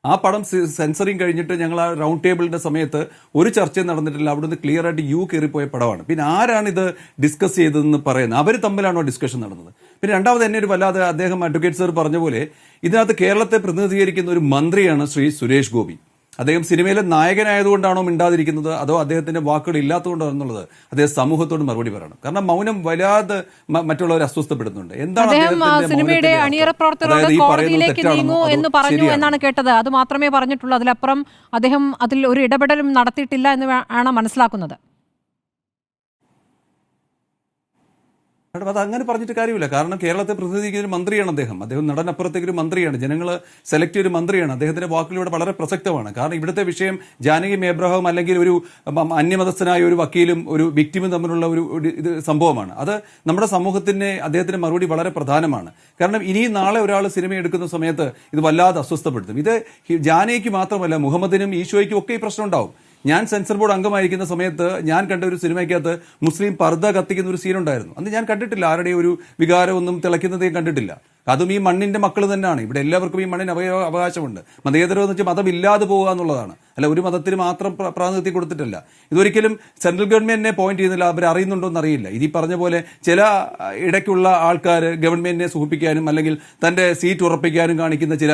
ആ പടം സെൻസറിങ് കഴിഞ്ഞിട്ട് ഞങ്ങൾ ആ റൗണ്ട് ടേബിളിന്റെ സമയത്ത് ഒരു ചർച്ചയും നടന്നിട്ടില്ല. അവിടുന്ന് ക്ലിയർ ആയിട്ട് കയറിപ്പോയ പടമാണ്. പിന്നെ ആരാണ് ഇത് ഡിസ്കസ് ചെയ്തതെന്ന് പറയുന്നത്? അവർ തമ്മിലാണോ ഡിസ്കഷൻ നടന്നത്? പിന്നെ രണ്ടാമത് എന്നെ ഒരു വല്ലാതെ അദ്ദേഹം അഡ്വക്കേറ്റ് സർ പറഞ്ഞ പോലെ ഇതിനകത്ത് കേരളത്തെ പ്രതിനിധീകരിക്കുന്ന ഒരു മന്ത്രിയാണ് ശ്രീ സുരേഷ് ഗോപി. അദ്ദേഹം സിനിമയിലെ നായകനായതുകൊണ്ടാണോ മിണ്ടാതിരിക്കുന്നത്, അതോ അദ്ദേഹത്തിന്റെ വാക്കുകൾ ഇല്ലാത്തതുകൊണ്ടോ എന്നുള്ളത് അദ്ദേഹം സമൂഹത്തോട് മറുപടി പറയണം. കാരണം മൗനം വല്ലാതെ മറ്റുള്ളവരെ അസ്വസ്ഥപ്പെടുന്നുണ്ട്. എന്താണ് സിനിമയുടെ അണിയറ പ്രവർത്തകരോട് കോടതിയിലേക്ക് നീങ്ങൂ എന്ന് പറഞ്ഞു എന്നാണ് കേട്ടത്. അത് മാത്രമേ പറഞ്ഞിട്ടുള്ളൂ. അതിലപ്പുറം അദ്ദേഹം അതിൽ ഒരു ഇടപെടലും നടത്തിയിട്ടില്ല എന്ന് ആണ് മനസ്സിലാക്കുന്നത്. അത് അങ്ങനെ പറഞ്ഞിട്ട് കാര്യമില്ല. കാരണം കേരളത്തെ പ്രതിനിധിക്കുന്ന ഒരു മന്ത്രിയാണ് അദ്ദേഹം. നടനപ്പുറത്തേക്ക് ഒരു മന്ത്രിയാണ്. ജനങ്ങൾ സെലക്ട് ചെയ്തൊരു മന്ത്രിയാണ്. അദ്ദേഹത്തിന്റെ വാക്കുകളിലൂടെ വളരെ പ്രസക്തമാണ്. കാരണം ഇവിടുത്തെ വിഷയം ജാനകി എബ്രഹാം അല്ലെങ്കിൽ ഒരു അന്യമതസ്ഥനായ ഒരു വക്കീലും ഒരു വിക്ടിമും തമ്മിലുള്ള ഒരു ഇത് സംഭവമാണ്. അത് നമ്മുടെ സമൂഹത്തിന് അദ്ദേഹത്തിന്റെ മറുപടി വളരെ പ്രധാനമാണ്. കാരണം ഇനിയും നാളെ ഒരാൾ സിനിമ എടുക്കുന്ന സമയത്ത് ഇത് വല്ലാതെ അസ്വസ്ഥപ്പെടുത്തും. ഇത് ജാനകിക്ക് മാത്രമല്ല, മുഹമ്മദിനും ഈശോയ്ക്കും ഒക്കെ ഈ പ്രശ്നം ഉണ്ടാവും. ഞാൻ സെൻസർ ബോർഡ് അംഗമായിരിക്കുന്ന സമയത്ത് ഞാൻ കണ്ട ഒരു സിനിമയ്ക്കകത്ത് മുസ്ലിം പർദ്ദ കത്തിക്കുന്ന ഒരു സീനുണ്ടായിരുന്നു. അന്ന് ഞാൻ കണ്ടിട്ടില്ല, ആരുടെയും ഒരു വികാരമൊന്നും തിളയ്ക്കുന്നതേ കണ്ടിട്ടില്ല. അതും ഈ മണ്ണിന്റെ മക്കൾ തന്നെയാണ്. ഇവിടെ എല്ലാവർക്കും ഈ മണ്ണിന് അവകാശമുണ്ട്. മതേതരം എന്ന് വെച്ചാൽ മതമില്ലാതെ പോകുക എന്നുള്ളതാണ്. അല്ല, ഒരു മതത്തിന് മാത്രം പ്രാതിനിധ്യം കൊടുത്തിട്ടില്ല. ഇതൊരിക്കലും സെൻട്രൽ ഗവൺമെന്റിനെ പോയിന്റ് ചെയ്യുന്നില്ല. അവർ അറിയുന്നുണ്ടോ എന്നറിയില്ല. ഇത് ഈ പറഞ്ഞ പോലെ ചില ഇടയ്ക്കുള്ള ആൾക്കാർ ഗവൺമെന്റിനെ സൂചിപ്പിക്കാനും അല്ലെങ്കിൽ തന്റെ സീറ്റ് ഉറപ്പിക്കാനും കാണിക്കുന്ന ചില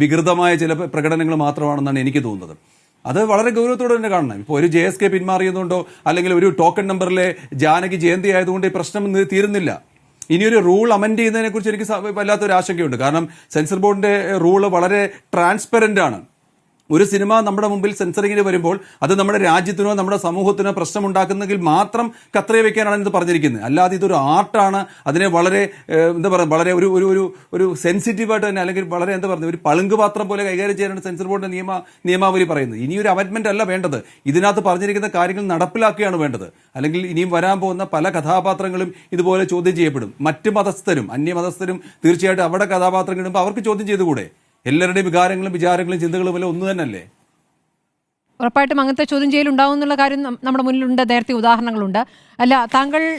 വികൃതമായ ചില പ്രകടനങ്ങൾ മാത്രമാണെന്നാണ് എനിക്ക് തോന്നുന്നത്. അത് വളരെ ഗൗരവത്തോടെ തന്നെ കാണണം. ഇപ്പോൾ ഒരു JSK പിന്മാറിയതുകൊണ്ടോ അല്ലെങ്കിൽ ഒരു ടോക്കൺ നമ്പറിലെ ജാനകി ജയന്തി ആയതുകൊണ്ട് ഈ പ്രശ്നം തീരുന്നില്ല. ഇനിയൊരു റൂൾ അമെൻഡ് ചെയ്യുന്നതിനെ കുറിച്ച് എനിക്ക് വല്ലാത്തൊരു ആശങ്കയുണ്ട്. കാരണം സെൻസർ ബോർഡിന്റെ റൂള് വളരെ ട്രാൻസ്പെറന്റ് ആണ്. ഒരു സിനിമ നമ്മുടെ മുമ്പിൽ സെൻസറിങ്ങിന് വരുമ്പോൾ അത് നമ്മുടെ രാജ്യത്തിനോ നമ്മുടെ സമൂഹത്തിനോ പ്രശ്നമുണ്ടാക്കുന്നെങ്കിൽ മാത്രം കത്രയെ വെക്കാനാണ് ഇത് പറഞ്ഞിരിക്കുന്നത്. അല്ലാതെ ഇതൊരു ആർട്ടാണ്. അതിനെ വളരെ എന്താ പറയുക, വളരെ ഒരു ഒരു ഒരു സെൻസിറ്റീവായിട്ട് തന്നെ അല്ലെങ്കിൽ വളരെ എന്താ പറയുക, ഒരു പളുങ്ക് പാത്രം പോലെ കൈകാര്യം ചെയ്യാനാണ് സെൻസർ ബോർഡിന്റെ നിയമാവലി പറയുന്നത്. ഇനിയൊരു അമെന്റ്മെന്റ് അല്ല വേണ്ടത്. ഇതിനകത്ത് പറഞ്ഞിരിക്കുന്ന കാര്യങ്ങൾ നടപ്പിലാക്കുകയാണ് വേണ്ടത്. അല്ലെങ്കിൽ ഇനിയും വരാൻ പോകുന്ന പല കഥാപാത്രങ്ങളും ഇതുപോലെ ചോദ്യം ചെയ്യപ്പെടും. മറ്റ് മതസ്ഥരും അന്യമതസ്ഥരും തീർച്ചയായിട്ടും അവിടെ കഥാപാത്രം കിട്ടുമ്പോൾ അവർക്ക് ചോദ്യം ചെയ്തുകൂടെ? എല്ലാവരുടെയും വികാരങ്ങളും വിചാരങ്ങളും ചിന്തകളും എല്ലാം ഒന്ന് തന്നെയല്ലേ? ഉറപ്പായിട്ടും അങ്ങനത്തെ ചോദ്യം ചെയ്യലുണ്ടാവും എന്നുള്ള കാര്യം നമ്മുടെ മുന്നിലുണ്ട്. നേരത്തെ ഉദാഹരണങ്ങളുണ്ട്. അല്ല,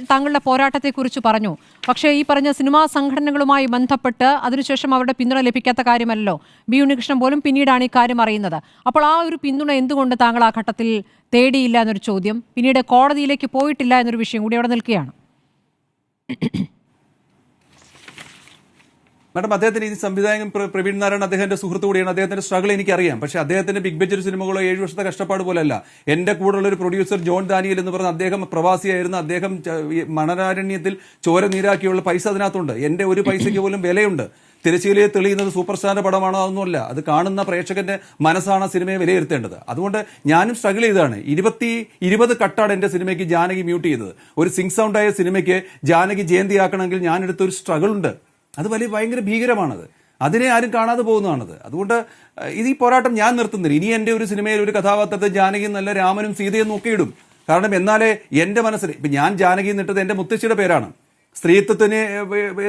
താങ്കളുടെ പോരാട്ടത്തെക്കുറിച്ച് പറഞ്ഞു. പക്ഷേ ഈ പറഞ്ഞ സിനിമാ സംഘടനകളുമായി ബന്ധപ്പെട്ട് അതിനുശേഷം അവരുടെ പിന്തുണ ലഭിക്കാത്ത കാര്യമല്ലോ. ബി ഉണ്ണികൃഷ്ണൻ പോലും പിന്നീടാണ് ഈ കാര്യം അറിയുന്നത്. അപ്പോൾ ആ ഒരു പിന്തുണ എന്തുകൊണ്ട് താങ്കൾ ആ ഘട്ടത്തിൽ തേടിയില്ല എന്നൊരു ചോദ്യം, പിന്നീട് കോടതിയിലേക്ക് പോയിട്ടില്ല എന്നൊരു വിഷയം കൂടി അവിടെ നിൽക്കുകയാണ്. മാഡം, അദ്ദേഹത്തിന് ഈ സംവിധായകൻ പ്രവീൺ നാരായൺ അദ്ദേഹത്തിന്റെ സുഹൃത്തു കൂടിയാണ്. അദ്ദേഹത്തിന്റെ സ്ട്രഗിൾ എനിക്കറിയാം. പക്ഷേ അദ്ദേഹത്തിന്റെ ബിഗ് ബഡ്ജറ്റ് സിനിമകളോ 7 വർഷത്തെ കഷ്ടപ്പാട് പോലെയല്ല. എന്റെ കൂടെയുള്ള ഒരു പ്രൊഡ്യൂസർ ജോൺ ദാനിയൽ എന്ന് പറഞ്ഞ അദ്ദേഹം പ്രവാസിയായിരുന്നു. അദ്ദേഹം മണരാരണ്യത്തിൽ ചോര നീരാക്കിയുള്ള പൈസ അതിനകത്തുണ്ട്. എന്റെ ഒരു പൈസയ്ക്ക് പോലും വിലയുണ്ട്. തിരശ്ശീലയെ തെളിയുന്നത് സൂപ്പർ സ്റ്റാറിന്റെ പടമാണോ അതൊന്നുമല്ല. അത് കാണുന്ന പ്രേക്ഷകന്റെ മനസ്സാണ് സിനിമയെ വിലയിരുത്തേണ്ടത്. അതുകൊണ്ട് ഞാനും സ്ട്രഗിൾ ചെയ്തതാണ്. 20 കട്ടാണ് എന്റെ സിനിമയ്ക്ക് ജാനകി മ്യൂട്ട് ചെയ്തത്. ഒരു സിംഗ് സൗണ്ടായ സിനിമയ്ക്ക് ജാനകി ജയന്തിയാക്കണമെങ്കിൽ ഞാനെടുത്തൊരു സ്ട്രഗിൾ ഉണ്ട്. അത് ഭയങ്കര ഭീകരമാണത്. അതിനെ ആരും കാണാതെ പോകുന്നതാണത്. അതുകൊണ്ട് ഇത് ഈ പോരാട്ടം ഞാൻ നിർത്തുന്നില്ല. ഇനി എന്റെ ഒരു സിനിമയിൽ ഒരു കഥാപാത്രത്തെ ജാനകി നല്ല രാമനും സീതയും നോക്കിയിടും. കാരണം എന്നാലേ എന്റെ മനസ്സിൽ ഇപ്പം ഞാൻ ജാനകി എന്നിട്ടത് എന്റെ മുത്തശ്ശിയുടെ പേരാണ്. സ്ത്രീത്വത്തിന്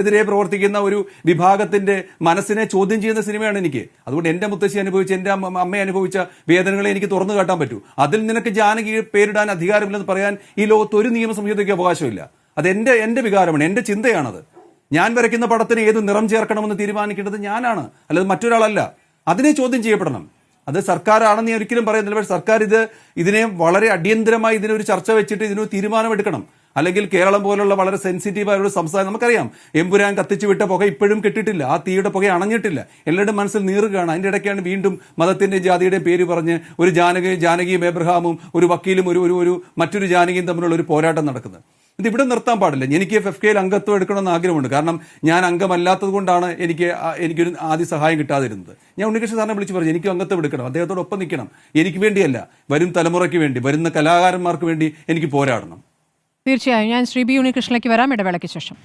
എതിരെ പ്രവർത്തിക്കുന്ന ഒരു വിഭാഗത്തിന്റെ മനസ്സിനെ ചോദ്യം ചെയ്യുന്ന സിനിമയാണ് എനിക്ക്. അതുകൊണ്ട് എന്റെ മുത്തശ്ശി അനുഭവിച്ച, എന്റെ അമ്മ അനുഭവിച്ച വേദനകളെ എനിക്ക് തുറന്നു കാട്ടാൻ പറ്റൂ. അതിൽ നിനക്ക് ജാനകി പേരിടാൻ അധികാരമില്ലെന്ന് പറയാൻ ഈ ലോകത്ത് ഒരു നിയമസംഹിതയ്ക്ക് അവകാശമില്ല. അത് എന്റെ വികാരമാണ്, എന്റെ ചിന്തയാണത്. ഞാൻ വരയ്ക്കുന്ന പടത്തിന് ഏത് നിറം ചേർക്കണമെന്ന് തീരുമാനിക്കേണ്ടത് ഞാനാണ്, അല്ലാതെ മറ്റൊരാളല്ല. അതിനെ ചോദ്യം ചെയ്യപ്പെടണം. അത് സർക്കാരാണെന്ന് ഞാൻ ഒരിക്കലും പറയുന്നില്ല. പക്ഷേ സർക്കാർ ഇതിനെ വളരെ അടിയന്തരമായി ഇതിനൊരു ചർച്ച വെച്ചിട്ട് ഇതിനൊരു തീരുമാനമെടുക്കണം. അല്ലെങ്കിൽ കേരളം പോലുള്ള വളരെ സെൻസിറ്റീവായ ഒരു സംസ്ഥാനം നമുക്കറിയാം. എമ്പുരാൻ കത്തിച്ചു വിട്ട പുക ഇപ്പോഴും കെട്ടിട്ടില്ല, ആ തീയുടെ പുക അണഞ്ഞിട്ടില്ല, എല്ലാവരുടെ മനസ്സിൽ നീറുകയാണ്. അതിന്റെ ഇടയ്ക്കാണ് വീണ്ടും മതത്തിന്റെയും ജാതിയുടെയും പേര് പറഞ്ഞ് ഒരു ജാനകിയും എബ്രഹാമും ഒരു വക്കീലും ഒരു മറ്റൊരു ജാനകിയും തമ്മിലുള്ള ഒരു പോരാട്ടം നടക്കുന്നത്. ഇത് ഇവിടെ നിർത്താൻ പാടില്ല. എനിക്ക് FFKയിൽ അംഗത്വം എടുക്കണമെന്ന് ആഗ്രഹമുണ്ട്. കാരണം ഞാൻ അംഗമല്ലാത്തത് കൊണ്ടാണ് എനിക്കൊരു ആദ്യ സഹായം കിട്ടാതിരുന്നത്. ഞാൻ ഉണ്ണികൃഷ്ണൻ സാറിനെ വിളിച്ച് പറഞ്ഞു എനിക്ക് അംഗത്വം എടുക്കണം, അദ്ദേഹത്തോടൊപ്പം നിൽക്കണം. എനിക്ക് വേണ്ടിയല്ല, വരും തലമുറയ്ക്ക് വേണ്ടി, വരുന്ന കലാകാരന്മാർക്ക് വേണ്ടി എനിക്ക് പോരാടണം. തീർച്ചയായും ഞാൻ ശ്രീ ബി ഉണ്ണികൃഷ്ണനിലേക്ക് വരാം ഇടവേളയ്ക്ക് ശേഷം.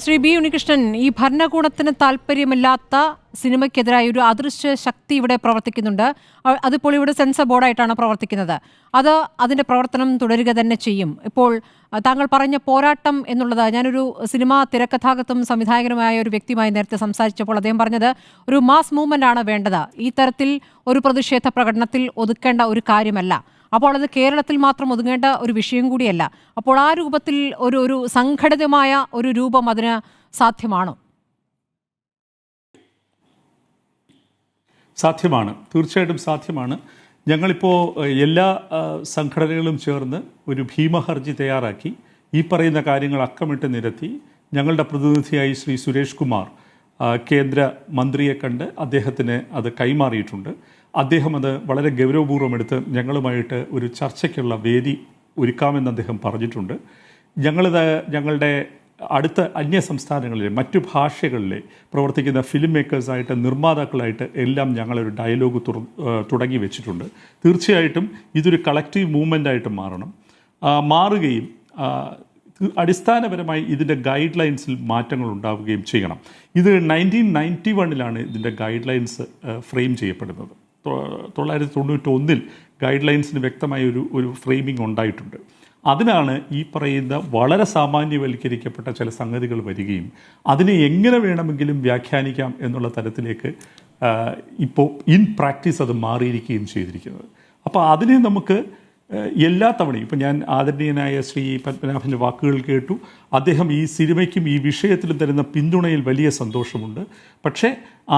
ശ്രീ ബി ഉണ്ണികൃഷ്ണൻ, ഈ ഭരണകൂടത്തിന് താല്പര്യമില്ലാത്ത സിനിമയ്ക്കെതിരായ ഒരു അദൃശ്യ ശക്തി ഇവിടെ പ്രവർത്തിക്കുന്നുണ്ട്. അതിപ്പോൾ ഇവിടെ സെൻസർ ബോർഡായിട്ടാണ് പ്രവർത്തിക്കുന്നത്. അതിൻ്റെ പ്രവർത്തനം തുടരുക തന്നെ ചെയ്യും. ഇപ്പോൾ താങ്കൾ പറഞ്ഞ പോരാട്ടം എന്നുള്ളത്, ഞാനൊരു സിനിമാ തിരക്കഥാകൃത്തും സംവിധായകനുമായ ഒരു വ്യക്തിയുമായി നേരത്തെ സംസാരിച്ചപ്പോൾ അദ്ദേഹം പറഞ്ഞത് ഒരു മാസ് മൂവ്മെൻ്റ് ആണ് വേണ്ടത്, ഈ തരത്തിൽ ഒരു പ്രതിഷേധ പ്രകടനത്തിൽ ഒതുക്കേണ്ട ഒരു കാര്യമല്ല. അപ്പോൾ അത് കേരളത്തിൽ മാത്രം ഒതുങ്ങേണ്ട ഒരു വിഷയം കൂടിയല്ല. അപ്പോൾ ആ രൂപത്തിൽ ഒരു സംഘടിതമായ ഒരു രൂപം അതിന് സാധ്യമാണോ? സാധ്യമാണ്, തീർച്ചയായിട്ടും സാധ്യമാണ്. ഞങ്ങളിപ്പോൾ എല്ലാ സംഘടനകളും ചേർന്ന് ഒരു ഭീമഹർജി തയ്യാറാക്കി ഈ പറയുന്ന കാര്യങ്ങൾ അക്കമിട്ട് നിരത്തി ഞങ്ങളുടെ പ്രതിനിധിയായി ശ്രീ സുരേഷ് കുമാർ കേന്ദ്ര മന്ത്രിയെ കണ്ട് അദ്ദേഹത്തിന് അത് കൈമാറിയിട്ടുണ്ട്. അദ്ദേഹം അത് വളരെ ഗൗരവപൂർവ്വം എടുത്ത് ഞങ്ങളുമായിട്ട് ഒരു ചർച്ചയ്ക്കുള്ള വേദി ഒരുക്കാമെന്ന് അദ്ദേഹം പറഞ്ഞിട്ടുണ്ട്. ഞങ്ങളുടെ അടുത്ത അന്യ സംസ്ഥാനങ്ങളിലെ മറ്റു ഭാഷകളിലെ പ്രവർത്തിക്കുന്ന ഫിലിം മേക്കേഴ്സായിട്ട് നിർമ്മാതാക്കളായിട്ട് എല്ലാം ഞങ്ങളൊരു ഡയലോഗ് തുടങ്ങി വെച്ചിട്ടുണ്ട്. തീർച്ചയായിട്ടും ഇതൊരു കളക്റ്റീവ് മൂവ്മെൻ്റായിട്ട് മാറുകയും അടിസ്ഥാനപരമായി ഇതിൻ്റെ ഗൈഡ് ലൈൻസിൽ മാറ്റങ്ങൾ ഉണ്ടാവുകയും ചെയ്യണം. ഇത് 1991 ഇതിൻ്റെ ഗൈഡ് ലൈൻസ് ഫ്രെയിം ചെയ്യപ്പെടുന്നത്. 1991 ഗൈഡ് ലൈൻസിന് വ്യക്തമായ ഒരു ഫ്രെയിമിംഗ് ഉണ്ടായിട്ടുണ്ട്. അതിനാണ് ഈ പറയുന്ന വളരെ സാമാന്യവൽക്കരിക്കപ്പെട്ട ചില സംഗതികൾ വരികയും അതിനെ എങ്ങനെ വേണമെങ്കിലും വ്യാഖ്യാനിക്കാം എന്നുള്ള തരത്തിലേക്ക് ഇപ്പോൾ ഇൻ പ്രാക്ടീസ് അത് മാറിയിരിക്കുകയും ചെയ്തിരിക്കുന്നത്. അപ്പോൾ അതിനെ നമുക്ക് എല്ലാ തവണയും, ഇപ്പം ഞാൻ ആദരണീയനായ ശ്രീ പത്മനാഭൻ്റെ വാക്കുകൾ കേട്ടു. അദ്ദേഹം ഈ സിനിമയ്ക്കും ഈ വിഷയത്തിലും തരുന്ന പിന്തുണയിൽ വലിയ സന്തോഷമുണ്ട്. പക്ഷേ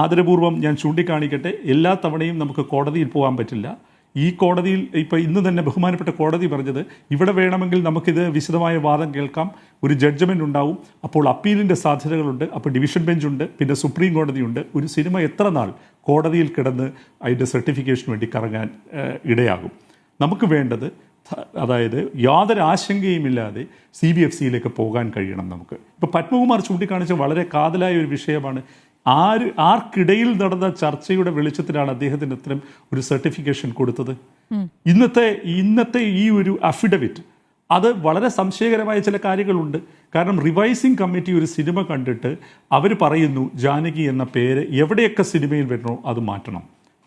ആദരപൂർവ്വം ഞാൻ ചൂണ്ടിക്കാണിക്കട്ടെ, എല്ലാ തവണയും നമുക്ക് കോടതിയിൽ പോകാൻ പറ്റില്ല. ഈ കോടതിയിൽ ഇപ്പോൾ ഇന്ന് തന്നെ ബഹുമാനപ്പെട്ട കോടതി പറഞ്ഞത് ഇവിടെ വേണമെങ്കിൽ നമുക്കിത് വിശദമായ വാദം കേൾക്കാം, ഒരു ജഡ്ജ്മെൻ്റ് ഉണ്ടാവും, അപ്പോൾ അപ്പീലിൻ്റെ സാധ്യതകളുണ്ട്, അപ്പോൾ ഡിവിഷൻ ബെഞ്ചുണ്ട്, പിന്നെ സുപ്രീം കോടതിയുണ്ട്. ഒരു സിനിമ എത്ര നാൾ കോടതിയിൽ കിടന്ന് അതിൻ്റെ സർട്ടിഫിക്കേഷന് വേണ്ടി കറങ്ങാൻ ഇടയാകും? നമുക്ക് വേണ്ടത്, അതായത് യാതൊരു ആശങ്കയുമില്ലാതെ CBFCയിലേക്ക് പോകാൻ കഴിയണം നമുക്ക്. ഇപ്പോൾ പത്മകുമാർ ചൂണ്ടിക്കാണിച്ച വളരെ കാതലായ ഒരു വിഷയമാണ് ആർക്കിടയിൽ നടന്ന ചർച്ചയുടെ വെളിച്ചത്തിലാണ് അദ്ദേഹത്തിന് ഇത്തരം ഒരു സർട്ടിഫിക്കേഷൻ കൊടുത്തത്? ഇന്നത്തെ ഈ ഒരു അഫിഡവിറ്റ് അത് വളരെ സംശയകരമായ ചില കാര്യങ്ങളുണ്ട്. കാരണം റിവൈസിംഗ് കമ്മിറ്റി ഒരു സിനിമ കണ്ടിട്ട് അവർ പറയുന്നു ജാനകി എന്ന പേര് എവിടെയൊക്കെ സിനിമയിൽ വരണോ അത് മാറ്റണം,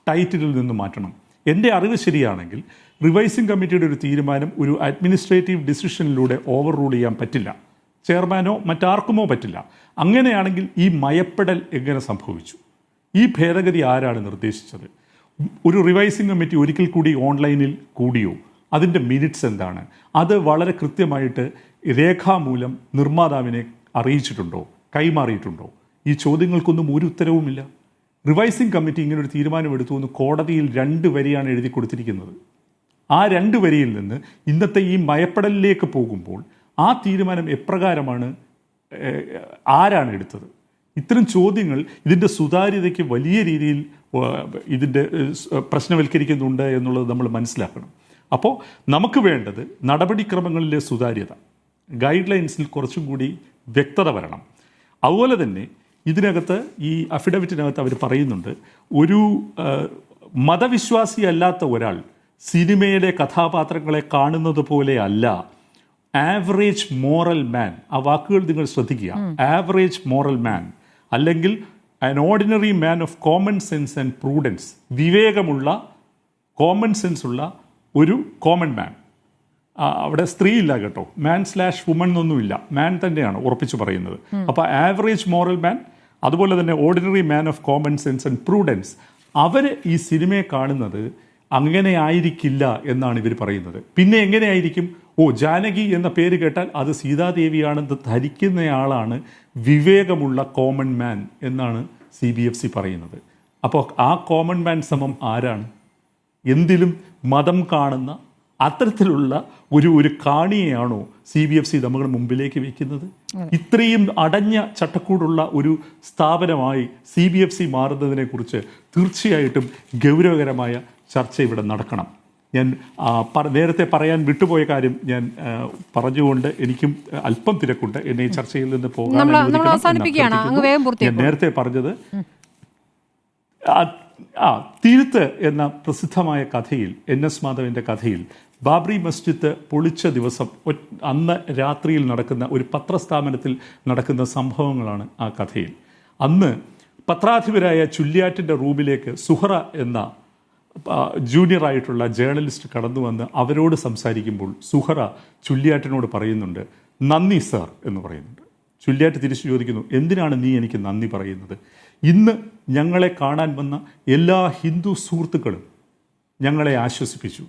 ടൈറ്റിലിൽ നിന്ന് മാറ്റണം. എൻ്റെ അറിവ് ശരിയാണെങ്കിൽ റിവൈസിംഗ് കമ്മിറ്റിയുടെ ഒരു തീരുമാനം ഒരു അഡ്മിനിസ്ട്രേറ്റീവ് ഡിസിഷനിലൂടെ ഓവർ റൂൾ ചെയ്യാൻ പറ്റില്ല, ചെയർമാനോ മറ്റാർക്കുമോ പറ്റില്ല. അങ്ങനെയാണെങ്കിൽ ഈ മയപ്പെടൽ എങ്ങനെ സംഭവിച്ചു? ഈ ഭേദഗതി ആരാണ് നിർദ്ദേശിച്ചത്? ഒരു റിവൈസിംഗ് കമ്മിറ്റി ഒരിക്കൽ കൂടി ഓൺലൈനിൽ കൂടിയോ? അതിൻ്റെ മിനിറ്റ്സ് എന്താണ്? അത് വളരെ കൃത്യമായിട്ട് രേഖാമൂലം നിർമ്മാതാവിനെ അറിയിച്ചിട്ടുണ്ടോ, കൈമാറിയിട്ടുണ്ടോ? ഈ ചോദ്യങ്ങൾക്കൊന്നും ഒരു ഉത്തരവുമില്ല. റിവൈസിംഗ് കമ്മിറ്റി ഇങ്ങനൊരു തീരുമാനമെടുത്തു എന്ന് കോടതിയിൽ 2 വരിയാണ് എഴുതി കൊടുത്തിരിക്കുന്നത്. ആ 2 വരിയിൽ നിന്ന് ഇന്നത്തെ ഈ മയപ്പെടലിലേക്ക് പോകുമ്പോൾ ആ തീരുമാനം എപ്രകാരമാണ്, ആരാണ് എടുത്തത്? ഇത്തരം ചോദ്യങ്ങൾ ഇതിൻ്റെ സുതാര്യതയ്ക്ക് വലിയ രീതിയിൽ ഇതിൻ്റെ പ്രശ്നവൽക്കരിക്കുന്നുണ്ട് എന്നുള്ളത് നമ്മൾ മനസ്സിലാക്കണം. അപ്പോൾ നമുക്ക് വേണ്ടത് നടപടിക്രമങ്ങളിലെ സുതാര്യത, ഗൈഡ് ലൈൻസിൽ കുറച്ചും കൂടി വ്യക്തത വരണം. അതുപോലെ തന്നെ ഇതിനകത്ത് ഈ അഫിഡവിറ്റിനകത്ത് അവർ പറയുന്നുണ്ട്, ഒരു മതവിശ്വാസിയല്ലാത്ത ഒരാൾ സിനിമയിലെ കഥാപാത്രങ്ങളെ കാണുന്നത് പോലെ അല്ല ആവറേജ് മോറൽ മാൻ. ആ വാക്കുകൾ നിങ്ങൾ ശ്രദ്ധിക്കുക. ആവറേജ് മോറൽ മാൻ അല്ലെങ്കിൽ an ordinary man of common sense and prudence. വിവേകമുള്ള, കോമൺ സെൻസ് ഉള്ള ഒരു കോമൺ മാൻ. അവിടെ സ്ത്രീ ഇല്ല കേട്ടോ, മാൻ/വുമൺ എന്നൊന്നുമില്ല, മാൻ തന്നെയാണ് ഉറപ്പിച്ചു പറയുന്നത്. അപ്പോൾ ആവറേജ് മോറൽ മാൻ, അതുപോലെ തന്നെ ordinary man of common sense and prudence, അവർ ഈ സിനിമയെ കാണുന്നത് അങ്ങനെ ആയിരിക്കില്ല എന്നാണ് ഇവർ പറയുന്നത്. പിന്നെ എങ്ങനെയായിരിക്കും? ജാനകി എന്ന പേര് കേട്ടാൽ അത് സീതാദേവിയാണെന്ന് ധരിക്കുന്നയാളാണ് വിവേകമുള്ള കോമൺ മാൻ എന്നാണ് CBFC പറയുന്നത്. അപ്പോൾ ആ കോമൺ മാൻ സമം ആരാണ്? എന്തിലും മതം കാണുന്ന അത്തരത്തിലുള്ള ഒരു കാണിയെയാണോ CBFC നമ്മുടെ മുമ്പിലേക്ക് വെക്കുന്നത്? ഇത്രയും അടഞ്ഞ ചട്ടക്കൂടുള്ള ഒരു സ്ഥാപനമായി CBFC മാറുന്നതിനെ കുറിച്ച് തീർച്ചയായിട്ടും ഗൗരവകരമായ ചർച്ച ഇവിടെ നടക്കണം. ഞാൻ നേരത്തെ പറയാൻ വിട്ടുപോയ കാര്യം ഞാൻ പറഞ്ഞുകൊണ്ട് എനിക്കും അല്പം തിരക്കുണ്ട്, എന്നെ ഈ ചർച്ചയിൽ നിന്ന് പോകാൻ ഞാൻ നേരത്തെ പറഞ്ഞത് തിരുത്ത് എന്ന പ്രസിദ്ധമായ കഥയിൽ, NS മാധവന്റെ കഥയിൽ ബാബറി മസ്ജിദ് പൊളിച്ച ദിവസം അന്ന് രാത്രിയിൽ നടക്കുന്ന ഒരു പത്രസ്ഥാപനത്തിൽ നടക്കുന്ന സംഭവങ്ങളാണ് ആ കഥയിൽ. അന്ന് പത്രാധിപരായ ചുല്യാറ്റിൻ്റെ റൂമിലേക്ക് സുഹറ എന്ന ജൂനിയറായിട്ടുള്ള ജേർണലിസ്റ്റ് കടന്നു വന്ന് അവരോട് സംസാരിക്കുമ്പോൾ സുഹറ ചുല്യാറ്റിനോട് പറയുന്നുണ്ട്, നന്ദി സർ എന്ന് പറയുന്നുണ്ട്. ചുല്യാറ്റ് തിരിച്ചു ചോദിക്കുന്നു, എന്തിനാണ് നീ എനിക്ക് നന്ദി പറയുന്നത്? ഇന്ന് ഞങ്ങളെ കാണാൻ വന്ന എല്ലാ ഹിന്ദു സുഹൃത്തുക്കളും ഞങ്ങളെ ആശ്വസിപ്പിച്ചു,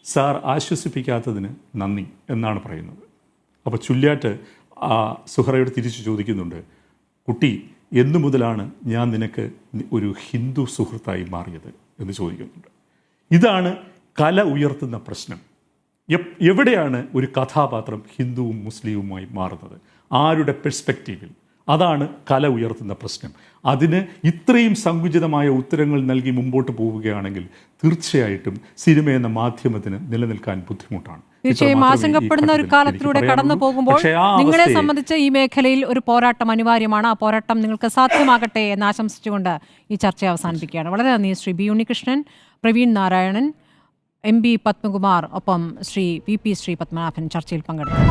സാർ ആശ്വസിപ്പിക്കാത്തതിന് നന്ദി എന്നാണ് പറയുന്നത്. അപ്പോൾ ചുല്യാറ്റ് സുഹറയോട് തിരിച്ചു ചോദിക്കുന്നുണ്ട്, കുട്ടി, എന്നു മുതലാണ് ഞാൻ നിനക്ക് ഒരു ഹിന്ദു സുഹൃത്തായി മാറിയത് എന്ന് ചോദിക്കുന്നുണ്ട്. ഇതാണ് കല ഉയർത്തുന്ന പ്രശ്നം. എവിടെയാണ് ഒരു കഥാപാത്രം ഹിന്ദുവും മുസ്ലിമുമായി മാറുന്നത്? ആരുടെ പെർസ്പെക്റ്റീവിൽ? അതാണ് കല ഉയർത്തുന്ന പ്രശ്നം. അതിന് ഇത്രയും സങ്കുചിതമായ ഉത്തരങ്ങൾ നൽകി മുമ്പോട്ട് പോവുകയാണെങ്കിൽ തീർച്ചയായിട്ടും സിനിമ എന്ന മാധ്യമത്തിന് നിലനിൽക്കാൻ ബുദ്ധിമുട്ടാണ്. തീർച്ചയായും ആശങ്കപ്പെടുന്ന ഒരു കാലത്തിലൂടെ കടന്നു പോകുമ്പോൾ നിങ്ങളെ സംബന്ധിച്ച് ഈ മേഖലയിൽ ഒരു പോരാട്ടം അനിവാര്യമാണ്. ആ പോരാട്ടം നിങ്ങൾക്ക് സാധ്യമാകട്ടെ എന്ന് ആശംസിച്ചുകൊണ്ട് ഈ ചർച്ച അവസാനിപ്പിക്കുകയാണ്. വളരെ നന്ദി ശ്രീ ബി ഉണ്ണികൃഷ്ണൻ, പ്രവീൺ നാരായണൻ, MB പത്മകുമാർ, ഒപ്പം ശ്രീ VP ശ്രീ പത്മനാഭൻ ചർച്ചയിൽ പങ്കെടുത്തു.